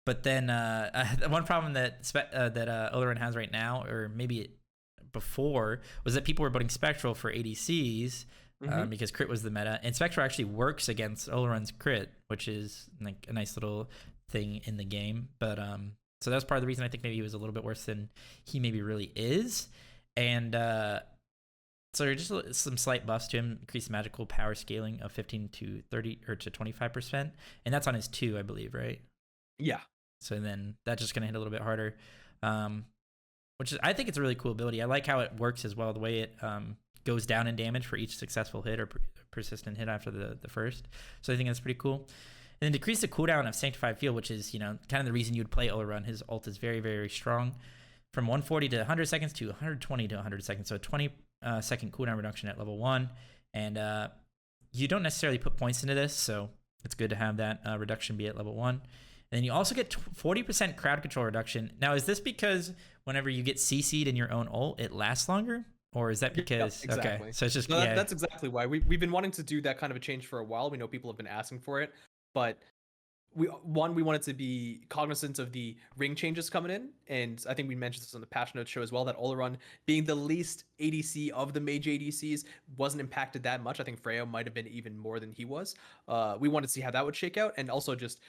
But then one problem that Oleron has right now, or maybe before, was that people were voting Spectral for ADCs because crit was the meta, and Spectral actually works against Oleron's crit, which is like a nice little thing in the game. But so that's part of the reason I think maybe he was a little bit worse than he maybe really is. And so just some slight buffs to him, increased magical power scaling of 15 to 30 or to 25%, and that's on his 2, I believe, right? Yeah. So then that's just gonna hit a little bit harder, which is, I think it's a really cool ability. I like how it works as well, the way it goes down in damage for each successful hit or persistent hit after the first. So I think that's pretty cool. And then decrease the cooldown of Sanctified Field, which is kind of the reason you would play Oleron. His ult is very, very strong, from 140 to 100 seconds to 120 to 100 seconds. So 20 second cooldown reduction at level 1, and you don't necessarily put points into this, so it's good to have that reduction be at level 1. And then you also get 40% crowd control reduction. Now, is this because whenever you get CC'd in your own ult, it lasts longer? Or is that because... Yep, exactly. Okay, so it's just... No, that's exactly why. We've been wanting to do that kind of a change for a while. We know people have been asking for it, but we wanted to be cognizant of the ring changes coming in, and I think we mentioned this on the patch notes show as well, that Oleron, being the least ADC of the mage ADCs, wasn't impacted that much. I think Freya might have been even more than he was. We wanted to see how that would shake out, and also just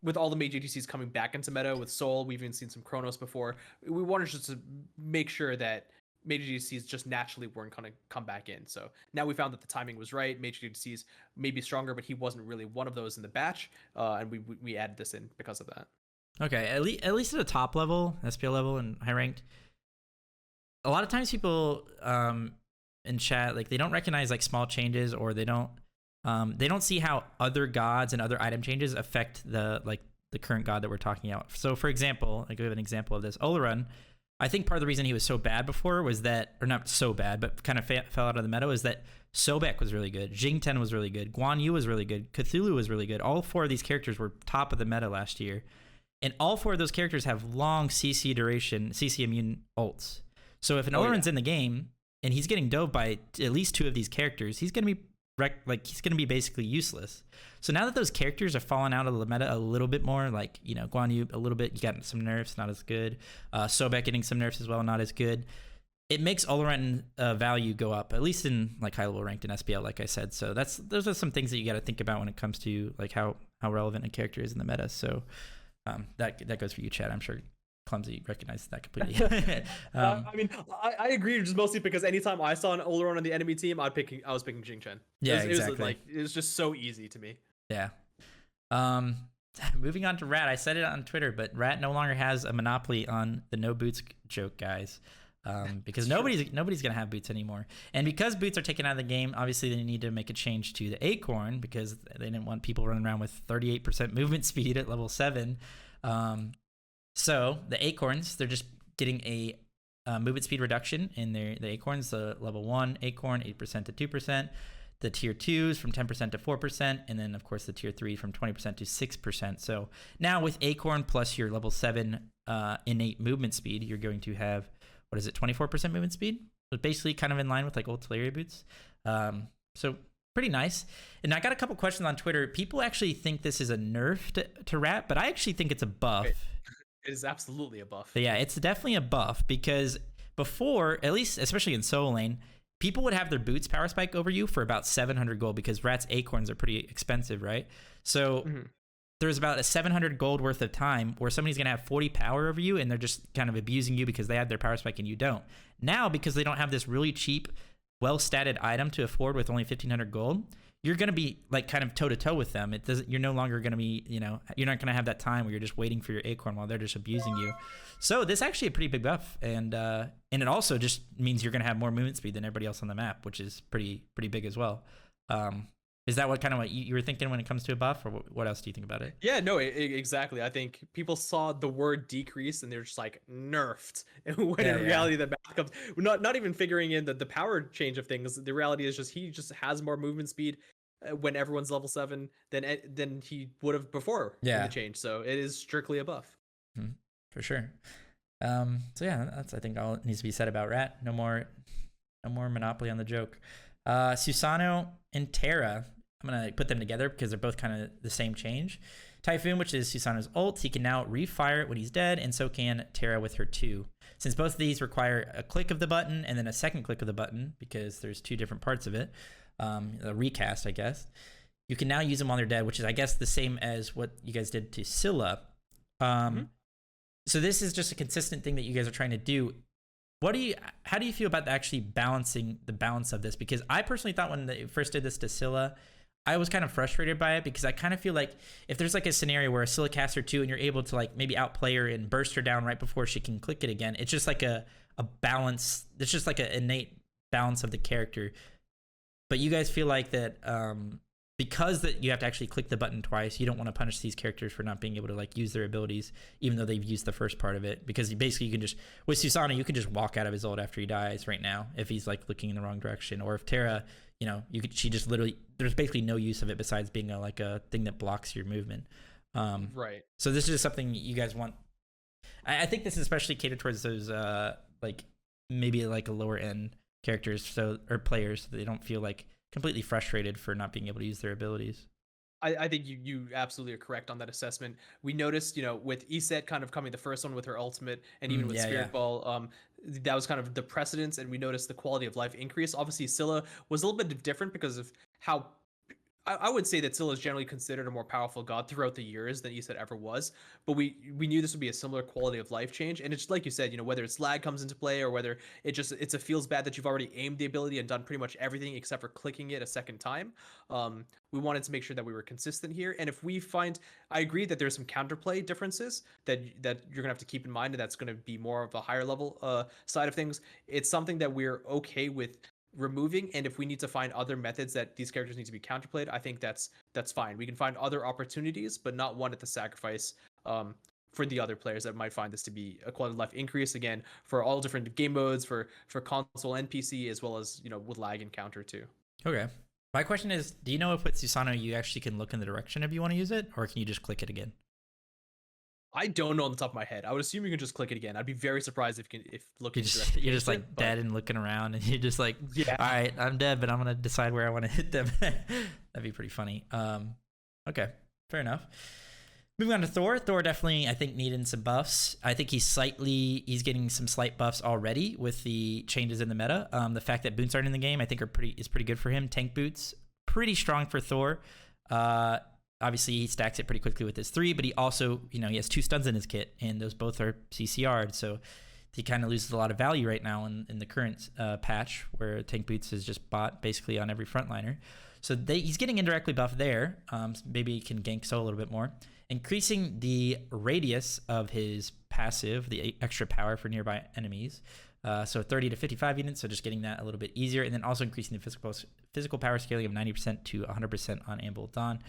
with all the mage ADCs coming back into meta with Sol, we've even seen some Kronos before. We wanted just to make sure that mage ADCs just naturally weren't going to come back in. So now we found that the timing was right. Mage ADCs may be stronger, but he wasn't really one of those in the batch, and we added this in because of that. Okay, at least at the top level, SPL level, and high ranked, a lot of times people in chat, like, they don't recognize like small changes, or they don't see how other gods and other item changes affect the current god that we're talking about. So for example, I give an example of this. Oleron, I think part of the reason he was so bad before was that, or not so bad, but kind of fell out of the meta, is that Sobek was really good, Jingten was really good, Guan Yu was really good, Cthulhu was really good. All 4 of these characters were top of the meta last year. And all 4 of those characters have long CC duration, CC immune ults. So if an Olorin's in the game and he's getting dove by at least 2 of these characters, he's going to be he's going to be basically useless. So now that those characters are falling out of the meta a little bit more, like, you know, Guan Yu a little bit, you got some nerfs, not as good. Sobek getting some nerfs as well, not as good. It makes Olorin value go up, at least in like high level ranked in SPL, like I said. So those are some things that you got to think about when it comes to like how relevant a character is in the meta. So that goes for you, Chad. I'm sure Clumsy recognizes that completely. I mean, I agree, just mostly because anytime I saw an Oloron on the enemy team, I was picking Jingchen. Yeah, exactly. It was just so easy to me. Yeah. Moving on to Rat. I said it on Twitter, but Rat no longer has a monopoly on the no boots joke, guys. Because nobody's gonna have boots anymore, and because boots are taken out of the game, obviously they need to make a change to the Acorn because they didn't want people running around with 38% movement speed at level 7. So the Acorns, they're just getting a movement speed reduction in the Acorns. The level 1 Acorn 8% to 2%, the tier 2s from 10% to 4%, and then of course the tier 3 from 20% to 6%. So now with Acorn plus your level 7 innate movement speed, you're going to have, what is it, 24% movement speed? So basically kind of in line with like old Teleria boots. So pretty nice. And I got a couple questions on Twitter. People actually think this is a nerf to Rat, but I actually think it's a buff. It is absolutely a buff. But yeah, it's definitely a buff because before, at least especially in solo lane, people would have their boots power spike over you for about 700 gold because Rat's Acorns are pretty expensive, right? So there's about a 700 gold worth of time where somebody's going to have 40 power over you and they're just kind of abusing you because they have their power spike and you don't. Now, because they don't have this really cheap, well-statted item to afford with only 1,500 gold, you're going to be like kind of toe-to-toe with them. You're no longer going to be, you know, you're not going to have that time where you're just waiting for your Acorn while they're just abusing you. So this is actually a pretty big buff. And it also just means you're going to have more movement speed than everybody else on the map, which is pretty big as well. Is that what you were thinking when it comes to a buff, or what else do you think about it? Yeah, no, exactly. I think people saw the word decrease and they're just like nerfed. When in reality, the math comes, not even figuring in the power change of things. The reality is just he just has more movement speed when everyone's level 7 than he would have before in the change. So it is strictly a buff. For sure. So yeah, that's I think all that needs to be said about Rat. No more monopoly on the joke. Susano and Terra, I'm going to put them together because they're both kind of the same change. Typhoon, which is Susano's ult, he can now refire it when he's dead, and so can Terra with her 2. Since both of these require a click of the button and then a second click of the button, because there's 2 different parts of it, a recast, I guess, you can now use them while they're dead, which is, I guess, the same as what you guys did to Scylla. So this is just a consistent thing that you guys are trying to do. How do you feel about actually balancing the balance of this? Because I personally thought when they first did this to Scylla, I was kind of frustrated by it because I kind of feel like if there's like a scenario where a Scylla casts her 2 and you're able to like maybe outplay her and burst her down right before she can click it again, it's just like a balance. It's just like an innate balance of the character. But you guys feel like that because that you have to actually click the button twice, you don't want to punish these characters for not being able to like use their abilities, even though they've used the first part of it. Because basically you can just, with Susano, you can just walk out of his ult after he dies right now if he's like looking in the wrong direction. Or if Terra, you know, she just literally, there's basically no use of it besides being a thing that blocks your movement. Right. So this is just something you guys want. I think this is especially catered towards those like maybe like a lower end characters, or players, so they don't feel like completely frustrated for not being able to use their abilities. I think you absolutely are correct on that assessment. We noticed, you know, with Iset kind of coming the first one with her ultimate, and even with Spirit Ball, that was kind of the precedence, and we noticed the quality of life increase. Obviously, Scylla was a little bit different because of how I would say that Scylla is generally considered a more powerful god throughout the years than Iset ever was, but we knew this would be a similar quality of life change. And it's like you said, you know, whether it's lag comes into play or whether it's a feels bad that you've already aimed the ability and done pretty much everything except for clicking it a second time. We wanted to make sure that we were consistent here. And if we find, I agree that there's some counterplay differences that you're gonna have to keep in mind, and that's gonna be more of a higher level side of things. It's something that we're okay with removing, and if we need to find other methods that these characters need to be counterplayed, I think that's fine. We can find other opportunities, but not one at the sacrifice for the other players that might find this to be a quality of life increase, again, for all different game modes, for console and PC, as well as, with lag encounter too. Okay. My question is, do you know if with Susanoo you actually can look in the direction if you want to use it, or can you just click it again? I don't know on the top of my head. I would assume you can just click it again. I'd be very surprised if looking you're just like dead and looking around, and you're just like, yeah, all right, I'm dead, but I'm gonna decide where I want to hit them. That'd be pretty funny. Okay, fair enough. Moving on to Thor. Thor definitely, I think, needing some buffs. I think he's getting some slight buffs already with the changes in the meta. The fact that boots aren't in the game, I think, is pretty good for him. Tank boots, pretty strong for Thor. Obviously, he stacks it pretty quickly with his 3, but he also, he has 2 stuns in his kit, and those both are CCR'd, so he kind of loses a lot of value right now in the current patch, where Tank Boots is just bought basically on every frontliner. So he's getting indirectly buffed there. Maybe he can gank so a little bit more. Increasing the radius of his passive, the extra power for nearby enemies. So 30 to 55 units, so just getting that a little bit easier. And then also increasing the physical power scaling of 90% to 100% on Anvil Dawn.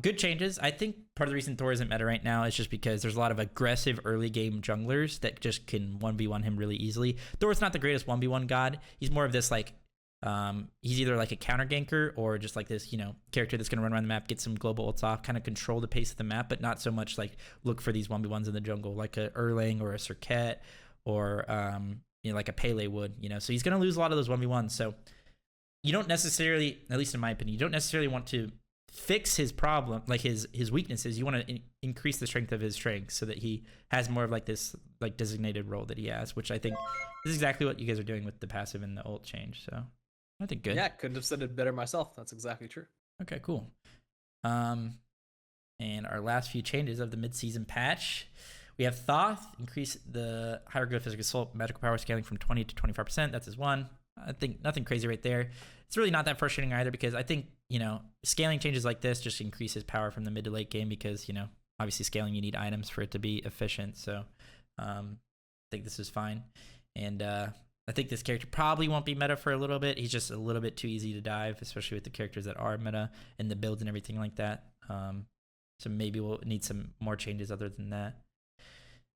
Good changes. I think part of the reason Thor isn't meta right now is just because there's a lot of aggressive early game junglers that just can 1v1 him really easily. Thor's not the greatest 1v1 god. He's more of this he's either like a counter ganker or just like this, character that's going to run around the map, get some global ults off, kind of control the pace of the map, but not so much like look for these 1v1s in the jungle like a Erlang or a Serket or like a Pele would, So he's going to lose a lot of those 1v1s. So you don't necessarily, at least in my opinion, you don't necessarily want to fix his problem, like his weaknesses. You want to increase the strength of his strengths so that he has more of like this like designated role that he has, which I think is exactly what you guys are doing with the passive and the ult change. So I think good. Yeah, couldn't have said it better myself. That's exactly true. Okay, cool. And our last few changes of the mid-season patch, we have Thoth, increase the hieroglyphic assault magical power scaling from 20 to 25%. That's his 1. I think nothing crazy right there. It's really not that frustrating either, because I think, scaling changes like this just increases power from the mid to late game, because, obviously scaling, you need items for it to be efficient. So I think this is fine. And I think this character probably won't be meta for a little bit. He's just a little bit too easy to dive, especially with the characters that are meta and the builds and everything like that. So maybe we'll need some more changes other than that.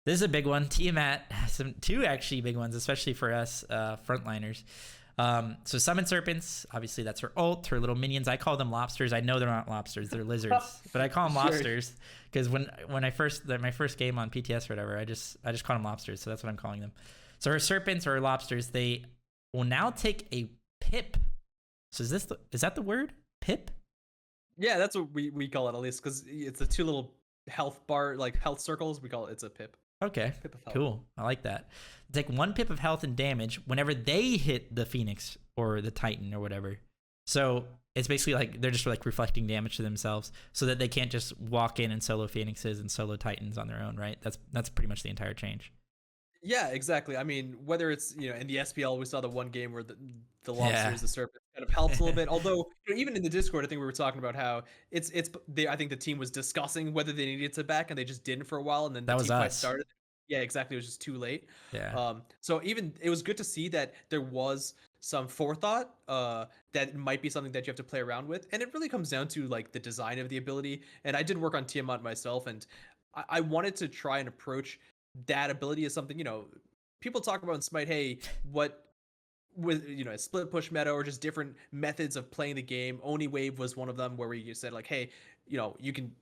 This is a big one. Tiamat has two actually big ones, especially for us frontliners. So summon serpents, obviously that's her ult, her little minions. I call them lobsters. I know they're not lobsters, they're lizards, but I call them lobsters because when my first game on PTS or whatever, I just call them lobsters, so that's what I'm calling them. So her serpents or her lobsters, they will now take a pip. So is that the word? Pip? Yeah, that's what we call it, at least, because it's the 2 little health bar, like health circles. We call it, it's a pip. Okay, cool. I like that. Take 1 pip of health and damage whenever they hit the Phoenix or the Titan or whatever. So it's basically like they're just like reflecting damage to themselves, so that they can't just walk in and solo Phoenixes and solo Titans on their own, right? That's pretty much the entire change. Yeah, exactly. I mean, whether it's, in the SPL, we saw the one game where the lobsters, the serpent kind of helps a little bit. Although, even in the Discord, I think we were talking about how I think the team was discussing whether they needed to back, and they just didn't for a while, and then the team fight started. Yeah, exactly. It was just too late. Yeah. So even it was good to see that there was some forethought that might be something that you have to play around with, and it really comes down to like the design of the ability. And I did work on Tiamat myself, and I wanted to try and approach that ability as something, people talk about in Smite, hey, what with a split push meta or just different methods of playing the game. Oni wave was one of them, where you said like, hey, you can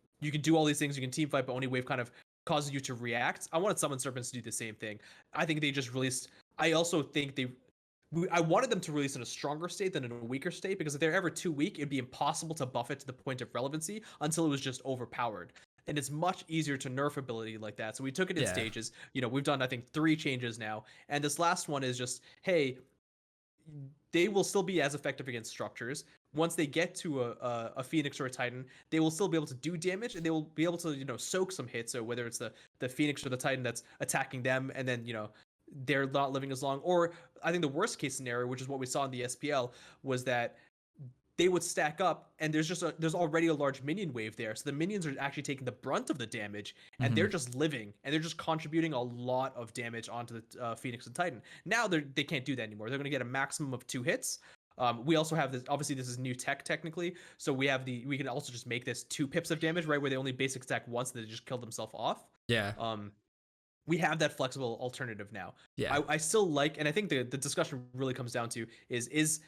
do all these things, you can team fight, but Oni wave kind of causes you to react. I wanted Summon Serpents to do the same thing. I think they just released, I also think I wanted them to release in a stronger state than in a weaker state, because if they're ever too weak, it'd be impossible to buff it to the point of relevancy until it was just overpowered. And it's much easier to nerf ability like that. So we took it in stages. We've done, I think, 3 changes now. And this last one is just, hey, they will still be as effective against structures. Once they get to a Phoenix or a Titan, they will still be able to do damage, and they will be able to, soak some hits. So whether it's the Phoenix or the Titan that's attacking them, and then, they're not living as long. Or I think the worst case scenario, which is what we saw in the SPL, was that they would stack up, and there's already a large minion wave there. So the minions are actually taking the brunt of the damage, and they're just living, and they're just contributing a lot of damage onto the Phoenix and Titan. Now they can't do that anymore. They're going to get a maximum of 2 hits. We also have this, obviously this is new tech technically, so we can also just make this 2 pips of damage, right, where they only basic attack once and they just kill themselves off. Yeah. We have that flexible alternative now. Yeah. I still like, and I think the discussion really comes down to is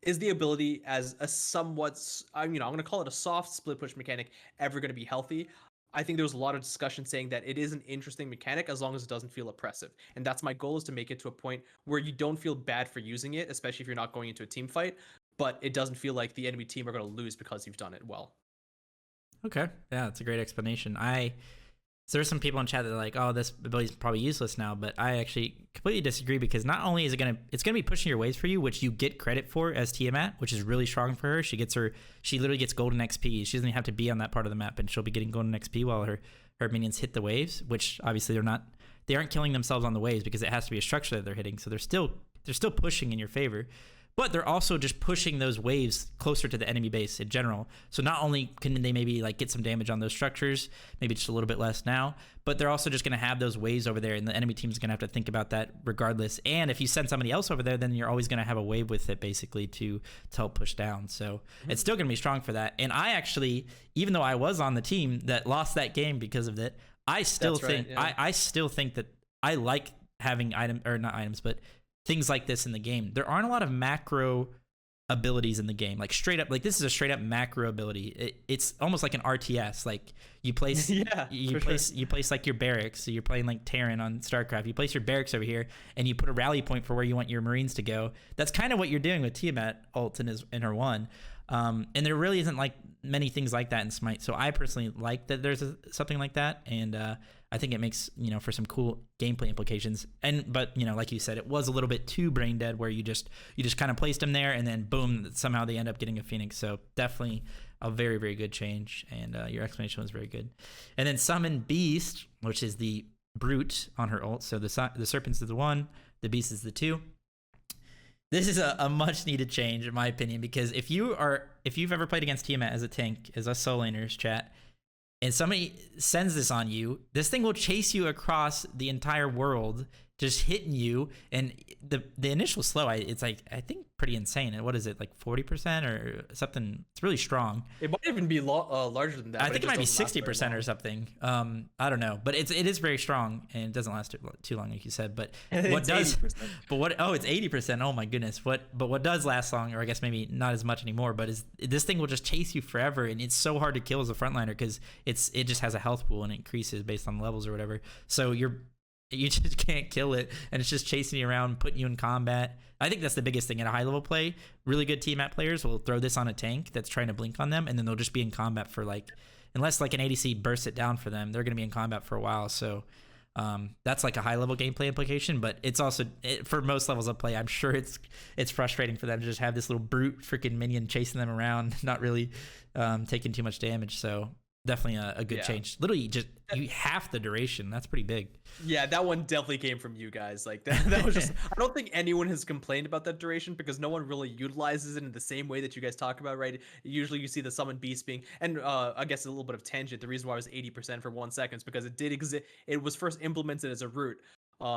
the ability as a somewhat, I'm going to call it a soft split push mechanic, ever going to be healthy? I think there was a lot of discussion saying that it is an interesting mechanic as long as it doesn't feel oppressive. And that's my goal, is to make it to a point where you don't feel bad for using it, especially if you're not going into a team fight, but it doesn't feel like the enemy team are going to lose because you've done it well. Okay. Yeah, that's a great explanation. So there's some people in chat that are like, oh, this ability is probably useless now, but I actually completely disagree, because not only is it's gonna be pushing your waves for you, which you get credit for as Tiamat, which is really strong for her. She literally gets golden XP. She doesn't even have to be on that part of the map, and she'll be getting golden XP while her minions hit the waves, which obviously they aren't killing themselves on the waves, because it has to be a structure that they're hitting. So they're still pushing in your favor. But they're also just pushing those waves closer to the enemy base in general. So not only can they maybe like get some damage on those structures, maybe just a little bit less now, but they're also just going to have those waves over there, and the enemy team's going to have to think about that regardless. And if you send somebody else over there, then you're always going to have a wave with it, basically, to help push down. So it's still going to be strong for that. And I actually, even though I was on the team that lost that game because of that, I still think that I like having things like this in the game. There aren't a lot of macro abilities in the game, like straight up, like this is a straight up macro ability. It's almost like an RTS. Like you place you place like your barracks. So you're playing like Terran on StarCraft, you place your barracks over here and you put a rally point for where you want your Marines to go. That's kind of what you're doing with Tiamat ult in her one. And there really isn't like many things like that in Smite. So I personally like that there's something like that, and I think it makes, for some cool gameplay implications. But like you said, it was a little bit too brain dead, where you just kind of placed them there, and then boom, somehow they end up getting a Phoenix. So definitely a very, very good change, and your explanation was very good. And then Summon Beast, which is the Brute on her ult. So the Serpent's the 1, the Beast is the 2. This is a much needed change, in my opinion, because if you've ever played against Tiamat as a tank, as us solo laners chat, and somebody sends this on you, this thing will chase you across the entire world, just hitting you. And the initial slow, it's like, I think pretty insane. And what is it, like 40% or something? It's really strong. It might even be larger than that. I think it might be 60% or something. I don't know, but it is very strong, and it doesn't last too long, like you said. But what does? 80%. It's 80%. Oh my goodness. But what does last long, or I guess maybe not as much anymore, but this thing will just chase you forever, and it's so hard to kill as a frontliner, because it just has a health pool and it increases based on levels or whatever. So you just can't kill it, and it's just chasing you around, putting you in combat. I think that's the biggest thing in a high level play. Really good Tiamat players will throw this on a tank that's trying to blink on them, and then they'll just be in combat for unless like an ADC bursts it down for them, they're going to be in combat for a while. So that's like a high level gameplay implication, but it's also for most levels of play, I'm sure it's frustrating for them to just have this little brute freaking minion chasing them around, not really taking too much damage. So definitely a good change. Literally just half the duration. That's pretty big. Yeah, that one definitely came from you guys. Like that was just, I don't think anyone has complained about that duration, because no one really utilizes it in the same way that you guys talk about, right? Usually you see the summon beast being, and I guess a little bit of tangent, the reason why it was 80% for 1 second is because it did exist. It was first implemented as a root.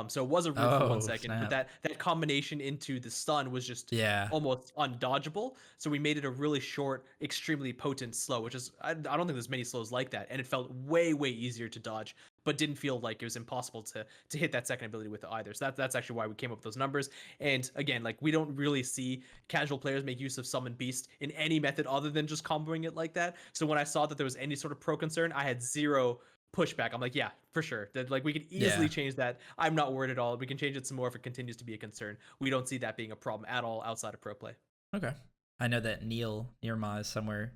So it was a root for 1 second, snap. but that combination into the stun was just almost undodgeable. So we made it a really short, extremely potent slow, which is, I don't think there's many slows like that. And it felt way, way easier to dodge, but didn't feel like it was impossible to hit that second ability with either. So that's actually why we came up with those numbers. And again, like, we don't really see casual players make use of Summon Beast in any method other than just comboing it like that. So when I saw that there was any sort of pro concern, I had zero pushback. I'm like, yeah, for sure. That, like, we could easily change that. I'm not worried at all. We can change it some more if it continues to be a concern. We don't see that being a problem at all outside of pro play. Okay. I know that Nirma is somewhere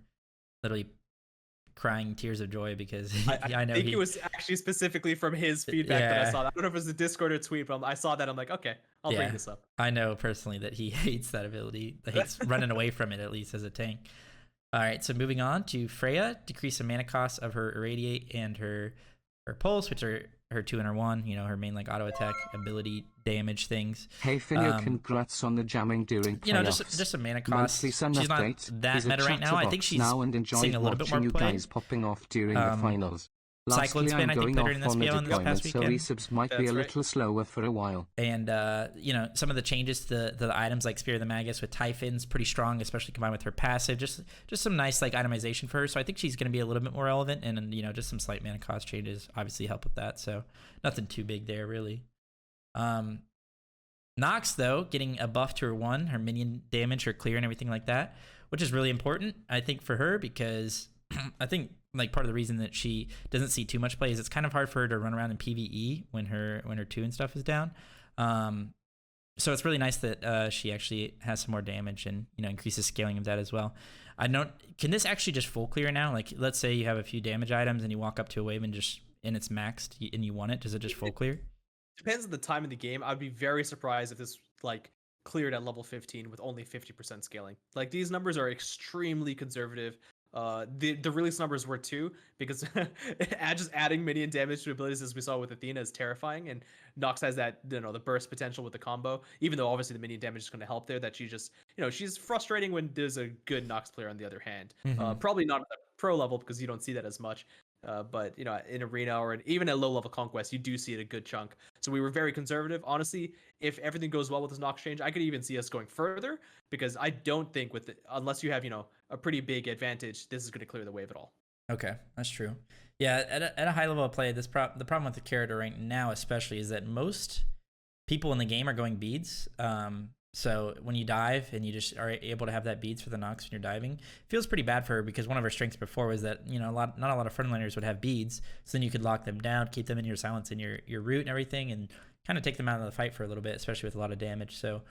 literally crying tears of joy, because I know it was actually specifically from his feedback that I saw. I don't know if it was a Discord or tweet, but I saw that. I'm like, okay, I'll bring this up. I know personally that he hates that ability. He hates running away from it, at least as a tank. All right, so moving on to Freya, decrease the mana cost of her Irradiate and her Pulse, which are her 2 and her 1, her main like auto attack ability damage things. Hey Finio, congrats on the jamming during playoffs. Just a mana cost. She's not update that meta right now. I think she's now and enjoy seeing a little bit more you play. guys popping off during the finals. Cyclone Lastly, Spin, I'm I think, going put her in off this on a PL in this past deployment, so weekend. resubs might be That's a right. little slower for a while. And, you know, some of the changes to the items like Spear of the Magus with Typhon's pretty strong, especially combined with her passive. Just some nice, like, itemization for her. So I think she's going to be a little bit more relevant. And, you know, just some slight mana cost changes obviously help with that. So nothing too big there, really. Nox, though, getting a buff to her 1, her minion damage, her clear, and everything like that, which is really important, I think, for her, because I think like part of the reason that she doesn't see too much play is it's kind of hard for her to run around in PvE when her 2 and stuff is down. So it's really nice that she actually has some more damage and, you know, increases scaling of that as well. Can this actually just full clear now? Like, let's say you have a few damage items and you walk up to a wave and it's maxed and you want it. Does it just full clear? Depends on the time in the game. I'd be very surprised if this like cleared at level 15 with only 50% scaling. Like, these numbers are extremely conservative. The release numbers were too, because just adding minion damage to abilities, as we saw with Athena, is terrifying, and Nox has that, you know, the burst potential with the combo, even though obviously the minion damage is going to help there. That she just, you know, she's frustrating when there's a good Nox player on the other hand. Probably not at the pro level, because you don't see that as much. But, you know, in arena or even at low level conquest, you do see it a good chunk. So we were very conservative. Honestly, if everything goes well with this Nox change, I could even see us going further, because I don't think with it, unless you have, you know, a pretty big advantage, this is going to clear the wave at all. Okay, that's true. Yeah, at a high level of play, the problem with the character right now especially is that most people in the game are going beads. So when you dive and you just are able to have that beads for the Nox when you're diving, it feels pretty bad for her, because one of her strengths before was that, you know, not a lot of frontliners would have beads. So then you could lock them down, keep them in your silence and your root and everything, and kind of take them out of the fight for a little bit, especially with a lot of damage. So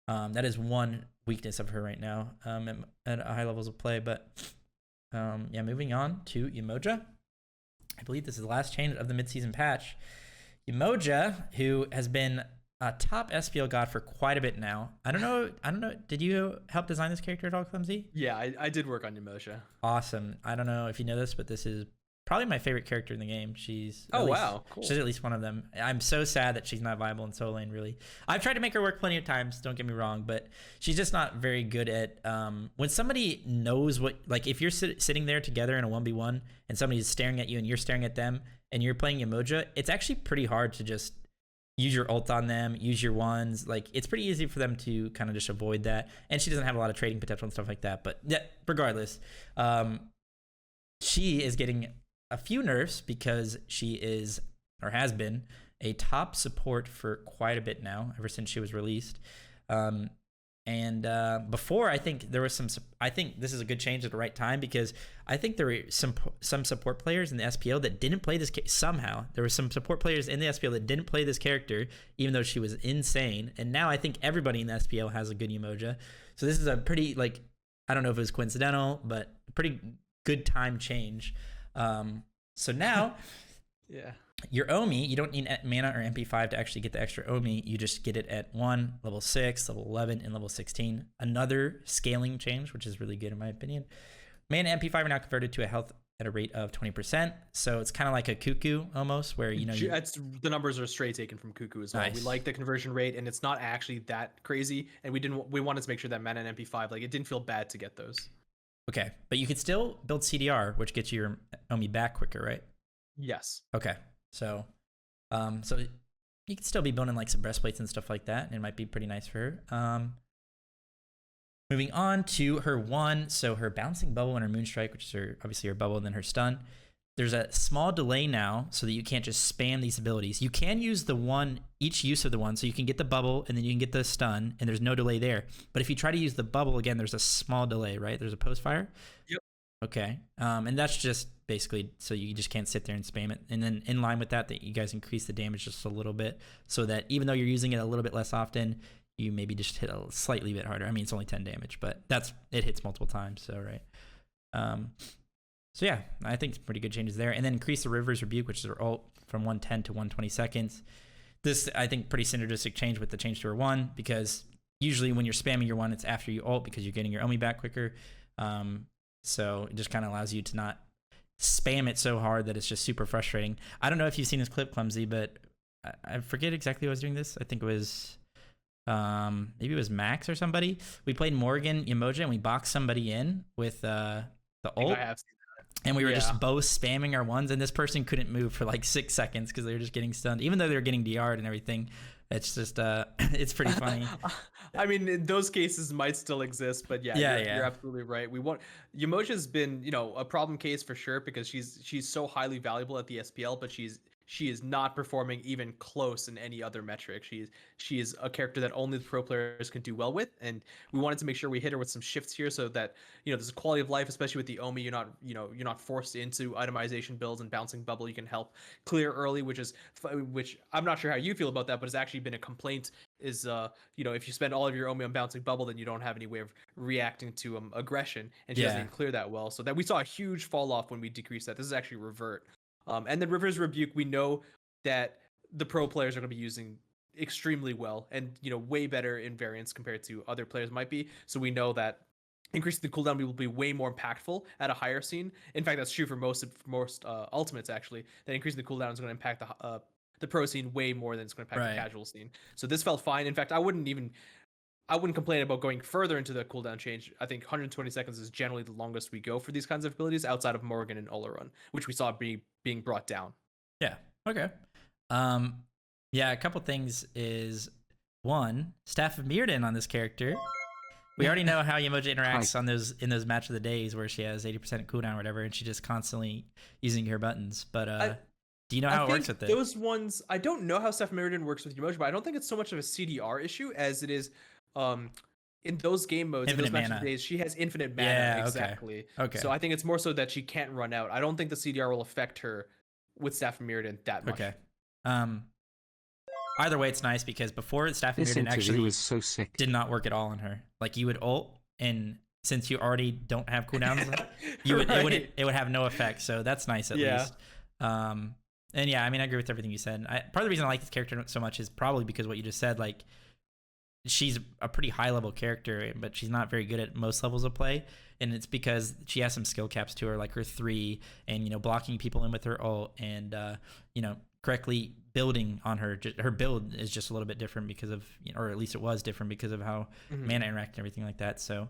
that is one weakness of her right now at high levels of play. But yeah, moving on to Umoja. I believe this is the last change of the midseason patch. Umoja, who has been a top SPL god for quite a bit now. I don't know. Did you help design this character at all, Clumsy? Yeah, I did work on Umoja. Awesome. I don't know if you know this, but this is probably my favorite character in the game. She's wow, cool. She's at least one of them. I'm so sad that she's not viable in solo lane, really. I've tried to make her work plenty of times, don't get me wrong, but she's just not very good at when somebody knows what, like, if you're sitting there together in a 1v1 and somebody's staring at you and you're staring at them and you're playing Umoja, it's actually pretty hard to just use your ult on them, use your ones. Like, it's pretty easy for them to kind of just avoid that. And she doesn't have a lot of trading potential and stuff like that. But yeah, regardless, she is getting a few nerfs because she is, or has been, a top support for quite a bit now, ever since she was released. Before, I think there was I think this is a good change at the right time, because I think there were some support players in the SPL that didn't play this somehow. There were some support players in the SPL that didn't play this character, even though she was insane. And now I think everybody in the SPL has a good Umoja. So this is a pretty, like, I don't know if it was coincidental, but a pretty good time change. So now, yeah, your Omi, you don't need mana or MP5 to actually get the extra Omi. You just get it at 1, level 6, level 11, and level 16. Another scaling change, which is really good in my opinion. Mana and MP5 are now converted to a health at a rate of 20%. So it's kind of like a Cuckoo almost, where, you know, the numbers are straight taken from Cuckoo as well. Nice. We like the conversion rate, and it's not actually that crazy. And we wanted to make sure that mana and MP5, like, it didn't feel bad to get those. Okay, but you could still build CDR, which gets your Omi back quicker, right? Yes. Okay, so you could still be building like some breastplates and stuff like that, and it might be pretty nice for her. Moving on to her 1, so her bouncing bubble and her moonstrike, which is obviously her bubble, and then her stun. There's a small delay now, so that you can't just spam these abilities. You can use each use of the one, so you can get the bubble and then you can get the stun, and there's no delay there. But if you try to use the bubble again, there's a small delay, right? There's a post fire. Yep. Okay, and that's just basically so you just can't sit there and spam it. And then in line with that you guys increase the damage just a little bit, so that even though you're using it a little bit less often, you maybe just hit a slightly bit harder. I mean, it's only 10 damage, but it hits multiple times, so right. So yeah, I think it's pretty good changes there. And then increase the River's Rebuke, which is her ult, from 110 to 120 seconds. This, I think, pretty synergistic change with the change to her 1, because usually when you're spamming your 1, it's after you ult, because you're getting your Omi back quicker. So it just kind of allows you to not spam it so hard that it's just super frustrating. I don't know if you've seen this clip, Clumsy, but I forget exactly who was doing this. I think it was maybe it was Max or somebody. We played Morgan Umoja and we boxed somebody in with the ult. I have seen And we were just both spamming our ones, and this person couldn't move for like 6 seconds because they were just getting stunned, even though they were getting DR'd and everything. It's just, it's pretty funny. I mean, those cases might still exist, but you're absolutely right. Yamosha's been, a problem case for sure because she's so highly valuable at the SPL, but she is not performing even close in any other metric. She is a character that only the pro players can do well with, and we wanted to make sure we hit her with some shifts here so that there's a quality of life, especially with the Omi. You're not forced into itemization builds and bouncing bubble. You can help clear early, which I'm not sure how you feel about that, but it's actually been a complaint. Is if you spend all of your Omi on bouncing bubble, then you don't have any way of reacting to aggression, and she doesn't even clear that well. So that we saw a huge fall off when we decreased that. This is actually revert. And then River's Rebuke, we know that the pro players are going to be using extremely well and, way better in variance compared to other players might be. So we know that increasing the cooldown will be way more impactful at a higher scene. In fact, that's true for most ultimates, actually, that increasing the cooldown is going to impact the pro scene way more than it's going to impact the casual scene. So this felt fine. In fact, I wouldn't complain about going further into the cooldown change. I think 120 seconds is generally the longest we go for these kinds of abilities outside of Morgan and Olaron, which we saw being brought down. Yeah. Okay. A couple things is, one, Staff of Mirrodin on this character. We already know how Yemoja interacts in those match of the days where she has 80% cooldown or whatever, and she's just constantly using her buttons. But do you know how it works with it? Those ones, I don't know how Staff of Mirrodin works with Yemoja, but I don't think it's so much of a CDR issue as it is in those game modes, infinite in those match of the days, she has infinite mana. Yeah, exactly. Okay. So I think it's more so that she can't run out. I don't think the CDR will affect her with Staff of Mirrodin that much. Okay. Either way, it's nice because before Staff of Mirrodin actually was so sick. Did not work at all on her. Like you would ult, and since you already don't have cooldowns, it would have no effect. So that's nice at least. And yeah, I mean, I agree with everything you said. Part of the reason I like this character so much is probably because what you just said. Like, she's a pretty high level character, but she's not very good at most levels of play. And it's because she has some skill caps to her, like her 3 and, blocking people in with her ult and, correctly building on her. Her build is just a little bit different because of, or at least it was different because of how mana interact and everything like that. So,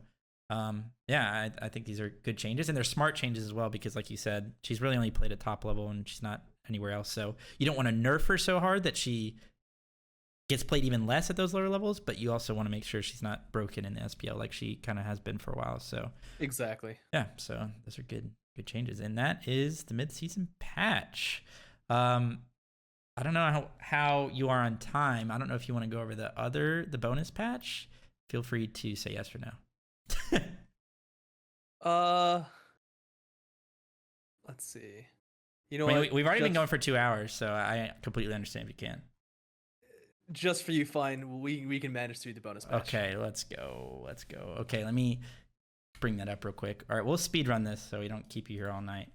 I think these are good changes, and they're smart changes as well because, like you said, she's really only played at top level and she's not anywhere else. So you don't want to nerf her so hard that she gets played even less at those lower levels, but you also want to make sure she's not broken in the SPL like she kind of has been for a while. So exactly. Yeah, so those are good changes, and that is the mid-season patch. I don't know how you are on time. I don't know if you want to go over the bonus patch. Feel free to say yes or no. Let's see. We've already been going for 2 hours, so I completely understand if you can't. Just for you, fine. We can manage through the bonus patch. Okay, let's go. Okay, let me bring that up real quick. All right, we'll speed run this so we don't keep you here all night.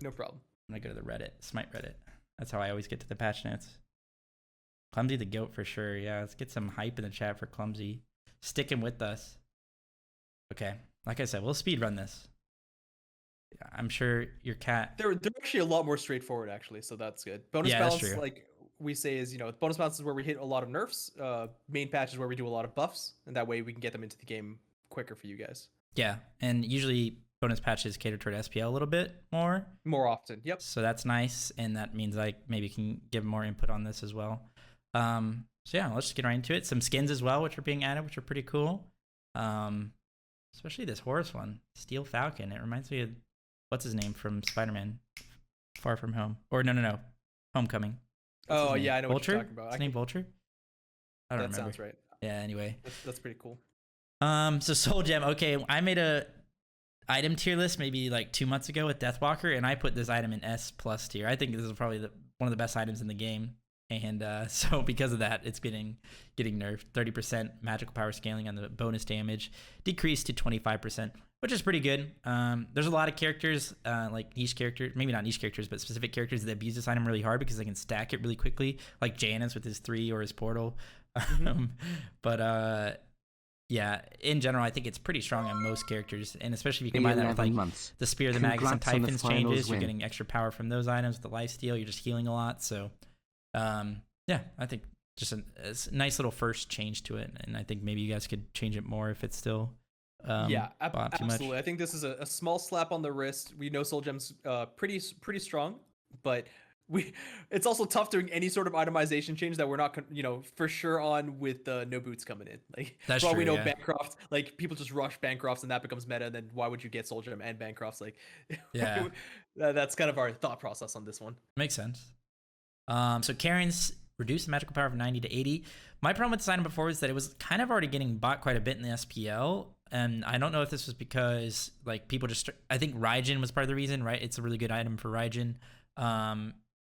No problem. I'm gonna go to the Reddit, Smite Reddit. That's how I always get to the patch notes. Clumsy the GOAT for sure. Yeah, let's get some hype in the chat for Clumsy. Sticking with us. Okay, like I said, we'll speed run this. I'm sure your cat. They're actually a lot more straightforward, actually, so that's good. Bonus balance, like we say, is bonus balance is where we hit a lot of nerfs. Main patch is where we do a lot of buffs, and that way we can get them into the game quicker for you guys. Yeah, and usually bonus patches cater toward SPL a little bit more often. Yep. So that's nice, and that means I maybe can give more input on this as well. So yeah, let's just get right into it. Some skins as well, which are being added, which are pretty cool. Especially this horse one, Steel Falcon. It reminds me of what's his name from Spider-Man Far From Home, or no, Homecoming. Oh yeah, I know Vulture? What you're talking about. His name Vulture? I don't remember. That sounds right. Yeah. Anyway, that's pretty cool. So Soul Gem. Okay, I made a item tier list maybe like 2 months ago with Deathwalker, and I put this item in S+ tier. I think this is probably one of the best items in the game, and so because of that, it's getting nerfed. 30% magical power scaling on the bonus damage, decreased to 25%, which is pretty good. There's a lot of characters, like niche characters, maybe not niche characters, but specific characters that abuse this item really hard because they can stack it really quickly, like Janus with his 3 or his portal. But yeah, in general, I think it's pretty strong on most characters, and especially if you combine that with like the Spear of the Magus and Typhons changes, you're getting extra power from those items. With the lifesteal, you're just healing a lot. So, yeah, I think just a nice little first change to it, and I think maybe you guys could change it more if it's still bot too much. Absolutely. I think this is a small slap on the wrist. We know Soul Gem's pretty strong, but it's also tough doing any sort of itemization change that we're not for sure on with no boots coming in. Like That's for all true, we know, yeah. Bancroft, like people just rush Bancrofts and that becomes meta. And then why would you get Soul Gem and Bancrofts? Like Yeah. that's kind of our thought process on this one. Makes sense. So Karen's reduced the magical power from 90 to 80. My problem with this item before is that it was kind of already getting bought quite a bit in the SPL. And I don't know if this was because like people just, I think Raijin was part of the reason, right? It's a really good item for Raijin.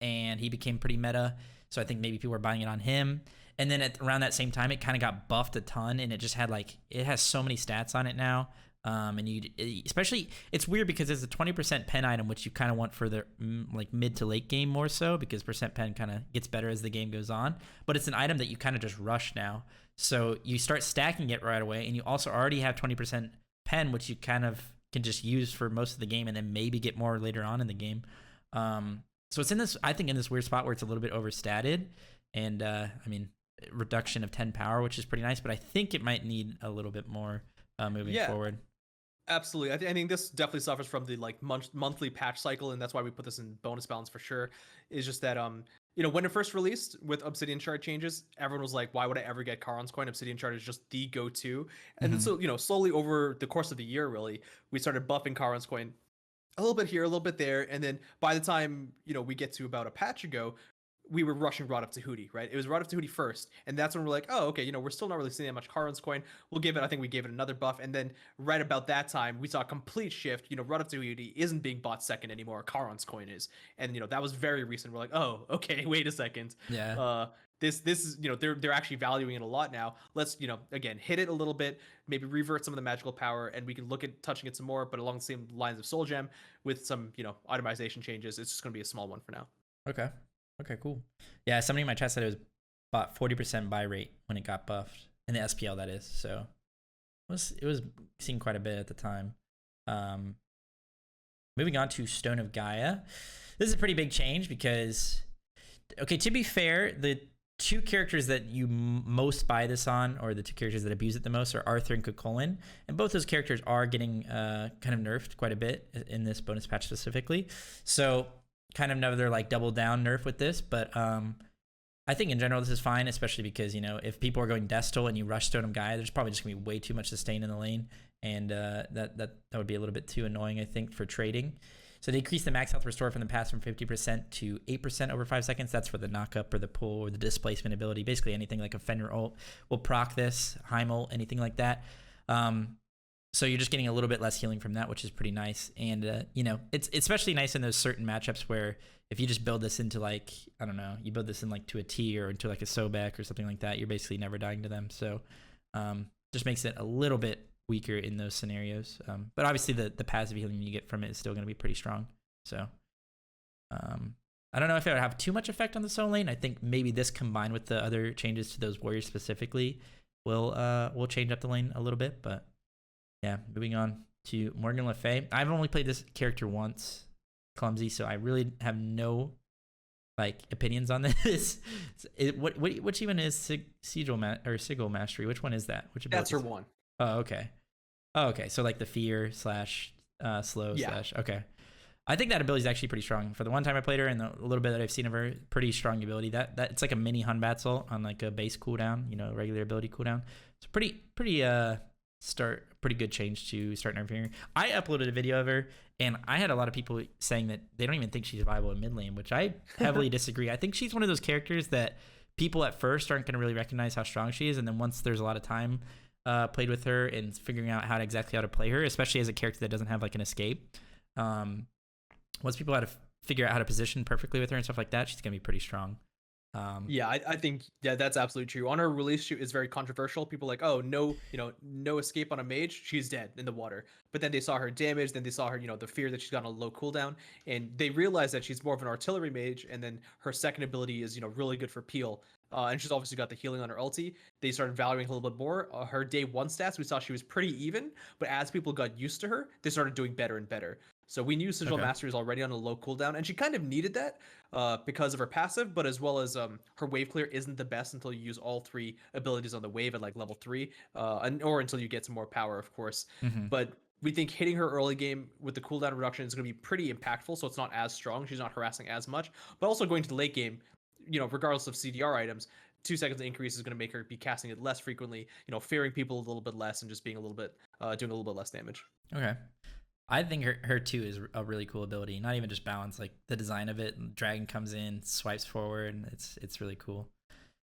And he became pretty meta. So I think maybe people were buying it on him. And then around that same time, it kind of got buffed a ton, and it just had like, it has so many stats on it now. And especially, it's weird because it's a 20% pen item, which you kind of want for the like mid to late game more so, because percent pen kind of gets better as the game goes on. But it's an item that you kind of just rush now. So you start stacking it right away, and you also already have 20% pen, which you kind of can just use for most of the game, and then maybe get more later on in the game. So it's in this, I think, in this weird spot where it's a little bit overstated, and I mean, reduction of 10 power, which is pretty nice, but I think it might need a little bit more moving forward. Absolutely. I think this definitely suffers from the like monthly patch cycle, and that's why we put this in bonus balance for sure. Is just that when it first released with Obsidian Shard changes, everyone was like, why would I ever get Charon's Coin? Obsidian Shard is just the go-to. And then so slowly over the course of the year, really, we started buffing Charon's Coin a little bit here, a little bit there, and then by the time we get to about a patch ago, we were rushing Rod of Tahuti, right? It was Rod of Tahuti first, and that's when we're like, oh, okay, we're still not really seeing that much Charon's Coin. We'll give it, I think we gave it another buff, and then right about that time, we saw a complete shift. Rod of Tahuti isn't being bought second anymore. Charon's Coin is, and that was very recent. We're like, oh, okay, wait a second. Yeah. This is they're actually valuing it a lot now. Let's again hit it a little bit, maybe revert some of the magical power, and we can look at touching it some more, but along the same lines of Soul Gem with some itemization changes. It's just going to be a small one for now. Okay, cool. Yeah, somebody in my chat said it was bought 40% buy rate when it got buffed in the SPL, that is. So it was seen quite a bit at the time. Moving on to Stone of Gaia. This is a pretty big change because, okay, to be fair, the two characters that you most buy this on, or the two characters that abuse it the most, are Arthur and Kukulin, and both those characters are getting kind of nerfed quite a bit in this bonus patch specifically. So kind of another like double down nerf with this, but I think in general this is fine, especially because if people are going Destal and you rush Stone of Gaia, there's probably just gonna be way too much sustain in the lane, and that would be a little bit too annoying, I think, for trading. So they increase the max health restore from the pass from 50% to 8% over 5 seconds. That's for the knockup or the pull or the displacement ability. Basically anything like a Fenrir ult will proc this, Heim ult, anything like that. So you're just getting a little bit less healing from that, which is pretty nice. And, it's especially nice in those certain matchups where if you just build this into like, I don't know, you build this in like to a T or into like a Sobek or something like that, you're basically never dying to them. So just makes it a little bit weaker in those scenarios. But obviously the passive healing you get from it is still going to be pretty strong. So I don't know if it would have too much effect on the solo lane. I think maybe this combined with the other changes to those warriors specifically will change up the lane a little bit, but yeah, moving on to Morgan Le Fay. I've only played this character once, Clumsy, so I really have no like opinions on this. Which even is Sigil Mastery? Which one is that? Which that's her one. Oh, okay. So like the fear / slow / okay. I think that ability is actually pretty strong. For the one time I played her and the little bit that I've seen of her, pretty strong ability. That it's like a mini Hun Batzel on like a base cooldown, regular ability cooldown. It's pretty good change to start nerfing her. I uploaded a video of her, and I had a lot of people saying that they don't even think she's viable in mid lane, which I heavily disagree. I think she's one of those characters that people at first aren't going to really recognize how strong she is, and then once there's a lot of time played with her and figuring out exactly how to play her, especially as a character that doesn't have like an escape, once people figure out how to position perfectly with her and stuff like that, she's going to be pretty strong. I think that's absolutely true. On her release shoot is very controversial. People are like, oh, no escape on a mage, she's dead in the water. But then they saw her damage, then they saw her, the fear that she's got a low cooldown, and they realized that she's more of an artillery mage, and then her second ability is really good for peel. And she's obviously got the healing on her ulti. They started valuing her a little bit more. Her day one stats, we saw she was pretty even, but as people got used to her, they started doing better and better. So we knew Sigil Mastery was already on a low cooldown, and she kind of needed that because of her passive, but as well as her wave clear isn't the best until you use all 3 abilities on the wave at like level 3, or until you get some more power, of course. But we think hitting her early game with the cooldown reduction is going to be pretty impactful, so it's not as strong. She's not harassing as much, but also going to the late game, regardless of CDR items, 2 seconds increase is going to make her be casting it less frequently, fearing people a little bit less and just being a little bit, doing a little bit less damage. Okay. I think her 2 is a really cool ability. Not even just balance, like the design of it. Dragon comes in, swipes forward, and it's really cool.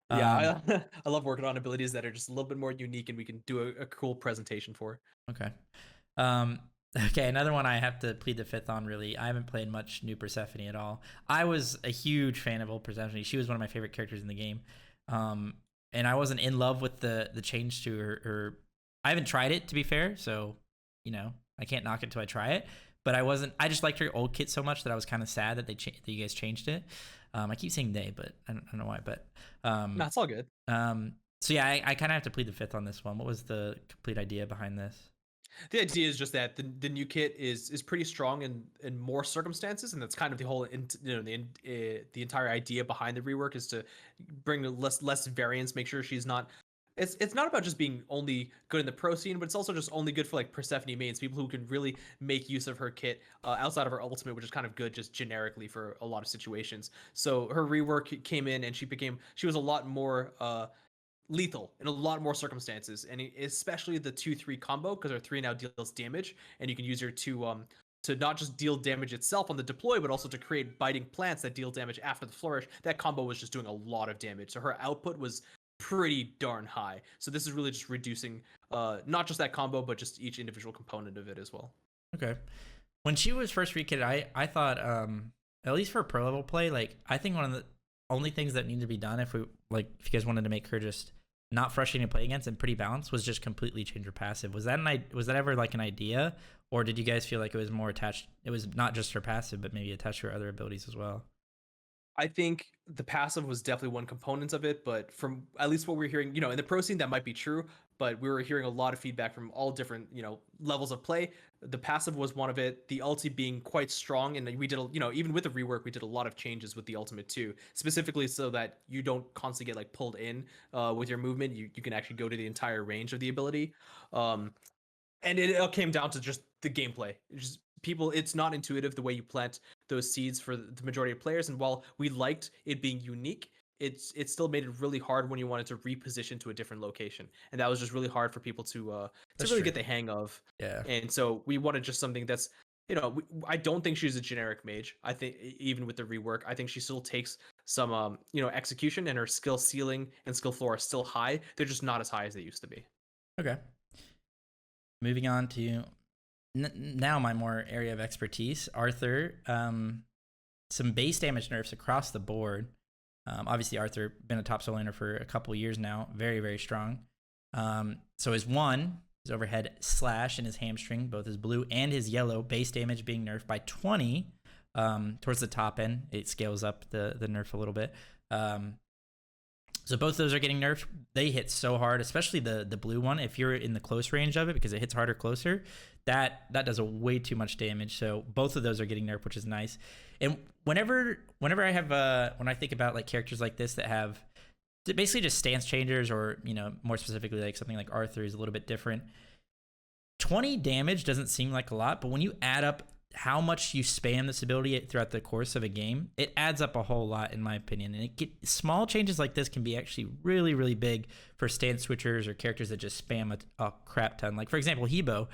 Yeah, I love working on abilities that are just a little bit more unique and we can do a cool presentation for. Okay. Okay, another one I have to plead the fifth on, really. I haven't played much New Persephone at all. I was a huge fan of old Persephone. She was one of my favorite characters in the game. And I wasn't in love with the change to her. I haven't tried it, to be fair, so, I can't knock it till I try it. But I just liked her old kit so much that I was kind of sad that that you guys changed it. I keep saying they, but I don't know why. But no, it's all good. So yeah, I kind of have to plead the fifth on this one. What was the complete idea behind this? The idea is just that the new kit is pretty strong in more circumstances, and that's kind of the whole the entire idea behind the rework is to bring less variance, make sure she's not. It's not about just being only good in the pro scene, but it's also just only good for like Persephone mains, people who can really make use of her kit outside of her ultimate, which is kind of good just generically for a lot of situations. So her rework came in and she was a lot more lethal in a lot more circumstances, and especially the 2-3 combo, because her 3 now deals damage, and you can use her to not just deal damage itself on the deploy, but also to create biting plants that deal damage after the flourish. That combo was just doing a lot of damage, so her output was pretty darn high. So this is really just reducing not just that combo, but just each individual component of it as well. Okay. When she was first rekitted, I thought at least for pro level play, like I think one of the only things that need to be done if you guys wanted to make her just not frustrating to play against and pretty balanced was just completely change her passive. Was that ever like an idea, or did you guys feel like it was more attached? It was not just her passive, but maybe attached to her other abilities as well. I think the passive was definitely one component of it, but from at least what we're hearing, in the pro scene, that might be true, but we were hearing a lot of feedback from all different, levels of play. The passive was one of it, the ulti being quite strong, and we did, even with the rework, we did a lot of changes with the ultimate too, specifically so that you don't constantly get like pulled in with your movement. You can actually go to the entire range of the ability. And it all came down to just the gameplay. It's not intuitive the way you plant those seeds for the majority of players, and while we liked it being unique, it still made it really hard when you wanted to reposition to a different location, and that was just really hard for people to really get the hang of. Yeah. And so we wanted just something that's, I don't think she's a generic mage. I think even with the rework, I think she still takes some execution, and her skill ceiling and skill floor are still high. They're just not as high as they used to be. Okay. Moving on to now my more area of expertise, Arthur. Some base damage nerfs across the board. Obviously, Arthur been a top solo laner for a couple years now. Very, very strong. So his overhead slash and his hamstring, both his blue and his yellow, base damage being nerfed by 20 towards the top end. It scales up the nerf a little bit. So both of those are getting nerfed. They hit so hard, especially the blue one. If you're in the close range of it, because it hits harder closer, that does a way too much damage. So both of those are getting nerfed, which is nice. And whenever I have when I think about like characters like this that have basically just stance changers, or more specifically like something like Arthur is a little bit different. 20 damage doesn't seem like a lot, but when you add up how much you spam this ability throughout the course of a game, it adds up a whole lot, in my opinion. And small changes like this can be actually really, really big for stance switchers or characters that just spam a crap ton. Like, for example, Hebo,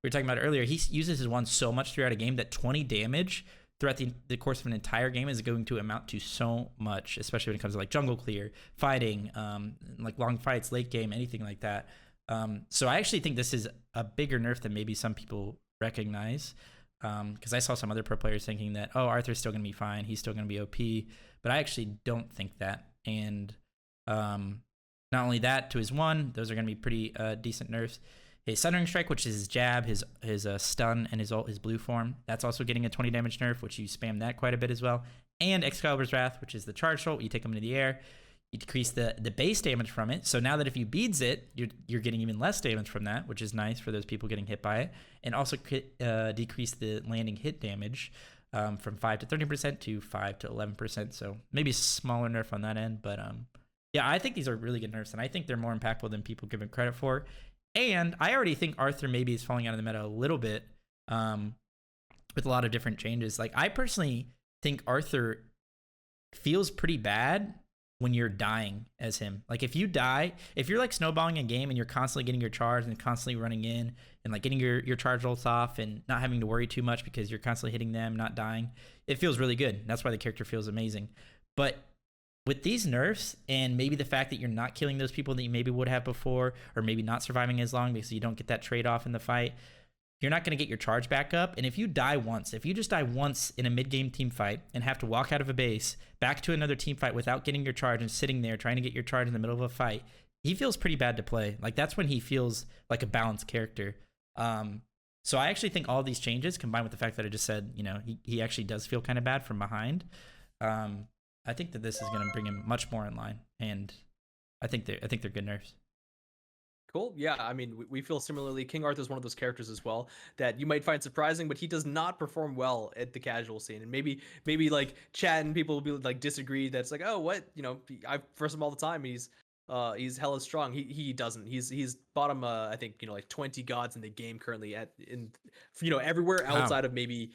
we were talking about earlier, he uses his one so much throughout a game that 20 damage throughout the course of an entire game is going to amount to so much, especially when it comes to like jungle clear, fighting, like long fights, late game, anything like that. So I actually think this is a bigger nerf than maybe some people recognize. Because I saw some other pro players thinking that, oh, Arthur's still going to be fine, he's still going to be OP, but I actually don't think that. And not only that, to his one, those are going to be pretty decent nerfs. His Sundering Strike, which is his jab, his stun, and his blue form, that's also getting a 20 damage nerf, which you spam that quite a bit as well. And Excalibur's Wrath, which is the charge ult, you take him into the air, You decrease the base damage from it. So now that if you beads it, you're getting even less damage from that, which is nice for those people getting hit by it. And also decrease the landing hit damage from 5 to 30% to 5 to 11%. So maybe a smaller nerf on that end. But yeah, I think these are really good nerfs, and I think they're more impactful than people give it credit for. And I already think Arthur maybe is falling out of the meta a little bit with a lot of different changes. Like, I personally think Arthur feels pretty bad when you're dying as him. Like, if you die, if you're like snowballing a game and you're constantly getting your charge and constantly running in and like getting your charge rolls off and not having to worry too much because you're constantly hitting them, not dying, it feels really good. That's why the character feels amazing. But with these nerfs and maybe the fact that you're not killing those people that you maybe would have before, or maybe not surviving as long because you don't get that trade-off in the fight, you're not going to get your charge back up. And if you die once, if you just die once in a mid-game team fight and have to walk out of a base back to another team fight without getting your charge and sitting there trying to get your charge in the middle of a fight, he feels pretty bad to play. Like, that's when he feels like a balanced character. So I actually think all these changes, combined with the fact that I just said, you know, he actually does feel kind of bad from behind. I think that this is going to bring him much more in line, and I think they're good nerfs. Cool. Yeah, I mean, we feel similarly. King Arthur is one of those characters as well that you might find surprising, but he does not perform well at the casual scene. And maybe like chat and people will be like disagree. That's like, oh, what, you know, I first him all the time. He's hella strong. He doesn't. He's bottom. I think, you know, like 20 gods in the game currently everywhere outside of maybe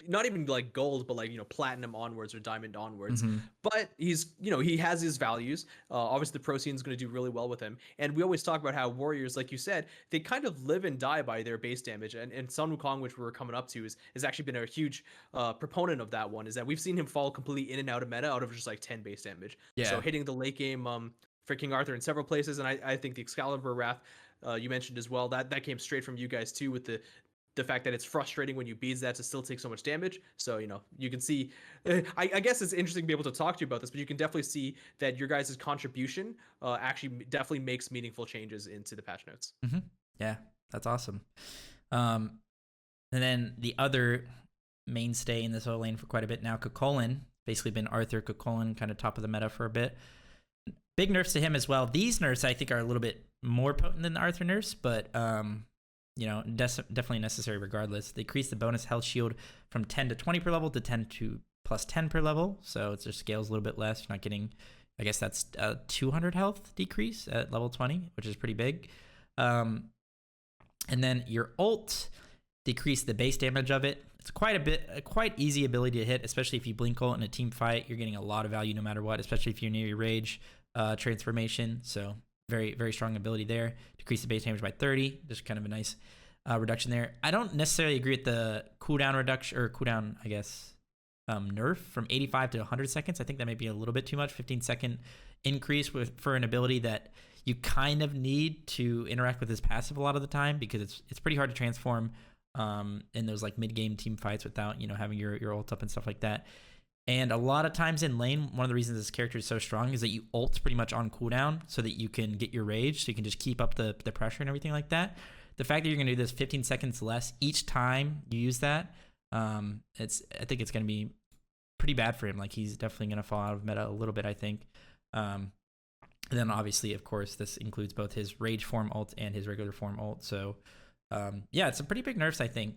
not even like gold, but like, you know, platinum onwards or diamond onwards. But he's, you know, he has his values. Obviously the pro scene is going to do really well with him. And we always talk about how warriors, like you said, they kind of live and die by their base damage. And Sun Wukong, which we're coming up to, has actually been a huge proponent of that one, is that we've seen him fall completely in and out of meta out of just like 10 base damage. Yeah. So hitting the late game for King Arthur in several places. And I think the Excalibur Wrath you mentioned as well, that came straight from you guys too, with the fact that it's frustrating when you beads that to still take so much damage. So, you know, you can see, I guess it's interesting to be able to talk to you about this, but you can definitely see that your guys' contribution actually definitely makes meaningful changes into the patch notes. Yeah, that's awesome. And then the other mainstay in this whole lane for quite a bit now, Kukulkan, basically been Arthur Kukulkan, kind of top of the meta for a bit. Big nerfs to him as well. These nerfs I think are a little bit more potent than the Arthur nerfs, but you know, definitely necessary regardless. They increase the bonus health shield from 10 to 20 per level to 10 to plus 10 per level. So it just scales a little bit less. You're not getting, I guess that's a 200 health decrease at level 20, which is pretty big. And then your ult decrease the base damage of it. It's a quite easy ability to hit, especially if you blink ult in a team fight. You're getting a lot of value no matter what, especially if you're near your rage transformation. So very, very strong ability there. Decrease the base damage by 30. Just kind of a nice reduction there. I don't necessarily agree with the cooldown reduction, or cooldown, I guess, nerf from 85 to 100 seconds. I think that might be a little bit too much. 15-second increase for an ability that you kind of need to interact with his passive a lot of the time, because it's pretty hard to transform in those like mid-game team fights without, you know, having your ult up and stuff like that. And a lot of times in lane, one of the reasons this character is so strong is that you ult pretty much on cooldown so that you can get your rage, so you can just keep up the pressure and everything like that. The fact that you're going to do this 15 seconds less each time you use that, I think it's going to be pretty bad for him. Like, he's definitely going to fall out of meta a little bit, I think. And then obviously, of course, this includes both his rage form ult and his regular form ult. So yeah, it's some pretty big nerfs, I think.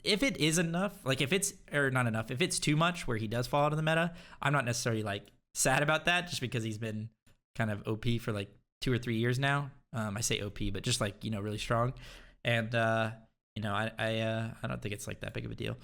If it is enough, like if it's too much where he does fall out of the meta, I'm not necessarily like sad about that, just because he's been kind of OP for like 2 or 3 years now. I say OP, but just like, you know, really strong. And you know, I don't think it's like that big of a deal.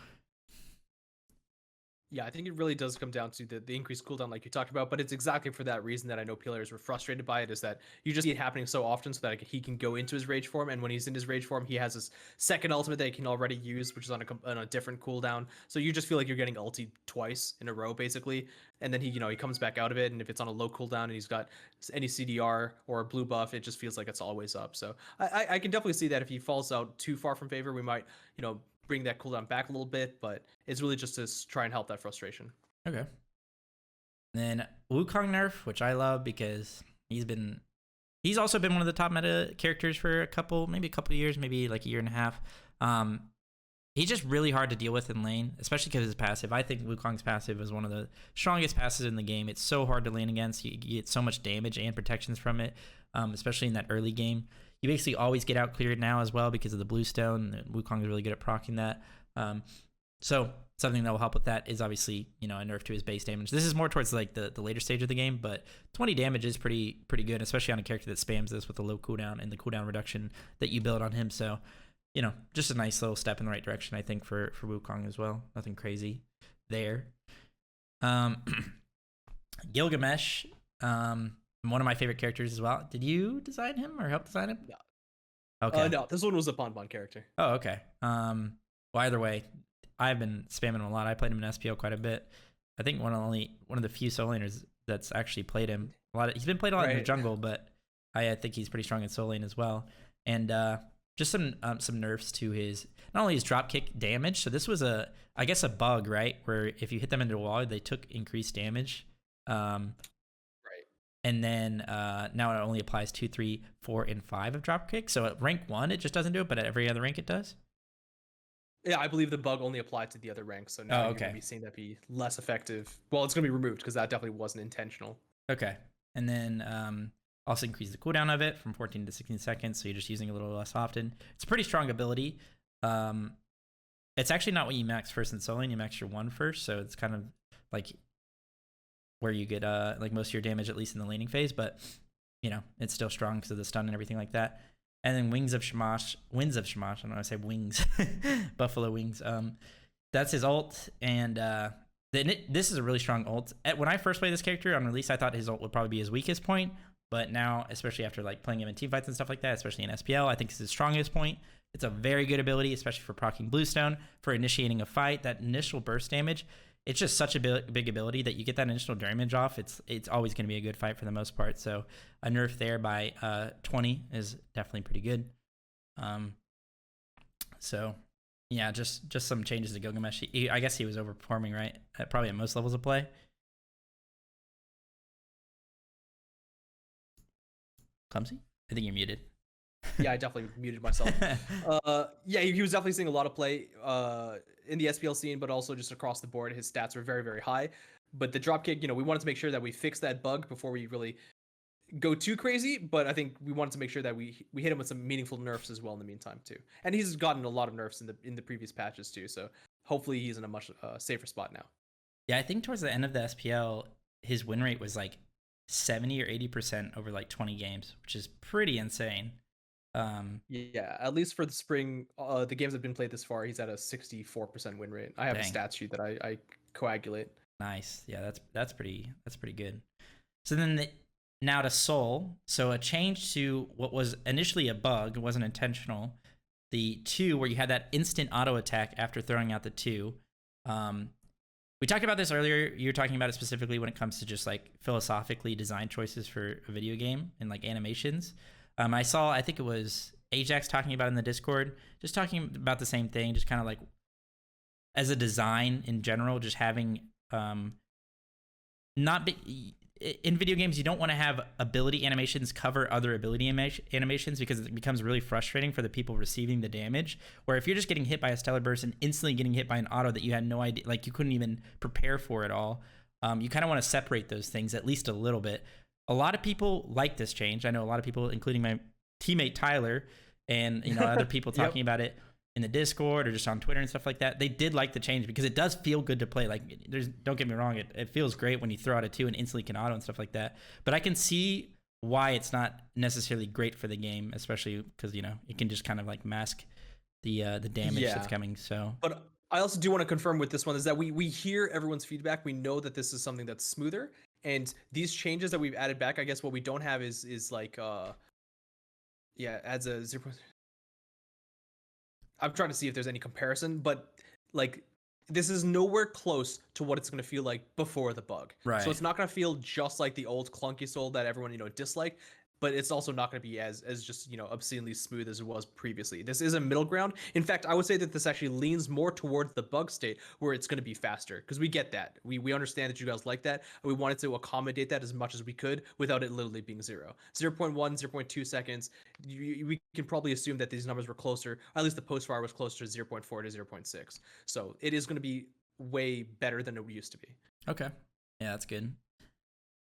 Yeah, I think it really does come down to the increased cooldown like you talked about, but it's exactly for that reason that I know players were frustrated by it, is that you just see it happening so often so that like, he can go into his rage form, and when he's in his rage form, he has his second ultimate that he can already use, which is on a different cooldown. So you just feel like you're getting ultied twice in a row, basically. And then he comes back out of it, and if it's on a low cooldown and he's got any CDR or a blue buff, it just feels like it's always up. So I can definitely see that if he falls out too far from favor, we might, you know, bring that cooldown back a little bit, but it's really just to try and help that frustration. Okay. Then Wukong nerf, which I love because he's also been one of the top meta characters for maybe a couple of years, maybe like a year and a half. he's just really hard to deal with in lane, especially because his passive. I think Wukong's passive is one of the strongest passes in the game. It's so hard to lane against. You get so much damage and protections from it, especially in that early game. You basically always get out cleared now as well because of the blue stone. Wukong is really good at proccing that. So something that will help with that is obviously, a nerf to his base damage. This is more towards like the later stage of the game, but 20 damage is pretty good, especially on a character that spams this with the low cooldown and the cooldown reduction that you build on him. So, just a nice little step in the right direction, I think, for Wukong as well. Nothing crazy there. Gilgamesh, one of my favorite characters as well. Did you design him or help design him? No. Okay. No, this one was a Bon character. Oh, okay. Well, either way, I've been spamming him a lot. I played him in SPL quite a bit. I think one of the few solo laners that's actually played him a lot. He's been played a lot in the jungle, but I think he's pretty strong in solo lane as well. And just some nerfs to his, not only his dropkick damage. So this was I guess a bug, right? Where if you hit them into a wall, they took increased damage. Right. And then now it only applies 2, 3, 4, and 5 of dropkick. So at rank 1, it just doesn't do it, but at every other rank it does. Yeah, I believe the bug only applied to the other ranks, so now you're going to be seeing that be less effective. Well, it's going to be removed because that definitely wasn't intentional. Okay. And then also increase the cooldown of it from 14 to 16 seconds, so you're just using it a little less often. It's a pretty strong ability. It's actually not what you max first in soloing. You max your 1 first, so it's kind of like where you get like most of your damage, at least in the laning phase, but it's still strong because of the stun and everything like that. And then Winds of Shamash, I don't know how to say wings, Buffalo Wings. That's his ult, and this is a really strong ult. When I first played this character on release, I thought his ult would probably be his weakest point, but now, especially after like playing him in teamfights and stuff like that, especially in SPL, I think it's his strongest point. It's a very good ability, especially for proccing Bluestone, for initiating a fight. That initial burst damage, it's just such a big ability that you get that initial damage off. It's always going to be a good fight for the most part. So a nerf there by 20 is definitely pretty good. So yeah, just some changes to Gilgamesh. I guess he was overperforming, right? Probably at most levels of play. Clumsy? I think you're muted. Yeah, I definitely muted myself. Yeah, he was definitely seeing a lot of play in the SPL scene, but also just across the board. His stats were very, very high. But the dropkick, we wanted to make sure that we fix that bug before we really go too crazy. But I think we wanted to make sure that we hit him with some meaningful nerfs as well in the meantime too. And he's gotten a lot of nerfs in the previous patches too. So hopefully he's in a much safer spot now. Yeah, I think towards the end of the SPL, his win rate was like 70 or 80% over like 20 games, which is pretty insane. Yeah, at least for the spring, the games that have been played this far, he's at a 64% win rate. I have a stat sheet that I coagulate. Nice. Yeah, that's pretty good. So then now to Soul. So a change to what was initially a bug, it wasn't intentional. The 2, where you had that instant auto attack after throwing out the 2. We talked about this earlier. You're talking about it specifically when it comes to just like philosophically design choices for a video game and like animations. I think it was Ajax talking about it in the Discord, just talking about the same thing, just kind of like as a design in general, just having in video games, you don't want to have ability animations cover other ability animations because it becomes really frustrating for the people receiving the damage. Where if you're just getting hit by a stellar burst and instantly getting hit by an auto that you had no idea, like you couldn't even prepare for at all, you kind of want to separate those things at least a little bit. A lot of people like this change. I know a lot of people, including my teammate Tyler, and other people talking about it in the Discord or just on Twitter and stuff like that. They did like the change because it does feel good to play. Like, don't get me wrong, it feels great when you throw out a 2 and instantly can auto and stuff like that. But I can see why it's not necessarily great for the game, especially because it can just kind of like mask the damage that's coming. So, but I also do want to confirm with this one is that we hear everyone's feedback. We know that this is something that's smoother. And these changes that we've added back, I guess what we don't have is like, adds a 0. I'm trying to see if there's any comparison, but like this is nowhere close to what it's going to feel like before the bug. Right. So it's not going to feel just like the old clunky Soul that everyone, disliked. but it's also not going to be as just, you know, obscenely smooth as it was previously. This is a middle ground. In fact, I would say that this actually leans more towards the bug state where it's going to be faster, because we get that. We understand that you guys like that, and we wanted to accommodate that as much as we could without it literally being 0.1, 0.2 seconds. We can probably assume that these numbers were closer, at least the post fire was closer to 0.4 to 0.6. So it is going to be way better than it used to be. Okay. Yeah, that's good.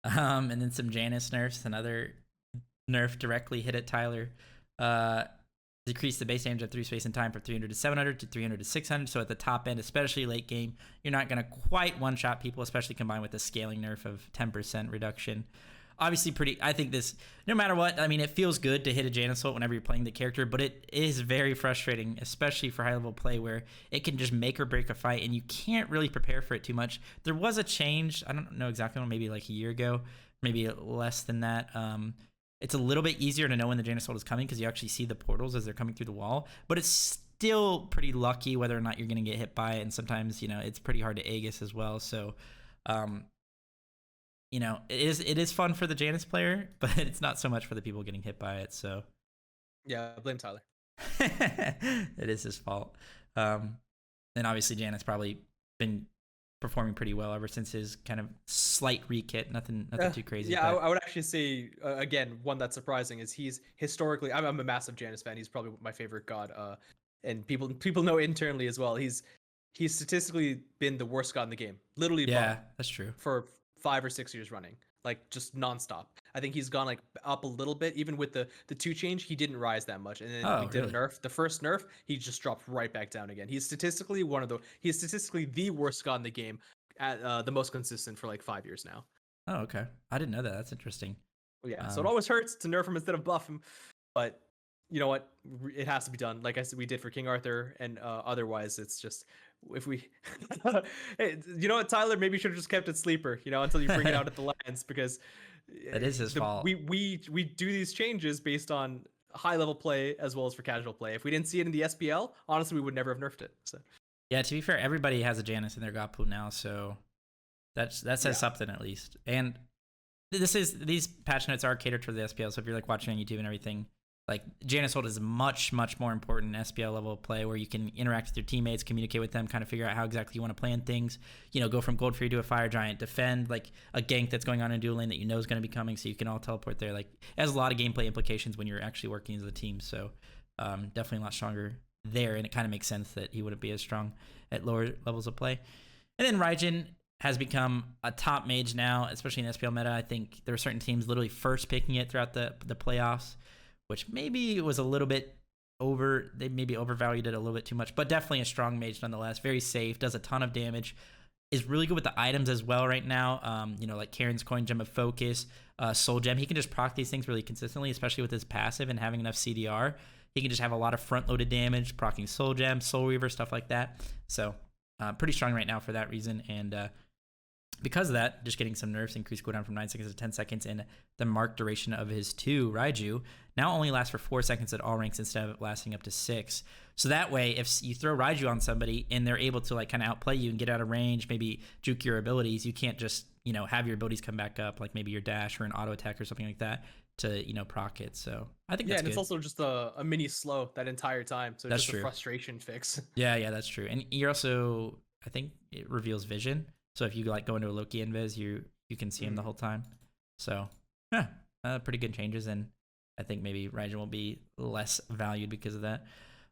And then some Janus nerfs. Another nerf directly hit at Tyler. Decrease the base damage of 3 space and time from 300 to 700 to 300 to 600. So at the top end, especially late game, you're not going to quite one-shot people, especially combined with the scaling nerf of 10% reduction. Obviously I think this, no matter what, I mean, it feels good to hit a Janus ult whenever you're playing the character, but it is very frustrating, especially for high-level play, where it can just make or break a fight, and you can't really prepare for it too much. There was a change, I don't know exactly when, maybe like a year ago, maybe less than that. It's a little bit easier to know when the Janus ult is coming because you actually see the portals as they're coming through the wall, but it's still pretty lucky whether or not you're going to get hit by it, and sometimes, you know, it's pretty hard to Aegis as well. So, you know, it is fun for the Janus player, but it's not so much for the people getting hit by it. So, yeah, blame Tyler. It is his fault. And obviously Janus probably been performing pretty well ever since his kind of slight re-kit. Nothing too crazy. Yeah, I would actually say, again, one that's surprising is he's historically, I'm a massive Janus fan. He's probably my favorite god. And people know internally as well. He's statistically been the worst god in the game. Literally, yeah, that's true. For 5 or 6 years running, like just nonstop. I think he's gone like up a little bit. Even with the 2 change, he didn't rise that much. And then we did a nerf. The first nerf, he just dropped right back down again. He's statistically the worst god in the game, at the most consistent for like 5 years now. Oh, okay. I didn't know that. That's interesting. Yeah, so it always hurts to nerf him instead of buff him, but you know what? It has to be done. Like I said, we did for King Arthur, and otherwise, it's just if we, hey, you know what, Tyler? Maybe you should have just kept it sleeper, you know, until you bring it out at the lands, because that is his fault. We do these changes based on high level play as well as for casual play. If we didn't see it in the SPL, honestly, we would never have nerfed it. So yeah, to be fair, everybody has a Janus in their god pool now, so that says something at least. And these patch notes are catered to the SPL, so if you're like watching on YouTube and everything, like Janus ult is much more important in SPL level play, where you can interact with your teammates, communicate with them, kind of figure out how exactly you want to plan things. You know, go from gold free to a fire giant, defend like a gank that's going on in dual lane that you know is going to be coming, so you can all teleport there. Like, it has a lot of gameplay implications when you're actually working as a team. So definitely a lot stronger there, and it kind of makes sense that he wouldn't be as strong at lower levels of play. And then Raijin has become a top mage now, especially in SPL meta. I think there are certain teams literally first picking it throughout the playoffs, which maybe was a little bit they maybe overvalued it a little bit too much, but definitely a strong mage nonetheless. Very safe, does a ton of damage, is really good with the items as well right now. You know, like Karen's Coin Gem of Focus, Soul Gem. He can just proc these things really consistently, especially with his passive and having enough CDR. He can just have a lot of front-loaded damage, procking Soul Gem, Soul Reaver, stuff like that. So pretty strong right now for that reason. And because of that, just getting some nerfs, increased cooldown from 9 seconds to 10 seconds, and the marked duration of his 2 Raiju now only lasts for 4 seconds at all ranks instead of lasting up to 6. So that way, if you throw Raiju on somebody and they're able to like kind of outplay you and get out of range, maybe juke your abilities, you can't just, you know, have your abilities come back up, like maybe your dash or an auto attack or something like that, to, you know, proc it. So I think that's good. It's also just a mini slow that entire time, so that's just true. A frustration fix. Yeah, that's true. And you're also, I think it reveals vision. So if you like go into a Loki invis, you can see him the whole time. So yeah, pretty good changes, and I think maybe Raijin will be less valued because of that.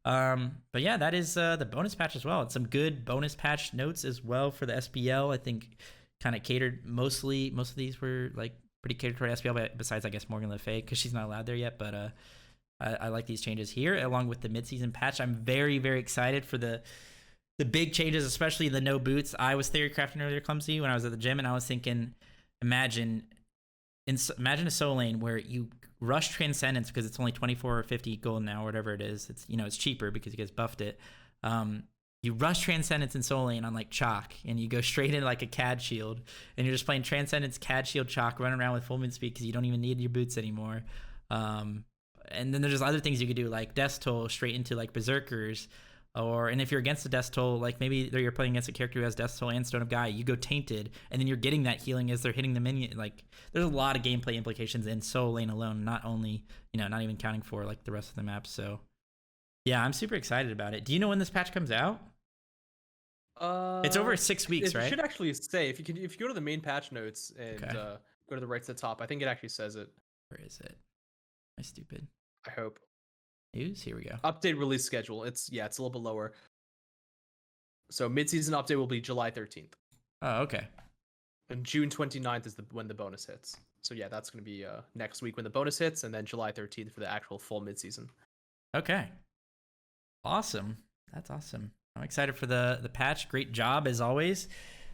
But yeah, that is the bonus patch as well. It's some good bonus patch notes as well for the SPL. I think kind of catered most of these were like pretty catered toward SPL, but besides I guess Morgan Le Fay, because she's not allowed there yet. But I like these changes here along with the midseason patch. I'm very excited for the big changes, especially the no boots. I was theory crafting earlier, Clumsy, when I was at the gym, and I was thinking, imagine a solo lane where you rush Transcendence because it's only 24 or 50 gold now, or whatever it is. It's, you know, it's cheaper because you guys buffed it. You rush Transcendence in solo lane on like Chalk, and you go straight into like a CAD shield, and you're just playing Transcendence, CAD shield, Chalk, running around with full move speed because you don't even need your boots anymore. And then there's just other things you could do, like Death Toll straight into like Berserkers. and if you're against a Death Toll, like maybe you're playing against a character who has Death Toll and Stone of Gaia, you go Tainted, and then you're getting that healing as they're hitting the minion. Like, there's a lot of gameplay implications in Soul Lane alone, not only, not even counting for like the rest of the map. So yeah, I'm super excited about it. Do you know when this patch comes out? It's over 6 weeks, right? It should actually say, if you go to the main patch notes and go to the right to the top, I think it actually says it. Where is it? Am I stupid? I hope. News? Here we go. Update release schedule. It's a little bit lower. So mid-season update will be July 13th. Oh, okay. And June 29th is when the bonus hits. So yeah, that's going to be next week when the bonus hits, and then July 13th for the actual full mid-season. Okay. Awesome. That's awesome. I'm excited for the patch. Great job as always.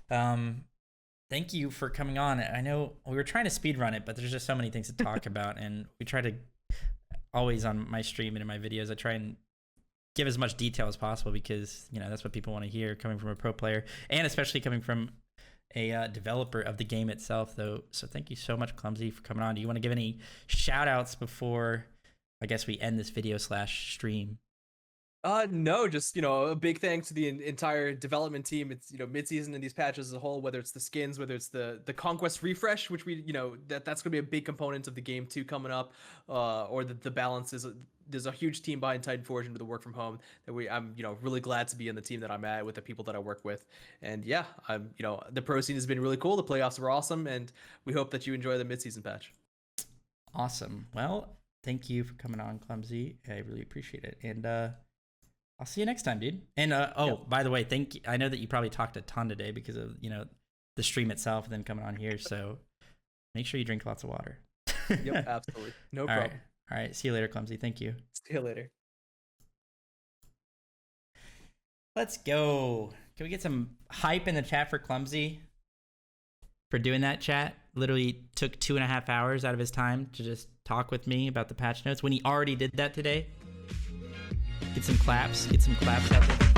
Thank you for coming on. I know we were trying to speed run it, but there's just so many things to talk about, and we try to always on my stream and in my videos, I try and give as much detail as possible because that's what people want to hear coming from a pro player, and especially coming from a developer of the game itself. Though, so thank you so much, Clumsy, for coming on. Do you want to give any shout outs before I guess we end this video / stream? No, just a big thanks to the entire development team. It's mid-season in these patches as a whole, whether it's the skins, whether it's the conquest refresh, which we that's gonna be a big component of the game too coming up, or the balance is there's a huge team behind Titan Forge and with the work from home that I'm really glad to be in the team that I'm at with the people that I work with. And yeah, I'm the pro scene has been really cool. The playoffs were awesome, and we hope that you enjoy the mid-season patch. Awesome. Well, thank you for coming on, Clumsy. I really appreciate it. And I'll see you next time, dude. And by the way, I know that you probably talked a ton today because of the stream itself and then coming on here. So make sure you drink lots of water. Yep, absolutely. No problem. All right. See you later, Clumsy. Thank you. See you later. Let's go. Can we get some hype in the chat for Clumsy for doing that, chat? Literally took 2.5 hours out of his time to just talk with me about the patch notes when he already did that today. Get some claps out there.